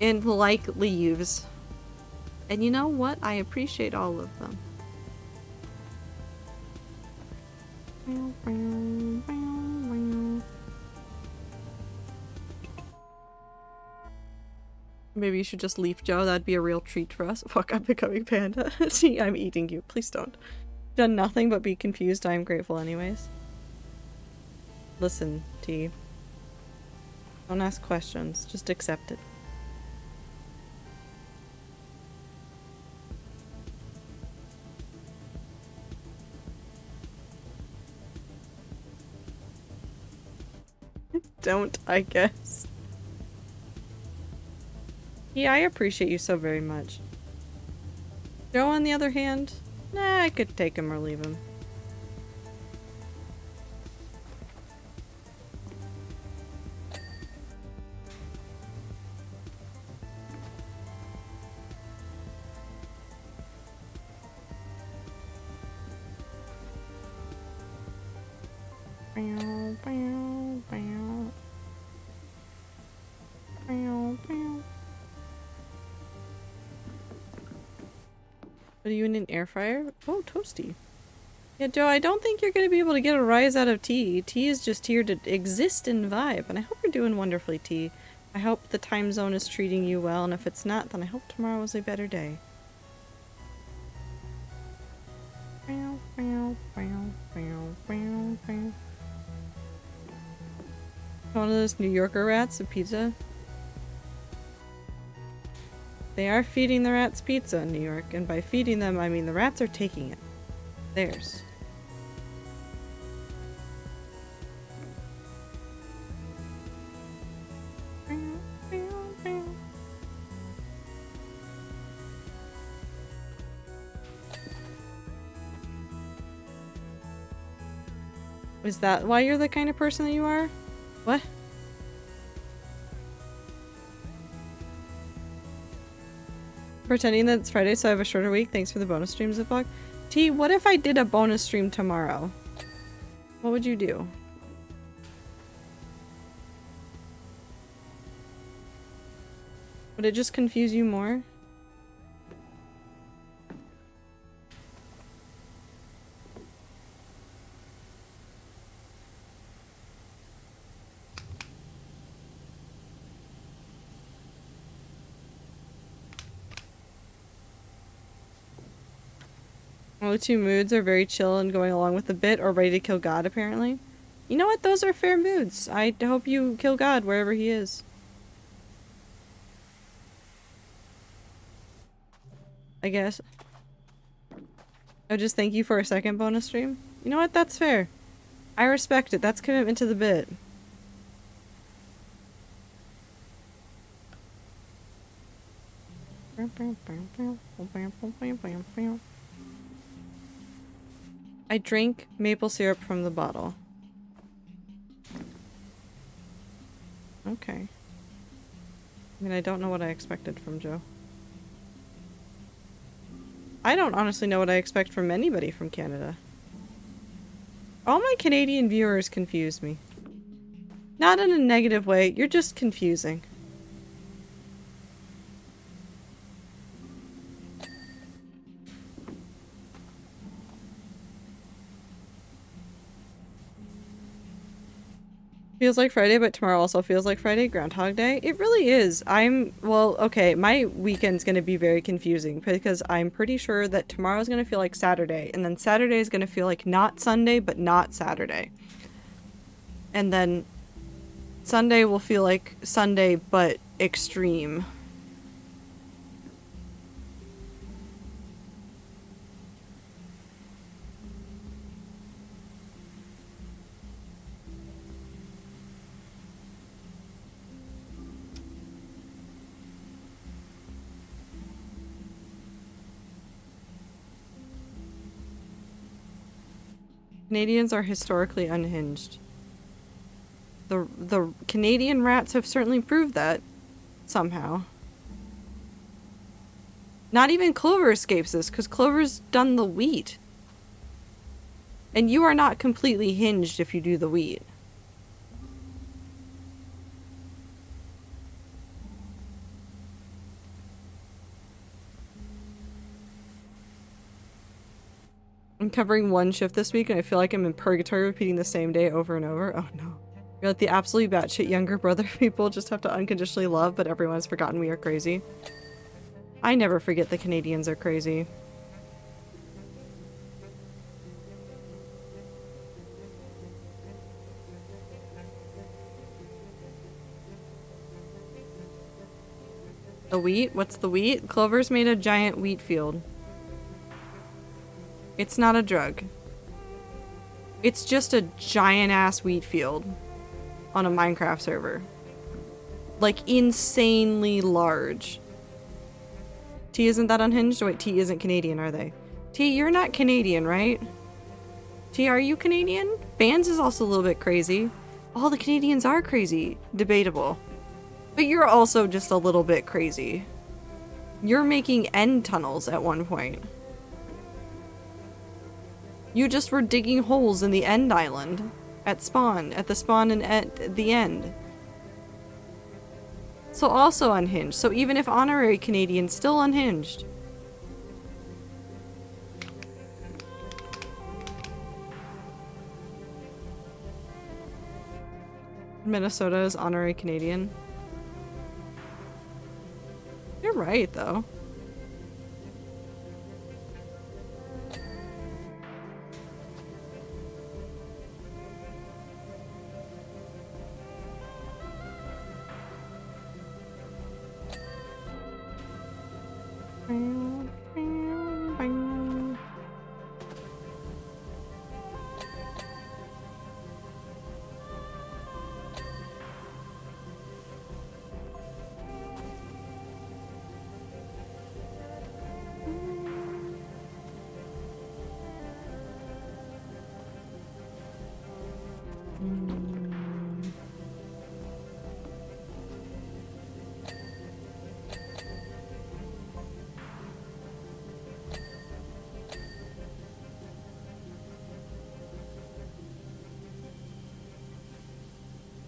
and like leaves. And you know what? I appreciate all of them. Maybe you should just leave, Joe. That'd be a real treat for us. Fuck, I'm becoming panda. See, I'm eating you. Please don't. Done nothing but be confused. I am grateful anyways. Listen, T. Don't ask questions. Just accept it. Don't, I guess. Yeah, I appreciate you so very much. Joe, on the other hand, nah, I could take him or leave him. Are you in an air fryer? Oh, toasty. Yeah, Joe, I don't think you're going to be able to get a rise out of T. T is just here to exist and vibe, and I hope you're doing wonderfully, T. I hope the time zone is treating you well, and if it's not, then I hope tomorrow is a better day. One of boneless New Yorker rats a pizza? They are feeding the rats pizza in New York, and by feeding them, I mean the rats are taking it. Theirs. Is that why you're the kind of person that you are? What? Pretending that it's Friday so I have a shorter week. Thanks for the bonus streams, Ziploc. T, what if I did a bonus stream tomorrow? What would you do? Would it just confuse you more? Only two moods are very chill and going along with the bit, or ready to kill God, apparently. You know what? Those are fair moods. I hope you kill God wherever he is. I guess. I'll just thank you for a second bonus stream. You know what? That's fair. I respect it. That's commitment to the bit. I drink maple syrup from the bottle. Okay. I mean, I don't know what I expected from Joe. I don't honestly know what I expect from anybody from Canada. All my Canadian viewers confuse me. Not in a negative way, you're just confusing. Feels like Friday, but tomorrow also feels like Friday. Groundhog Day. It really is. Well, okay, my weekend's gonna be very confusing because I'm pretty sure that tomorrow's gonna feel like Saturday, and then Saturday is gonna feel like not Sunday, but not Saturday. And then Sunday will feel like Sunday, but extreme. Canadians are historically unhinged. The Canadian rats have certainly proved that. Somehow. Not even Clover escapes this, because Clover's done the wheat. And you are not completely hinged if you do the wheat. I'm covering one shift this week and I feel like I'm in purgatory repeating the same day over and over. Oh no. You're like the absolutely batshit younger brother people just have to unconditionally love, but everyone's forgotten we are crazy. I never forget the Canadians are crazy. The wheat? What's the wheat? Clover's made a giant wheat field. It's not a drug. It's just a giant ass wheat field on a Minecraft server. Like insanely large. T isn't that unhinged? Wait, T isn't Canadian, are they? T, you're not Canadian, right? T, are you Canadian? Bands is also a little bit crazy. All the Canadians are crazy. Debatable. But you're also just a little bit crazy. You're making end tunnels at one point. You just were digging holes in the end island. At the spawn and at the end. So also unhinged. So even if honorary Canadian, still unhinged. Minnesota is honorary Canadian. You're right, though.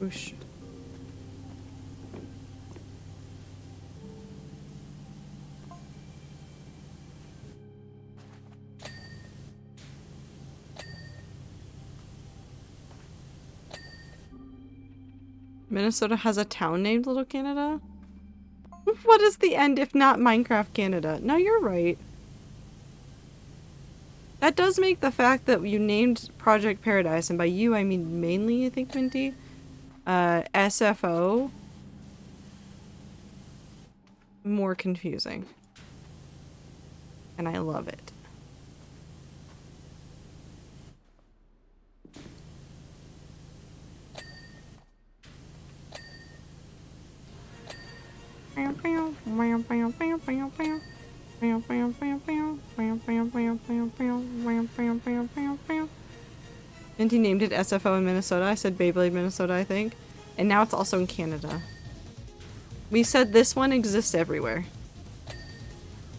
Whoosh. Minnesota has a town named Little Canada? What is the end if not Minecraft Canada? No, you're right. That does make the fact that you named Project Paradise, and by you I mean mainly, I think, Minty, SFO, more confusing. And I love it. Minty named it SFO in Minnesota. I said Beyblade, Minnesota, I think. And now it's also in Canada. We said this one exists everywhere.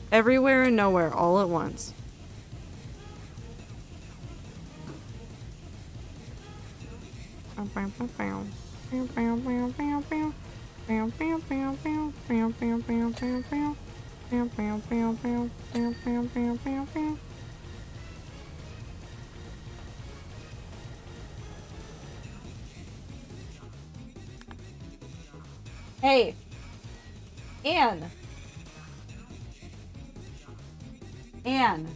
Everywhere and nowhere, all at once. Hey! Anne! Anne!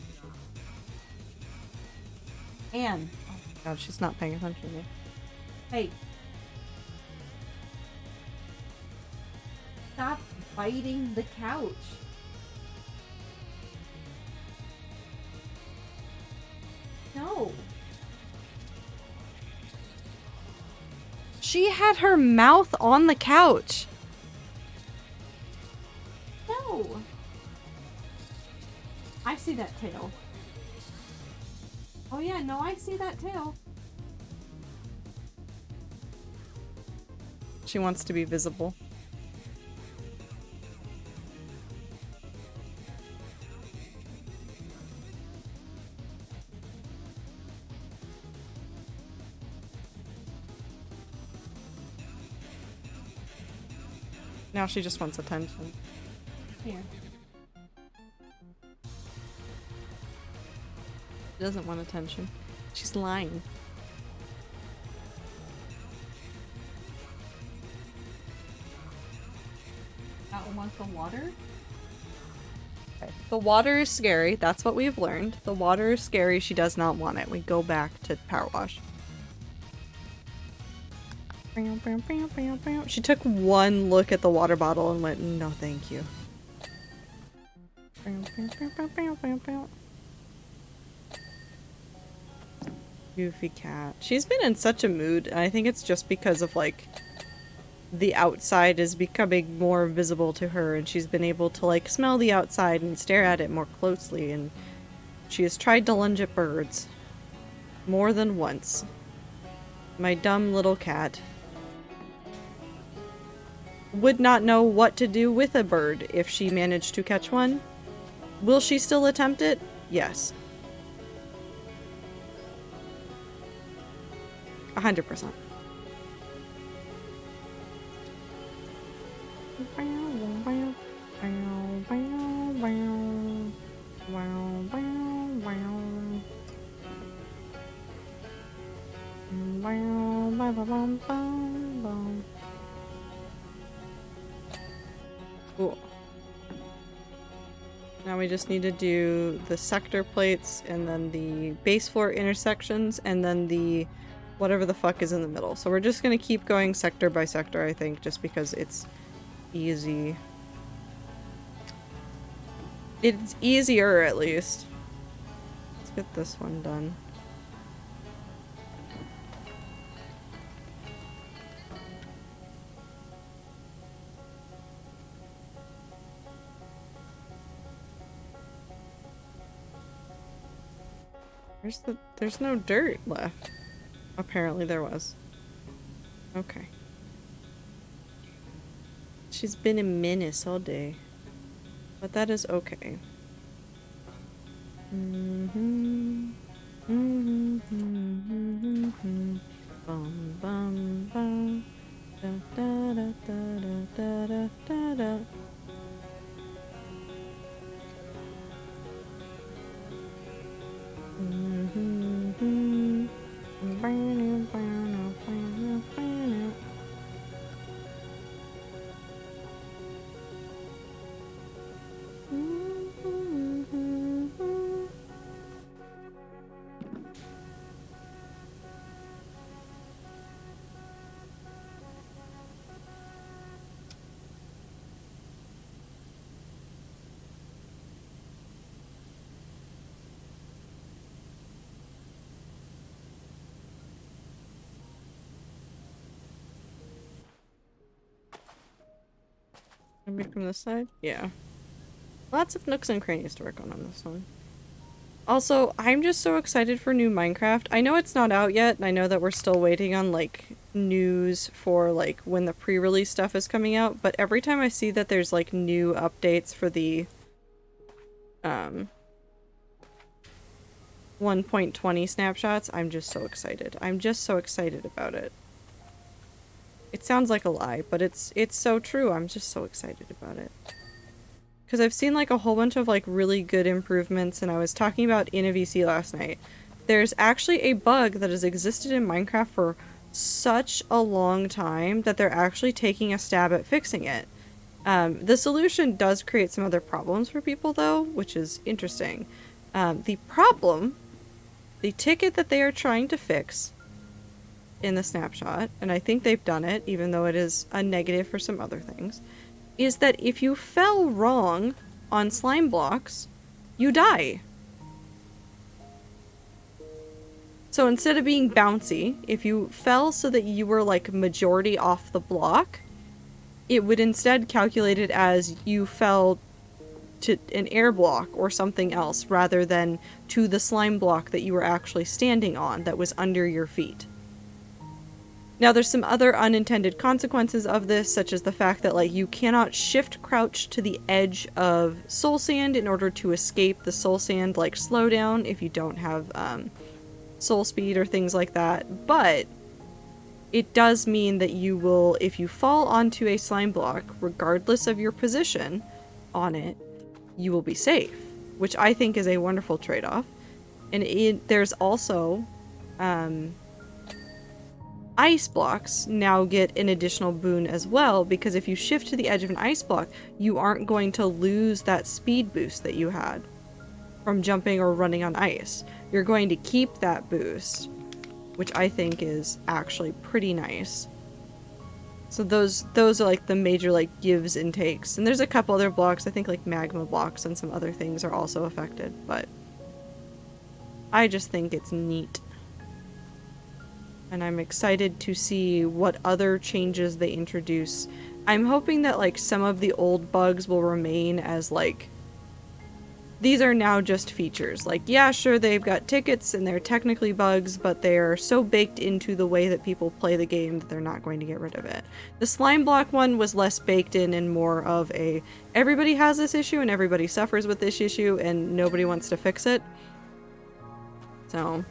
Anne! Oh my god, she's not paying attention to me. Hey! Stop biting the couch! No! She had her mouth on the couch! No! I see that tail. Oh yeah, no, I see that tail. She wants to be visible. Now she just wants attention. Here. She doesn't want attention. She's lying. That one wants the water? Okay. The water is scary. That's what we've learned. The water is scary. She does not want it. We go back to PowerWash. She took one look at the water bottle and went, no thank you. Goofy cat. She's been in such a mood, and I think it's just because of, like, the outside is becoming more visible to her, and she's been able to, like, smell the outside and stare at it more closely, and she has tried to lunge at birds. More than once. My dumb little cat would not know what to do with a bird if she managed to catch one. Will she still attempt it? Yes. 100%. Cool. Now we just need to do the sector plates and then the base floor intersections and then the whatever the fuck is in the middle. So we're just gonna keep going sector by sector, I think, just because it's easy. It's easier, at least. Let's get this one done. There's no dirt left. Apparently there was. Okay. She's been a menace all day. But that is okay. Bum, bum, bum. Da, da, da, da, da, da, da. Maybe from this side? Yeah. Lots of nooks and crannies to work on this one. Also, I'm just so excited for new Minecraft. I know it's not out yet, and I know that we're still waiting on, like, news for, like, when the pre-release stuff is coming out, but every time I see that there's, like, new updates for the, 1.20 snapshots, I'm just so excited. I'm just so excited about it. It sounds like a lie, but it's so true. I'm just so excited about it. Because I've seen like a whole bunch of like really good improvements, and I was talking about in a VC last night. There's actually a bug that has existed in Minecraft for such a long time that they're actually taking a stab at fixing it. The solution does create some other problems for people though, which is interesting. The problem, the ticket that they are trying to fix in the snapshot, and I think they've done it even though it is a negative for some other things, is that if you fell wrong on slime blocks, you die. So instead of being bouncy, if you fell so that you were like majority off the block, it would instead calculate it as you fell to an air block or something else rather than to the slime block that you were actually standing on that was under your feet. Now there's some other unintended consequences of this, such as the fact that like you cannot shift crouch to the edge of soul sand in order to escape the soul sand like slowdown if you don't have soul speed or things like that. But it does mean that you will, if you fall onto a slime block, regardless of your position on it, you will be safe, which I think is a wonderful trade-off. And there's also ice blocks now get an additional boon as well, because if you shift to the edge of an ice block, you aren't going to lose that speed boost that you had from jumping or running on ice. You're going to keep that boost, which I think is actually pretty nice. So those are like the major like gives and takes. And there's a couple other blocks, I think like magma blocks and some other things are also affected, but I just think it's neat. And I'm excited to see what other changes they introduce. I'm hoping that like some of the old bugs will remain as like, these are now just features. Like, yeah, sure, they've got tickets and they're technically bugs, but they're so baked into the way that people play the game that they're not going to get rid of it. The slime block one was less baked in and more of a, everybody has this issue and everybody suffers with this issue and nobody wants to fix it. So...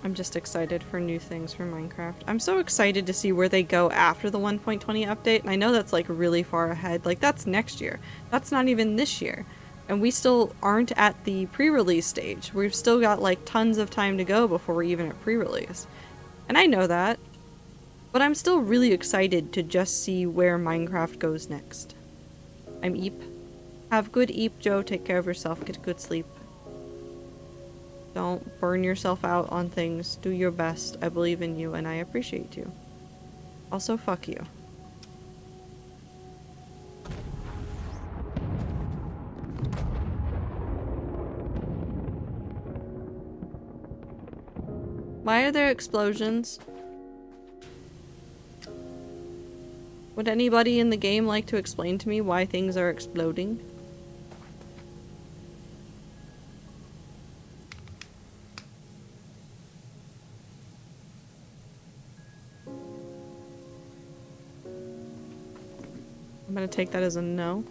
I'm just excited for new things for Minecraft. I'm so excited to see where they go after the 1.20 update, and I know that's like really far ahead. Like that's next year. That's not even this year. And we still aren't at the pre-release stage. We've still got like tons of time to go before we're even at pre-release. And I know that, but I'm still really excited to just see where Minecraft goes next. I'm Eep. Have good eep, Joe. Take care of yourself. Get good sleep. Don't burn yourself out on things. Do your best. I believe in you and I appreciate you. Also, fuck you. Why are there explosions? Would anybody in the game like to explain to me why things are exploding? I'm gonna take that as a no.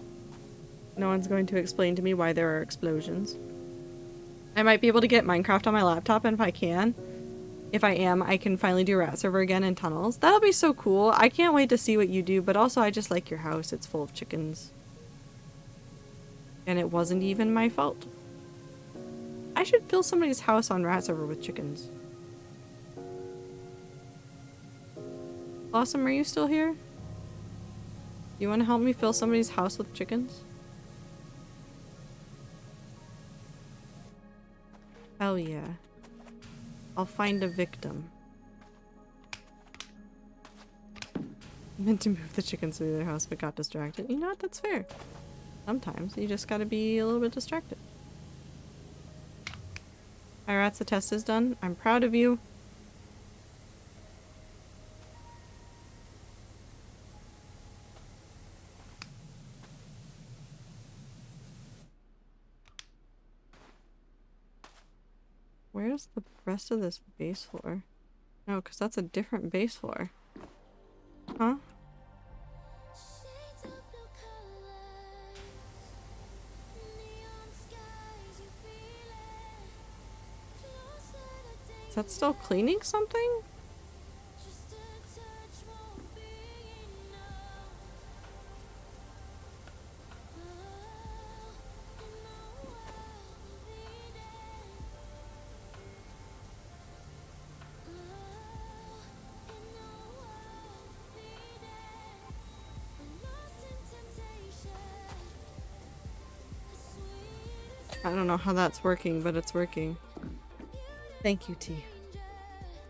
No one's going to explain to me why there are explosions. I might be able to get Minecraft on my laptop, and if I am, I can finally do Rat Server again in tunnels. That'll be so cool. I can't wait to see what you do, but also I just like your house. It's full of chickens. And it wasn't even my fault. I should fill somebody's house on Rat Server with chickens. Blossom, are you still here? You want to help me fill somebody's house with chickens? Hell yeah. I'll find a victim. I meant to move the chickens to their house but got distracted. You know what? That's fair. Sometimes you just gotta be a little bit distracted. Alright, rats, the test is done. I'm proud of you. Where's the rest of this base floor? No, because that's a different base floor. Huh? Is that still cleaning something? I don't know how that's working, but it's working. Thank you, T.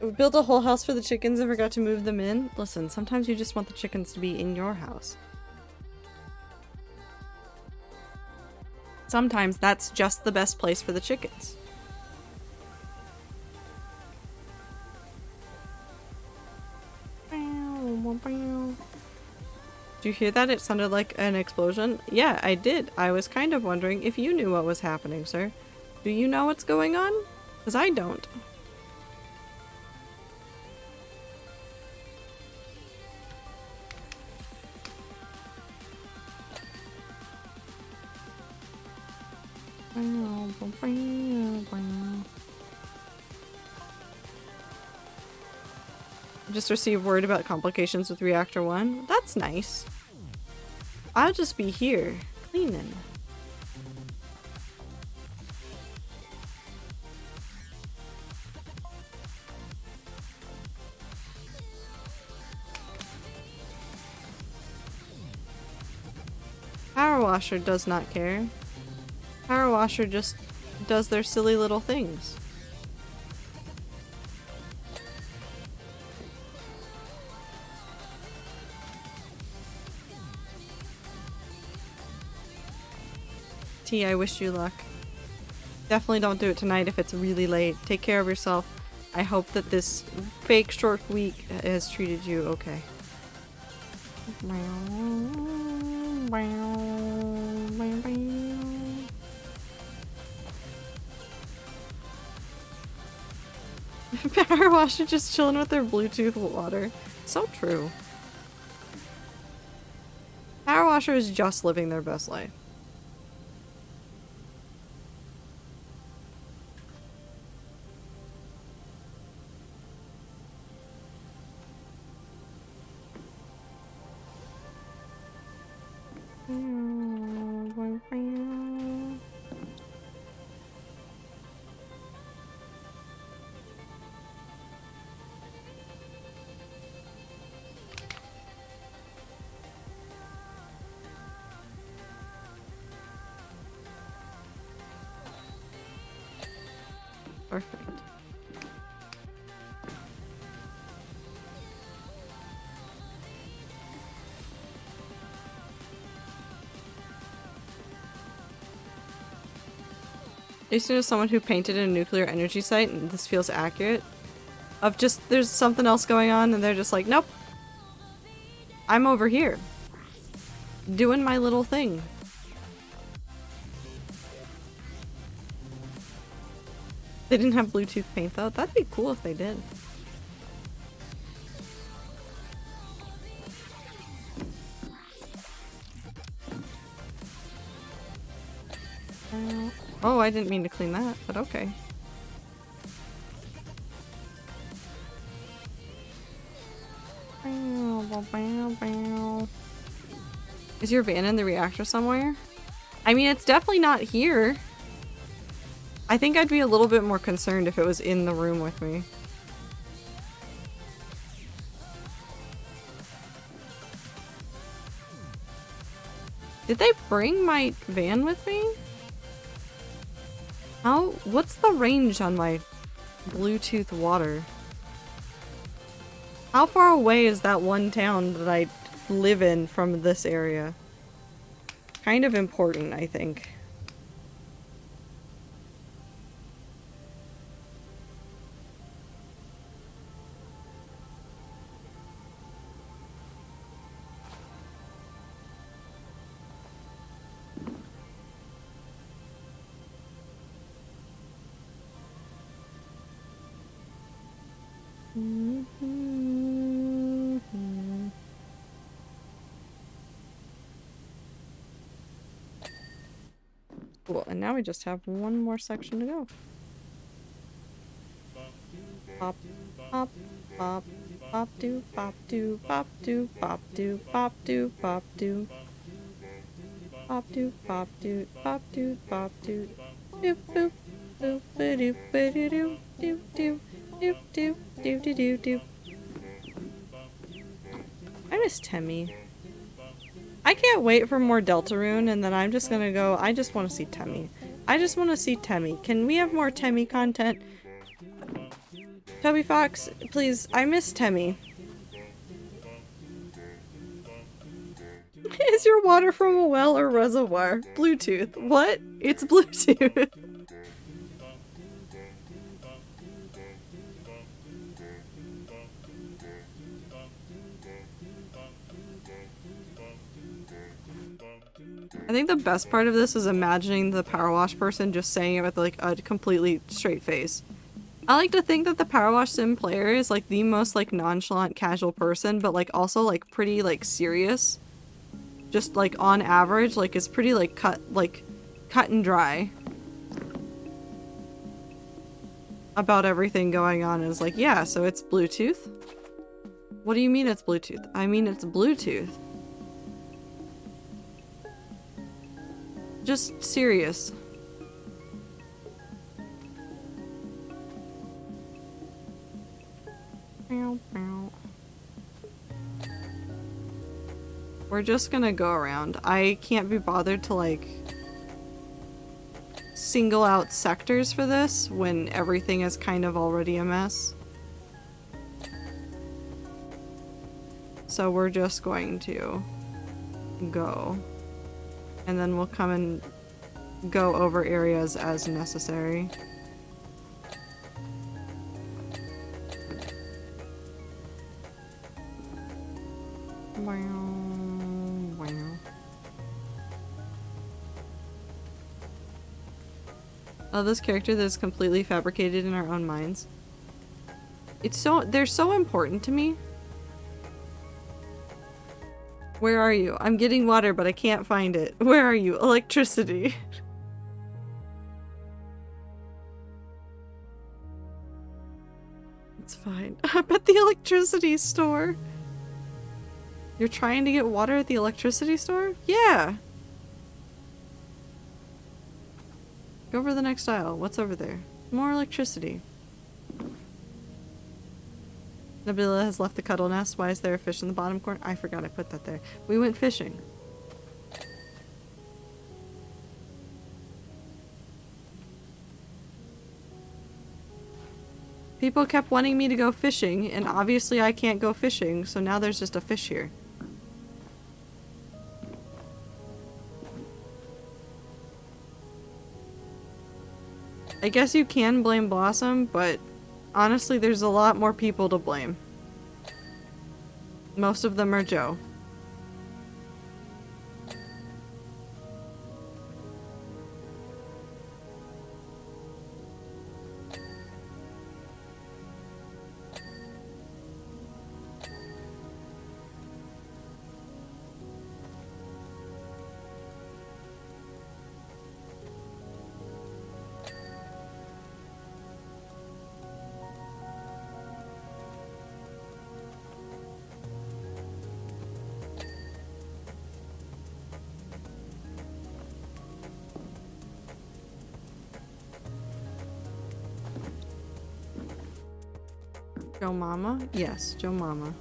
We built a whole house for the chickens and forgot to move them in. Listen, sometimes you just want the chickens to be in your house. Sometimes that's just the best place for the chickens. Did you hear that? It sounded like an explosion. Yeah, I did. I was kind of wondering if you knew what was happening, sir. Do you know what's going on? Because I don't. Just received word about complications with reactor 1. That's nice. I'll just be here, cleaning. PowerWasher does not care. PowerWasher just does their silly little things. T, I wish you luck. Definitely don't do it tonight if it's really late. Take care of yourself. I hope that this fake short week has treated you okay. PowerWash are just chilling with their Bluetooth water. So true. PowerWasher is just living their best life. Perfect. I used to know someone who painted a nuclear energy site, and this feels accurate. Of just, there's something else going on, and they're just like, nope. I'm over here. Doing my little thing. They didn't have Bluetooth paint though. That'd be cool if they did. Oh, I didn't mean to clean that, but okay. Is your van in the reactor somewhere? I mean, it's definitely not here. I think I'd be a little bit more concerned if it was in the room with me. Did they bring my van with me? What's the range on my Bluetooth water? How far away is that one town that I live in from this area? Kind of important, I think. Cool, and now we just have one more section to go. Pop, pop, pop, pop, do, pop, do, pop, do, pop, do, pop, do, pop, do. Pop, do, pop, do, pop, do, pop, do. Doop, boop, boop, ba-doop, ba-doo-doo, doop, doop, doop, doop, doop, doop, doop. I miss Temmie. I can't wait for more Deltarune, and then I'm just gonna go. I just want to see Temmie. I just want to see Temmie. Can we have more Temmie content? Toby Fox, please. I miss Temmie. Is your water from a well or reservoir? Bluetooth. What? It's Bluetooth. I think the best part of this is imagining the PowerWash person just saying it with like a completely straight face. I like to think that the PowerWash Sim player is like the most like nonchalant casual person, but like also like pretty like serious. Just like on average, like is pretty like cut and dry about everything going on. Is like, yeah, so it's Bluetooth? What do you mean it's Bluetooth? I mean it's Bluetooth. Just serious. We're just gonna go around. I can't be bothered to like single out sectors for this when everything is kind of already a mess. So we're just going to go. And then we'll come and go over areas as necessary. Oh, this character that is completely fabricated in our own minds. They're so important to me. Where are you? I'm getting water, but I can't find it. Where are you? Electricity. It's fine. I'm at the electricity store. You're trying to get water at the electricity store? Yeah. Go over the next aisle. What's over there? More electricity. Nabila has left the cuddle nest. Why is there a fish in the bottom corner? I forgot I put that there. We went fishing. People kept wanting me to go fishing, and obviously I can't go fishing, so now there's just a fish here. I guess you can blame Blossom, but honestly there's a lot more people to blame. Most of them are Joe. Joe Mama? Yes, Joe Mama.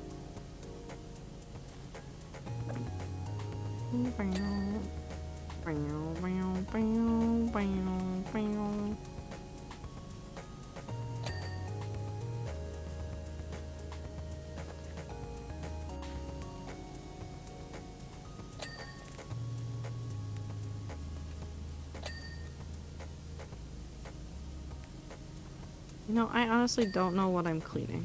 No, I honestly don't know what I'm cleaning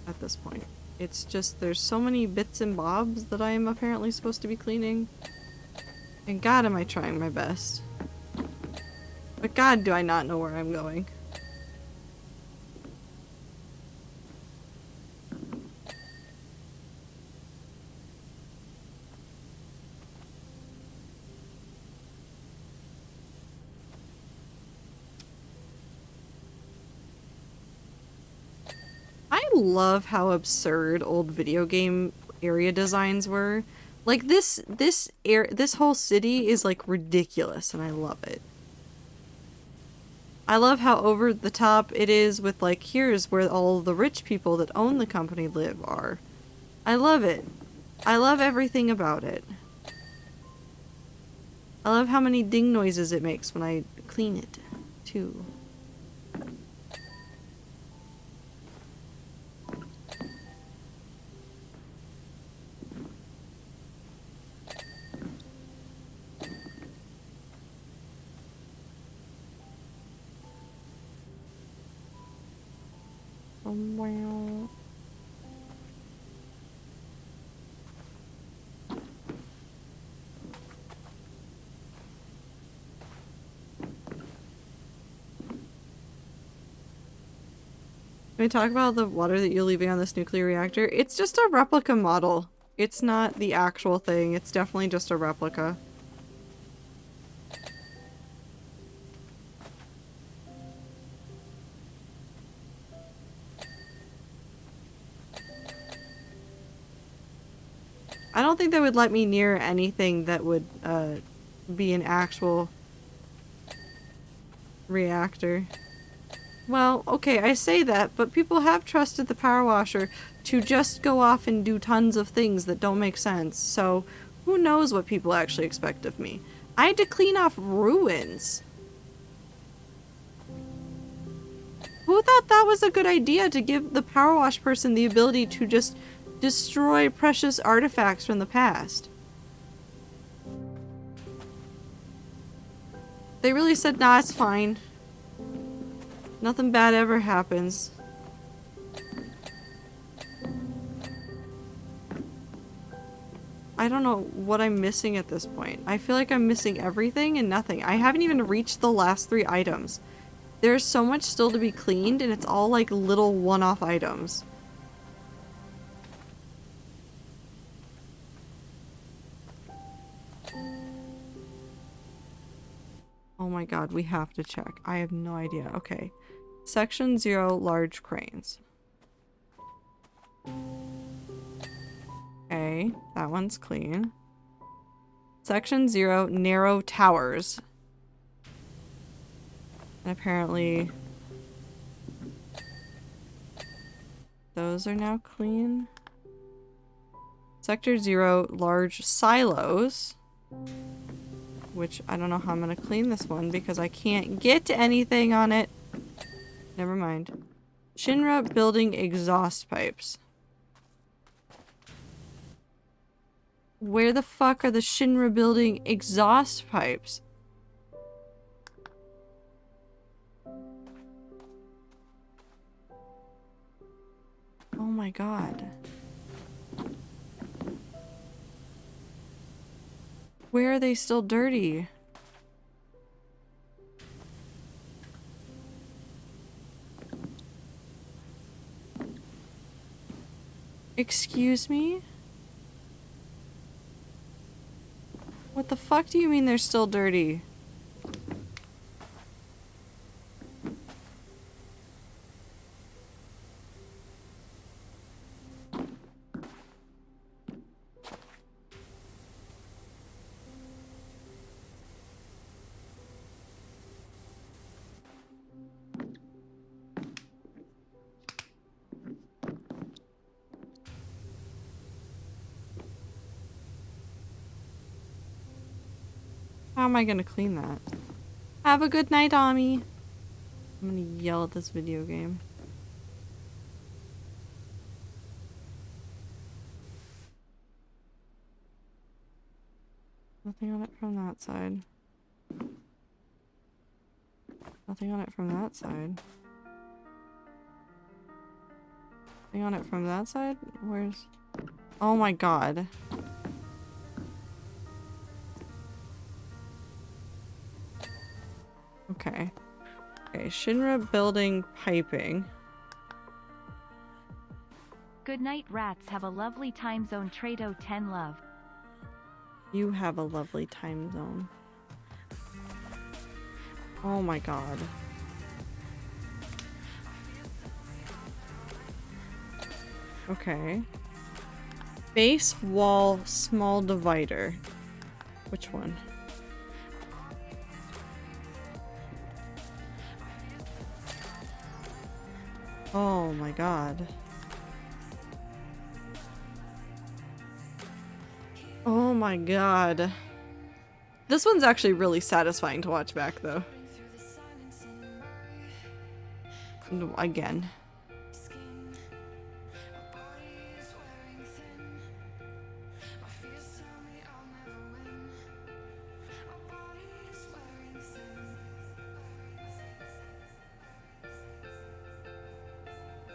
at this point. It's just there's so many bits and bobs that I am apparently supposed to be cleaning. And God, am I trying my best. But God, do I not know where I'm going. I love how absurd old video game area designs were. Like this whole city is like ridiculous and I love it. I love how over the top it is with like here's where all the rich people that own the company live are. I love it. I love everything about it. I love how many ding noises it makes when I clean it too. Wow. Can we talk about the water that you're leaving on this nuclear reactor? It's just a replica model. It's not the actual thing. It's definitely just a replica. I don't think they would let me near anything that would be an actual reactor. Well, okay, I say that, but people have trusted the power washer to just go off and do tons of things that don't make sense, so who knows what people actually expect of me. I had to clean off ruins. Who thought that was a good idea to give the power wash person the ability to just destroy precious artifacts from the past? They really said, nah, it's fine. Nothing bad ever happens. I don't know what I'm missing at this point. I feel like I'm missing everything and nothing. I haven't even reached the last 3 items. There's so much still to be cleaned and it's all like little one-off items. Oh my god, we have to check. I have no idea. Okay. Section 0, large cranes. Okay, that one's clean. Section 0, narrow towers. And apparently those are now clean. Sector 0, large silos. Which I don't know how I'm gonna clean this one because I can't get anything on it. Never mind. Shinra building exhaust pipes. Where the fuck are the Shinra building exhaust pipes? Oh my god. Where are they still dirty? Excuse me? What the fuck do you mean they're still dirty? How am I gonna clean that? Have a good night, Ami. I'm gonna yell at this video game. Nothing on it from that side. Nothing on it from that side. Nothing on it from that side? Where's... Oh my god. Okay. Okay, Shinra building piping. Good night, rats. Have a lovely time zone. Trado 10 love. You have a lovely time zone. Oh my god. Okay. Base wall small divider. Which one? Oh my god. Oh my god. This one's actually really satisfying to watch back though. No, again.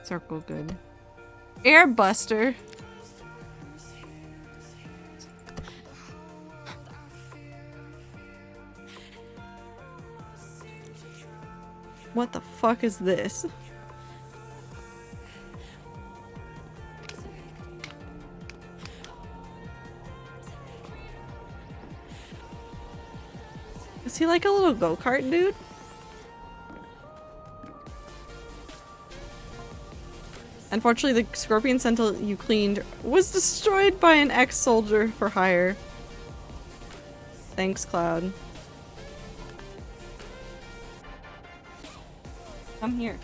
Circle good. Airbuster. What the fuck is this? Is he like a little go-kart dude? Unfortunately, the Scorpion Sentinel you cleaned was destroyed by an ex-soldier for hire. Thanks, Cloud. Come here.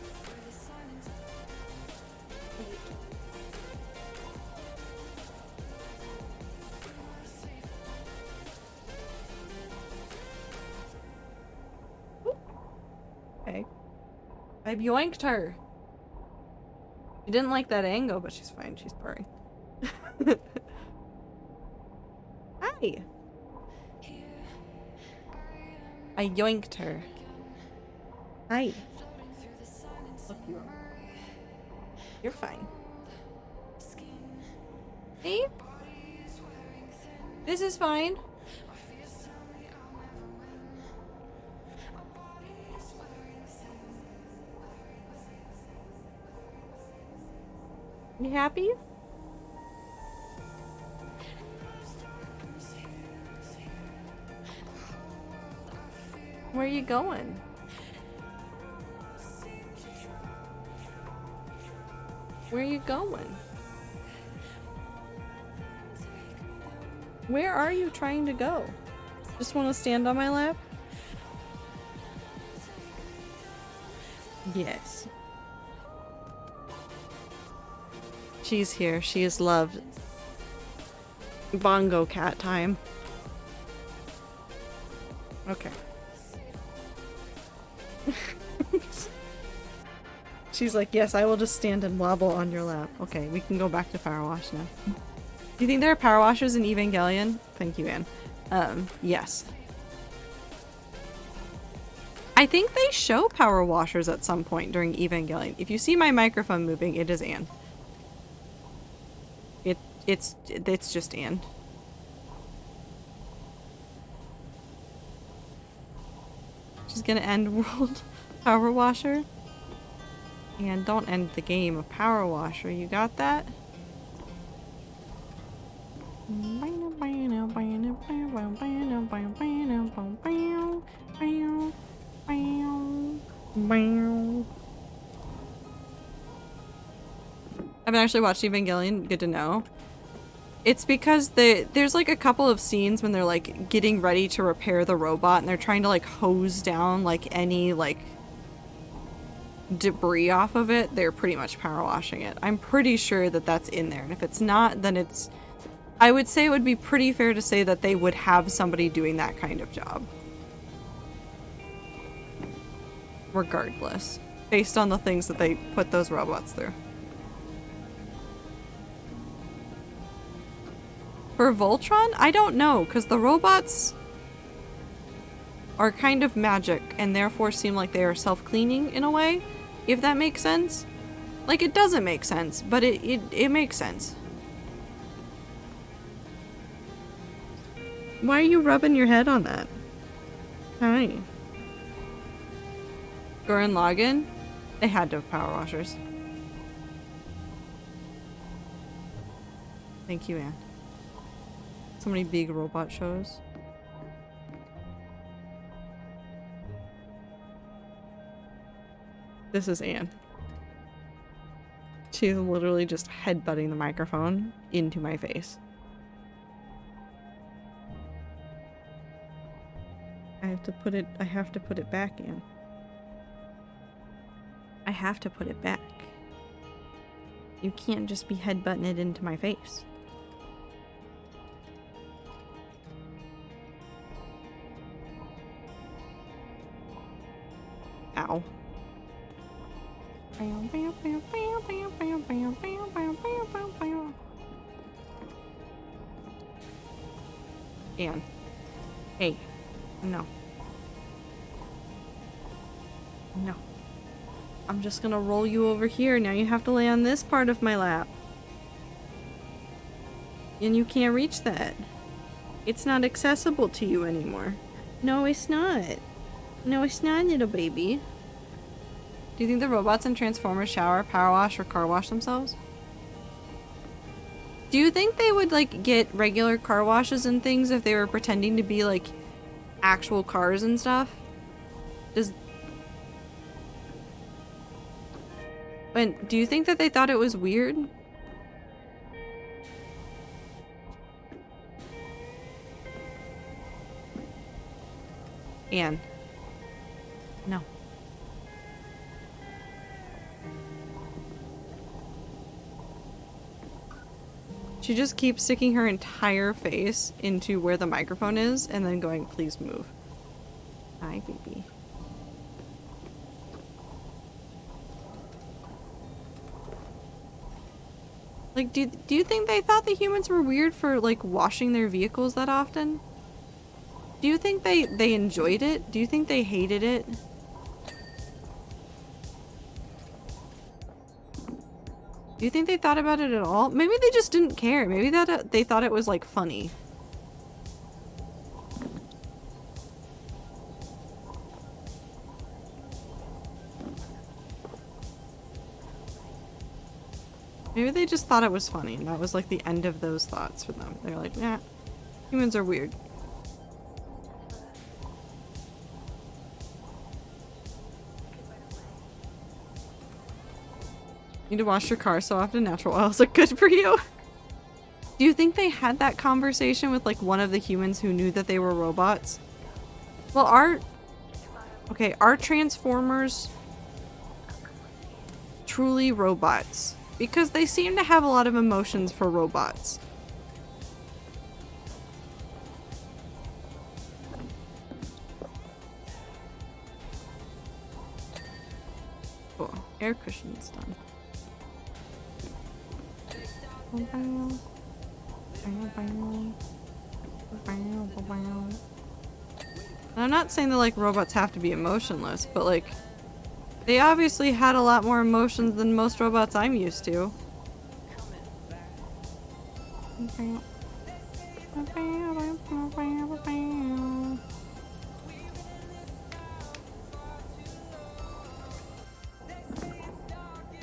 Okay. I yoinked her. She didn't like that angle, but she's fine. She's purring. Hi. I yoinked her. Hi. Look, you're fine. See? This is fine. You happy? Where are you going? Where are you going? Where are you trying to go? Just want to stand on my lap? Yes. She's here. She is loved. Bongo cat time. Okay. She's like, yes, I will just stand and wobble on your lap. Okay, we can go back to PowerWash now. Do you think there are power washers in Evangelion? Thank you, Anne. Yes. I think they show power washers at some point during Evangelion. If you see my microphone moving, it is Anne. It's just Anne. She's gonna end World Power Washer. And don't end the game of Power Washer. You got that? I haven't actually watched Evangelion. Good to know. It's because there's like a couple of scenes when they're like getting ready to repair the robot and they're trying to like hose down like any like debris off of it. They're pretty much power washing it. I'm pretty sure that that's in there, and if it's not, then it's, I would say it would be pretty fair to say that they would have somebody doing that kind of job. Regardless, based on the things that they put those robots through. For Voltron, I don't know, because the robots are kind of magic and therefore seem like they are self-cleaning in a way, if that makes sense. Like, it doesn't make sense, but it makes sense. Why are you rubbing your head on that? Hi. Gurren Lagann? They had to have power washers. Thank you, Anne. So many big robot shows. This is Anne. She's literally just headbutting the microphone into my face. I have to put it back, Anne. I have to put it back. You can't just be headbutting it into my face. Ow. Anne. Hey. No. No. I'm just gonna roll you over here. Now you have to lay on this part of my lap. And you can't reach that. It's not accessible to you anymore. No, it's not. No, it's not, little baby. Do you think the robots in Transformers shower, power wash, or car wash themselves? Do you think they would, like, get regular car washes and things if they were pretending to be, like, actual cars and stuff? Do you think that they thought it was weird? Anne. No. She just keeps sticking her entire face into where the microphone is and then going, please move. Hi, baby. Like, do you think they thought the humans were weird for, like, washing their vehicles that often? Do you think they enjoyed it? Do you think they hated it? Do you think they thought about it at all? Maybe they just didn't care. Maybe that they thought it was, like, funny. Maybe they just thought it was funny, and that was like the end of those thoughts for them. They're like, nah, humans are weird. Need to wash your car so often. Natural oils look good for you. Do you think they had that conversation with like one of the humans who knew that they were robots? Well, are Transformers truly robots? Because they seem to have a lot of emotions for robots. Cool. Air cushion's done. I'm not saying that like robots have to be emotionless, but like they obviously had a lot more emotions than most robots I'm used to.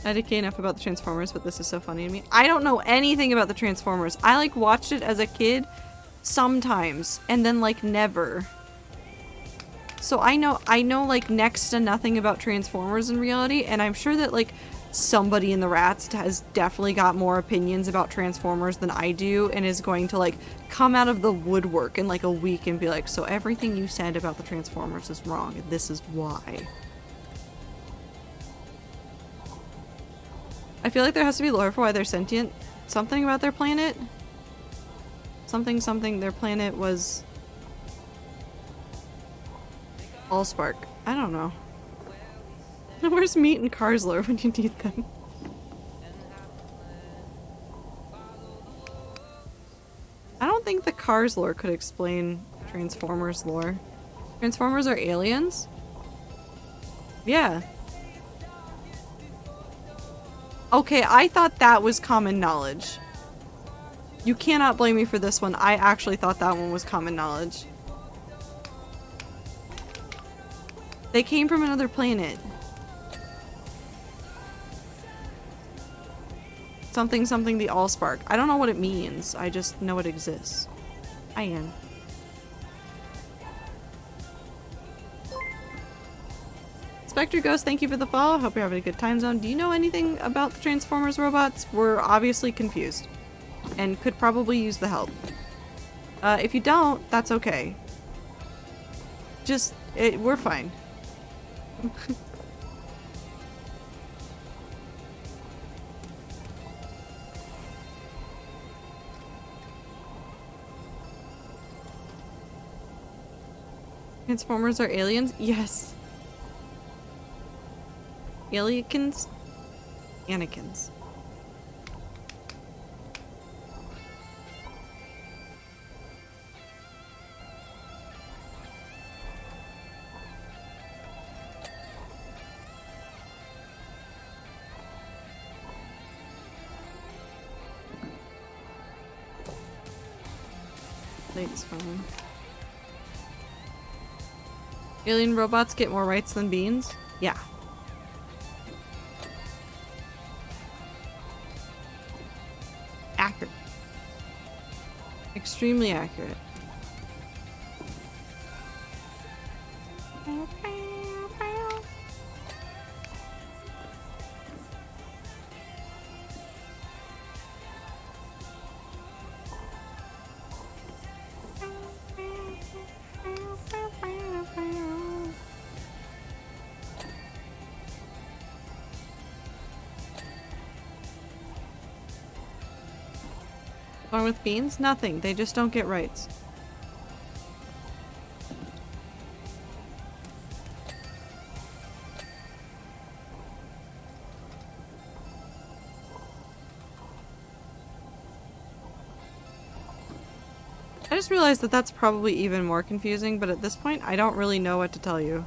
I decay enough about the Transformers, but this is so funny to me. I don't know anything about the Transformers. I like watched it as a kid sometimes and then like never. So I know like next to nothing about Transformers in reality, and I'm sure that like somebody in the rats has definitely got more opinions about Transformers than I do and is going to like come out of the woodwork in like a week and be like, so everything you said about the Transformers is wrong and this is why. I feel like there has to be lore for why they're sentient. Something about their planet? Something their planet was Allspark. I don't know. Where's Meat and Cars lore when you need them? I don't think the Cars lore could explain Transformers lore. Transformers are aliens? Yeah. Okay, I thought that was common knowledge. You cannot blame me for this one. I actually thought that one was common knowledge. They came from another planet. Something the Allspark. I don't know what it means. I just know it exists. I am. Spectre Ghost, thank you for the follow. Hope you're having a good time zone. Do you know anything about the Transformers robots? We're obviously confused and could probably use the help. If you don't, that's okay. Just, we're fine. Transformers are aliens? Yes. Aliens? Anakins. Late's phone. Alien robots get more rights than beans? Yeah. Accurate. Extremely accurate. Wrong with beans? Nothing. They just don't get rights. I just realized that that's probably even more confusing, but at this point, I don't really know what to tell you.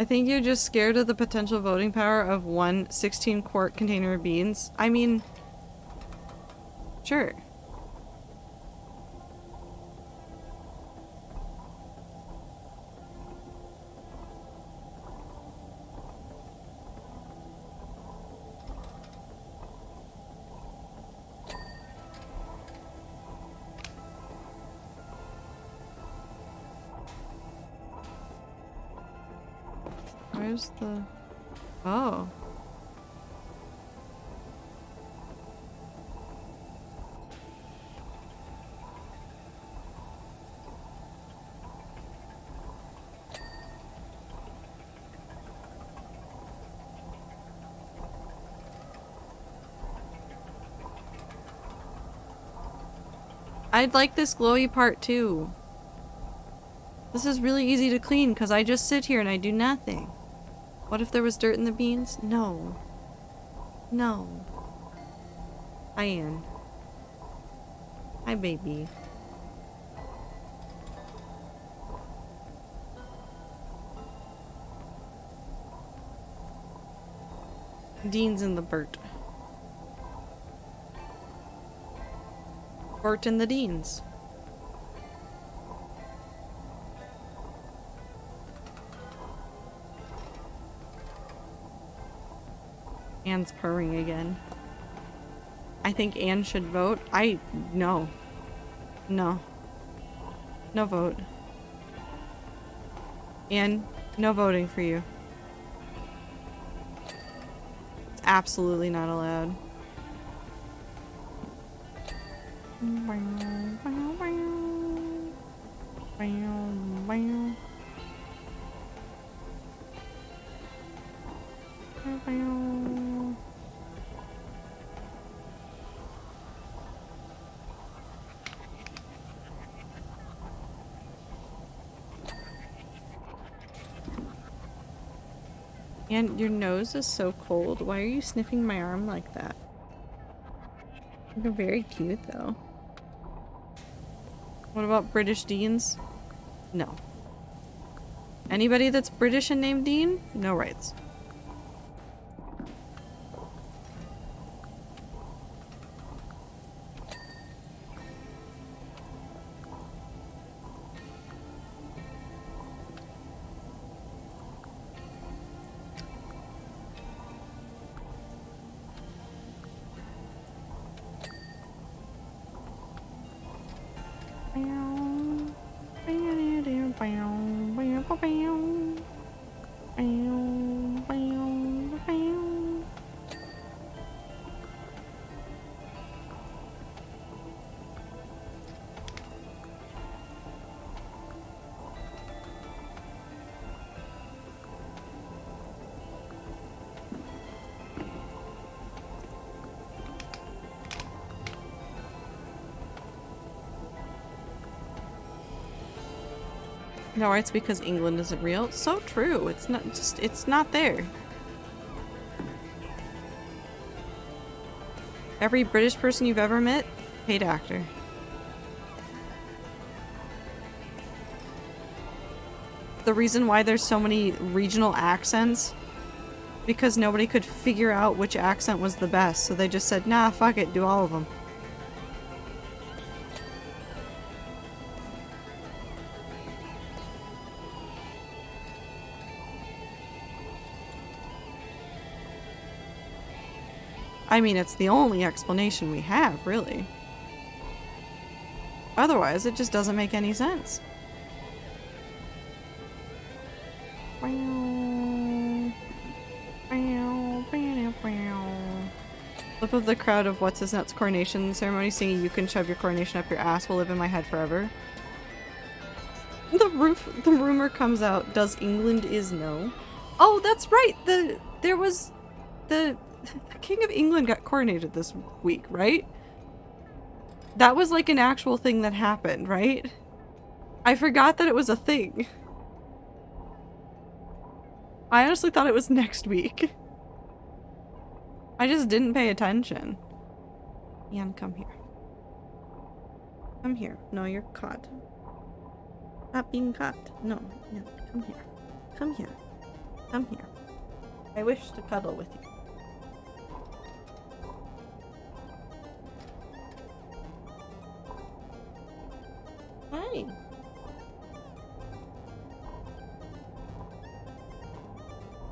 I think you're just scared of the potential voting power of one 16-quart container of beans. I mean, sure. Where's the... Oh. I'd like this glowy part too. This is really easy to clean because I just sit here and I do nothing. What if there was dirt in the beans? No. No. Ian. Hi, baby. Dean's in the Bert. Bert and the Deans. Anne's purring again. I think Anne should vote. No. No. No vote. Anne, no voting for you. It's absolutely not allowed. And your nose is so cold. Why are you sniffing my arm like that? You're very cute though. What about British Deans? No. Anybody that's British and named Dean? No rights. No rights because England isn't real. So true. It's not there. Every British person you've ever met, paid actor. The reason why there's so many regional accents, because nobody could figure out which accent was the best, so they just said, nah, fuck it, do all of them. I mean, it's the only explanation we have, really. Otherwise, it just doesn't make any sense. Flip of the crowd of What's His Nuts coronation ceremony singing You Can Shove Your Coronation Up Your Ass will live in my head forever. The rumor comes out, does England is no? Oh, that's right! The King of England got coronated this week, right? That was like an actual thing that happened, right? I forgot that it was a thing. I honestly thought it was next week. I just didn't pay attention. Ian, come here. Come here. No, you're caught. Stop being caught. No, no, come here. Come here. Come here. I wish to cuddle with you. Hi.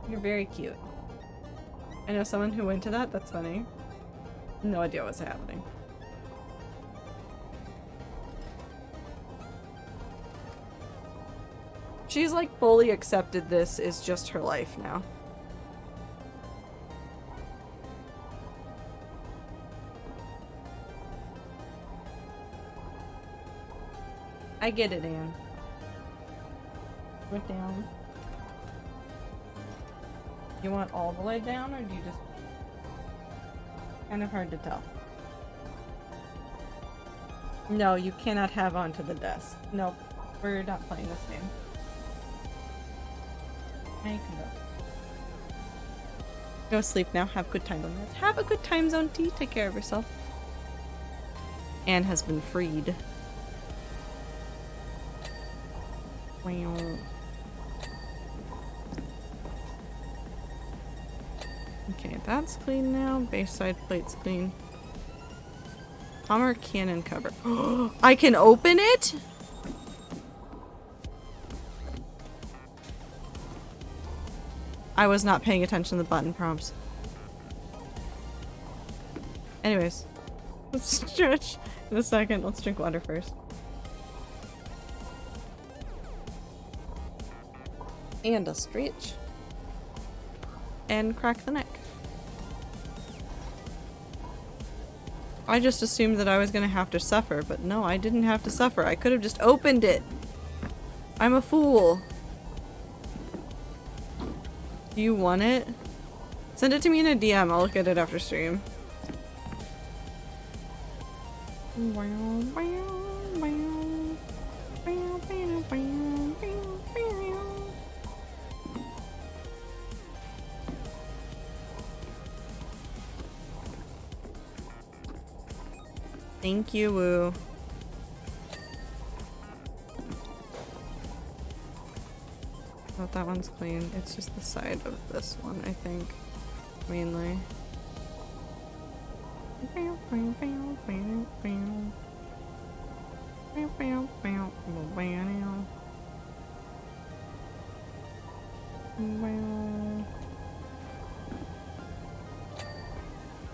You're very cute. I know someone who went to that. That's funny. No idea what's happening. She's like fully accepted this is just her life now. I get it, Anne. Put down. You want all the way down, or do you just... Kind of hard to tell. No, you cannot have onto the desk. Nope. We're not playing this game. I can go. Go sleep now. Have a good time on that. Have a good time, Zone T. Take care of yourself. Anne has been freed. Wow. Okay, that's clean now. Base side plate's clean. Palmer cannon cover. I can open it? I was not paying attention to the button prompts. Anyways, let's stretch in a second. Let's drink water first. And a stretch. And crack the neck. I just assumed that I was gonna have to suffer, but no, I didn't have to suffer. I could have just opened it. I'm a fool. Do you want it? Send it to me in a DM. I'll look at it after stream. Thank you, Woo. Oh, that one's clean. It's just the side of this one, I think. Mainly.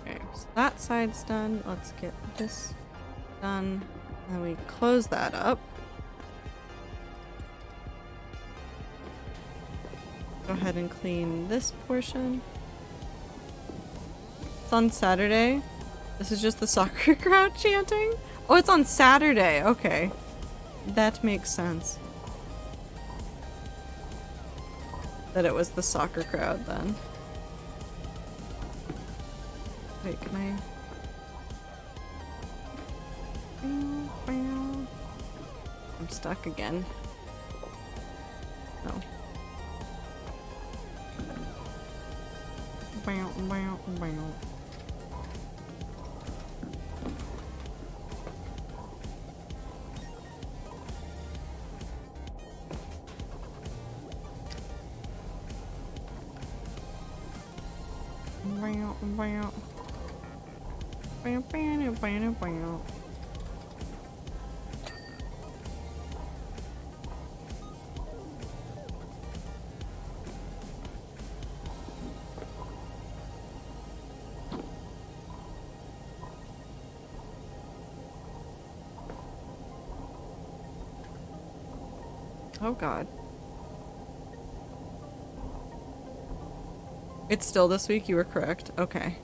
Okay, so that side's done. Let's get this done. And we close that up. Go ahead and clean this portion. It's on Saturday. This is just the soccer crowd chanting? Oh, it's on Saturday. Okay. That makes sense. That it was the soccer crowd then. Wait, can I... I'm stuck again. No. Oh god. It's still this week? You were correct. Okay.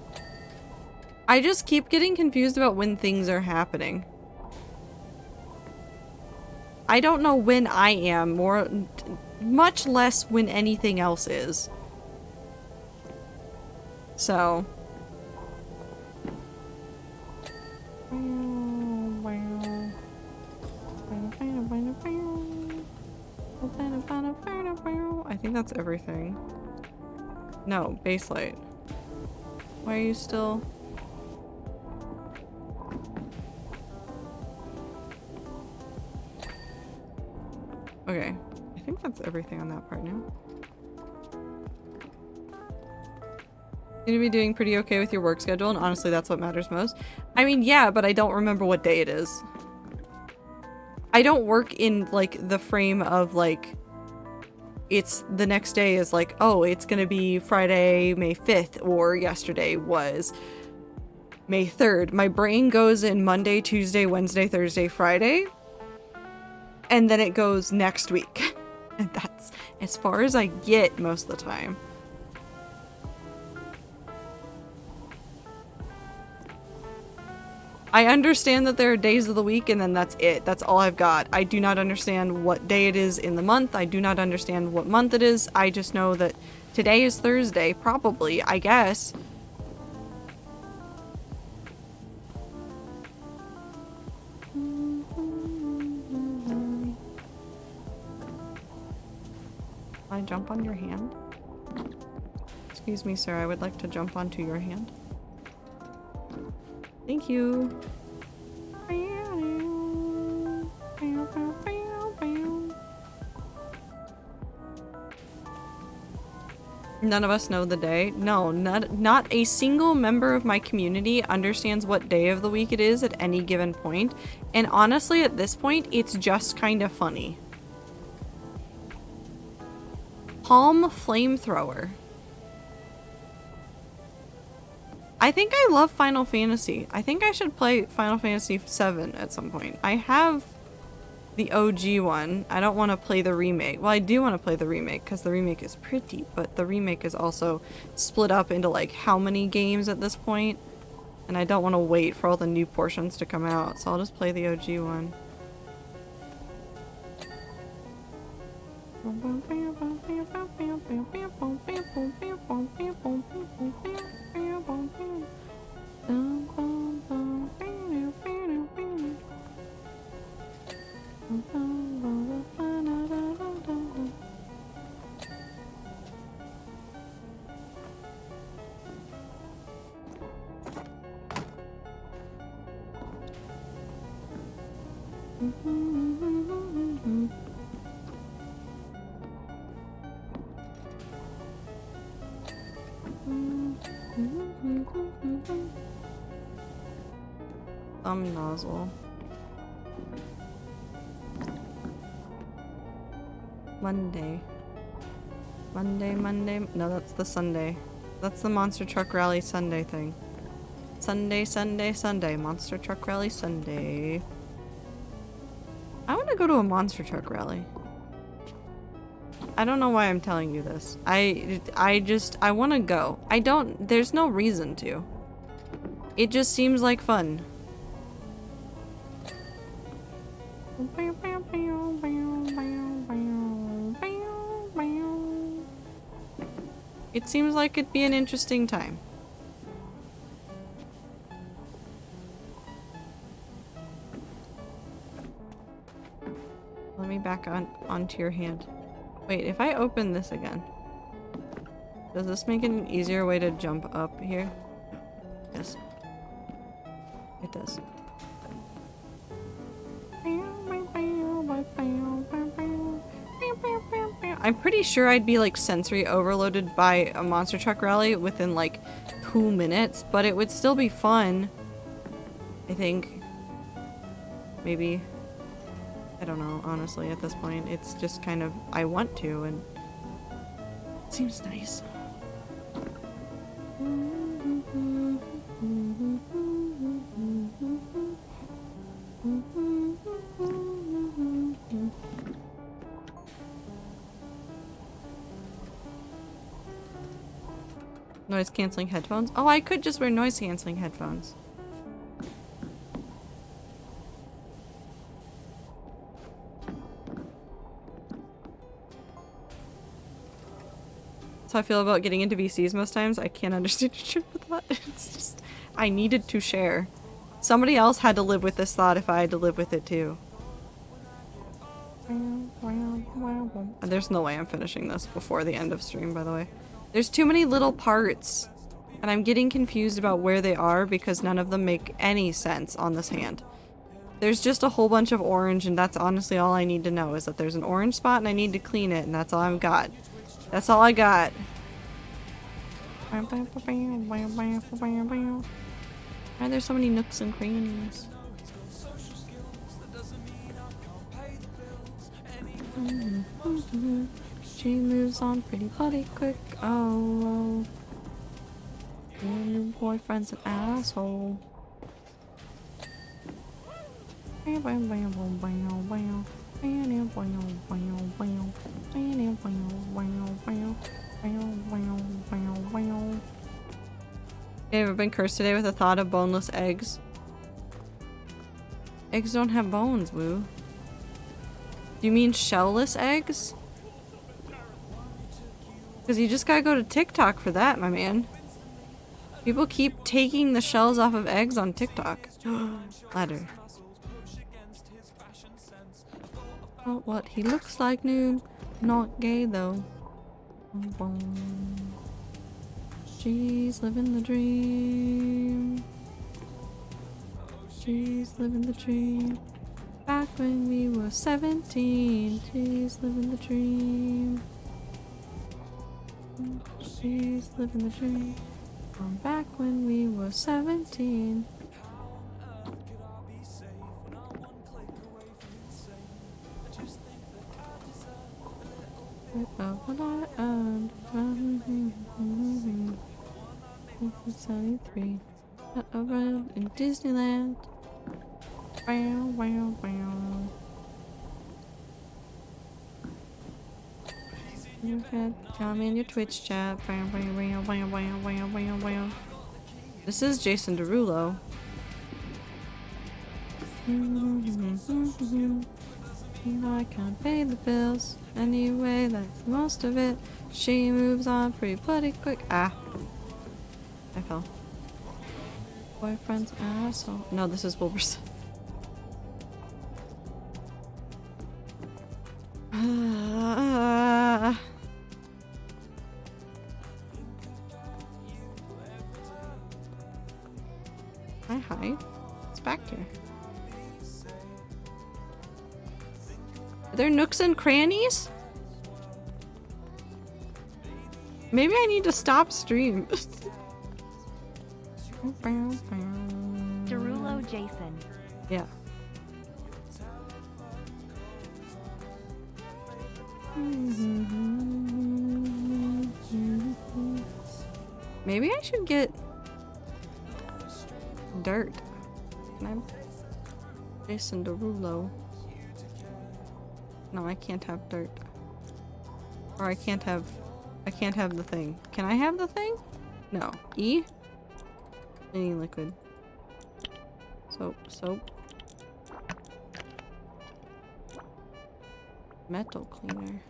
I just keep getting confused about when things are happening. I don't know when I am, much less when anything else is. So. I think that's everything. No, base light. Why are you still... Okay, I think that's everything on that part now. You're gonna be doing pretty okay with your work schedule, and honestly that's what matters most. I mean, yeah, but I don't remember what day it is. I don't work in, like, the frame of, like, it's the next day is like, oh, it's gonna be Friday, May 5th, or yesterday was May 3rd. My brain goes in Monday, Tuesday, Wednesday, Thursday, Friday, and then it goes next week. And that's as far as I get most of the time. I understand that there are days of the week and then that's it. That's all I've got. I do not understand what day it is in the month. I do not understand what month it is. I just know that today is Thursday, probably, I guess. jump on your hand? Excuse me, sir. I would like to jump onto your hand. Thank you. None of us know the day. No, not a single member of my community understands what day of the week it is at any given point. And honestly, at this point, it's just kind of funny. Palm flamethrower. I think I love Final Fantasy. I think I should play Final Fantasy VII at some point. I have the OG one. I don't want to play the remake. Well, I do want to play the remake because the remake is pretty, but the remake is also split up into like how many games at this point, and I don't want to wait for all the new portions to come out, so I'll just play the OG one. Thumb nozzle. Monday. Monday. No, that's the Sunday. That's the Monster Truck Rally Sunday thing. Sunday. Monster Truck Rally Sunday. I want to go to a Monster Truck Rally. I don't know why I'm telling you this. I want to go. There's no reason to. It just seems like fun. It seems like it'd be an interesting time. Let me back onto your hand. Wait, if I open this again, does this make it an easier way to jump up here? Yes. It does. I'm pretty sure I'd be like sensory overloaded by a Monster Truck Rally within like 2 minutes, but it would still be fun. I think. Maybe. I don't know, honestly, at this point. It's just kind of, I want to, and it seems nice. Noise canceling headphones? Oh, I could just wear noise canceling headphones. That's how I feel about getting into VCs most times. I can't understand your trip with that. It's just, I needed to share. Somebody else had to live with this thought if I had to live with it too. There's no way I'm finishing this before the end of stream, by the way. There's too many little parts, and I'm getting confused about where they are because none of them make any sense on this hand. There's just a whole bunch of orange, and that's honestly all I need to know, is that there's an orange spot and I need to clean it, and that's all I've got. That's all I got. Why are there so many nooks and crannies? She moves on pretty bloody quick. Oh, your new boyfriend's an asshole. You ever been cursed today with the thought of boneless eggs? Eggs don't have bones, Woo. Do you mean shellless eggs? Because you just gotta go to TikTok for that, my man. People keep taking the shells off of eggs on TikTok. Ladder. Oh, what he looks like, noob. Not gay, though. She's living the dream. She's living the dream. Back when we were 17. She's living the dream. She's living the dream. From back when we were 17. What I earned from 73 around in Disneyland. Wow, wow, wow. You can come in your Twitch chat. Wow, wow, wow, wow, wow, wow, wow, wow. This is Jason Derulo. I can't pay the bills. Anyway, that's most of it. She moves on pretty bloody quick. Ah. I fell. Boyfriend's asshole. No, this is Wilbur's. Hi. It's back here. Are there nooks and crannies? Maybe I need to stop stream. Derulo Jason. Yeah. Maybe I should get dirt. Can I? Jason Derulo. No, I can't have dirt. Or I can't have the thing. Can I have the thing? No. E? Any liquid. Soap. Metal cleaner.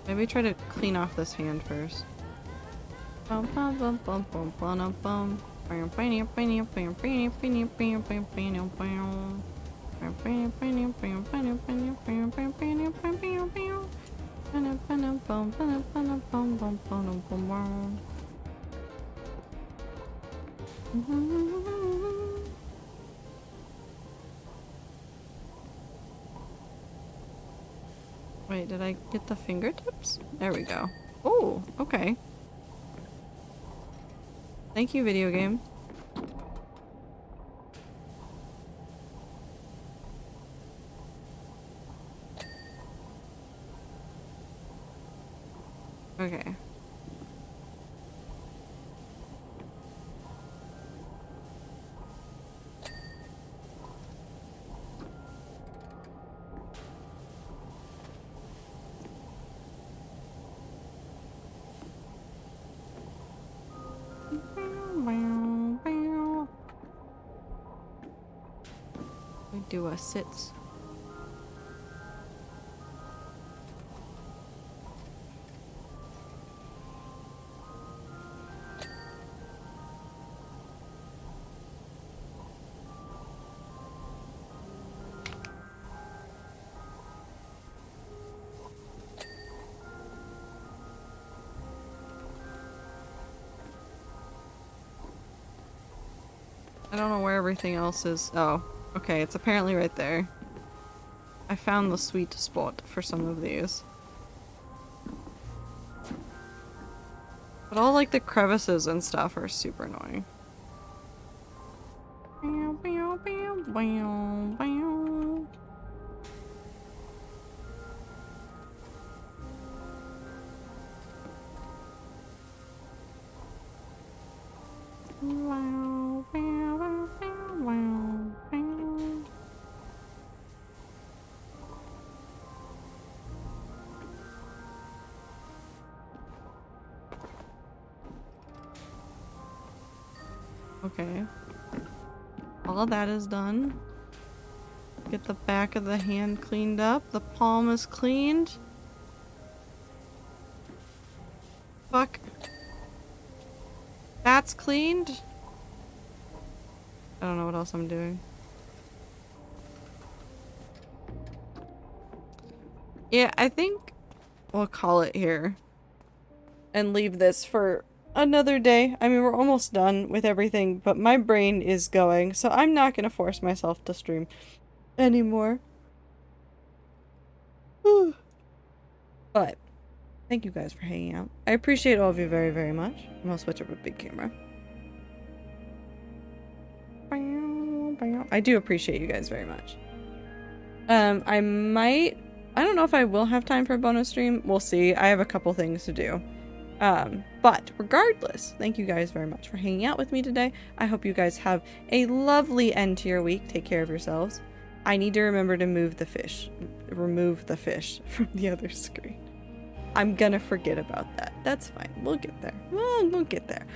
Maybe try to clean off this hand first. Wait, did I get the fingertips? There we go. Oh, okay. Thank you, video game. Okay. We do a sits. I don't know where everything else is. Oh, okay, it's apparently right there. I found the sweet spot for some of these. But all like the crevices and stuff are super annoying. Wow. Okay. All of that is done. Get the back of the hand cleaned up. The palm is cleaned. Fuck. That's cleaned. I don't know what else I'm doing. Yeah, I think we'll call it here. And leave this for another day. I mean, we're almost done with everything, but my brain is going, so I'm not going to force myself to stream anymore. But thank you guys for hanging out. I appreciate all of you very, very much. I'm going to switch up a big camera. I do appreciate you guys very much. I don't know if I will have time for a bonus stream. We'll see. I have a couple things to do. But regardless, thank you guys very much for hanging out with me today. I hope you guys have a lovely end to your week. Take care of yourselves. I need to remember to remove the fish from the other screen. I'm gonna forget about that. That's fine. We'll get there. We'll get there.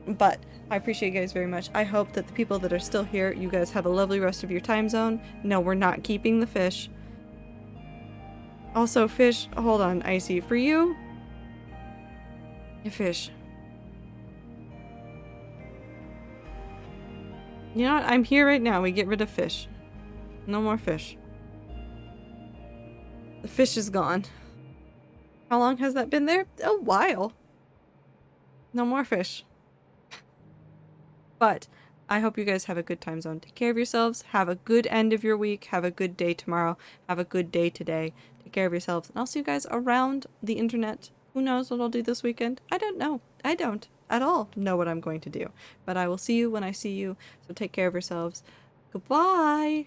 But I appreciate you guys very much. I hope that the people that are still here, you guys have a lovely rest of your time zone. No, we're not keeping the fish. Also, fish, hold on, Icy. For you, fish. You know what? I'm here right now. We get rid of fish. No more fish. The fish is gone. How long has that been there? A while. No more fish. But I hope you guys have a good time zone. Take care of yourselves. Have a good end of your week. Have a good day tomorrow. Have a good day today. Take care of yourselves. And I'll see you guys around the internet. Who knows what I'll do this weekend? I don't know. I don't at all know what I'm going to do. But I will see you when I see you. So take care of yourselves. Goodbye.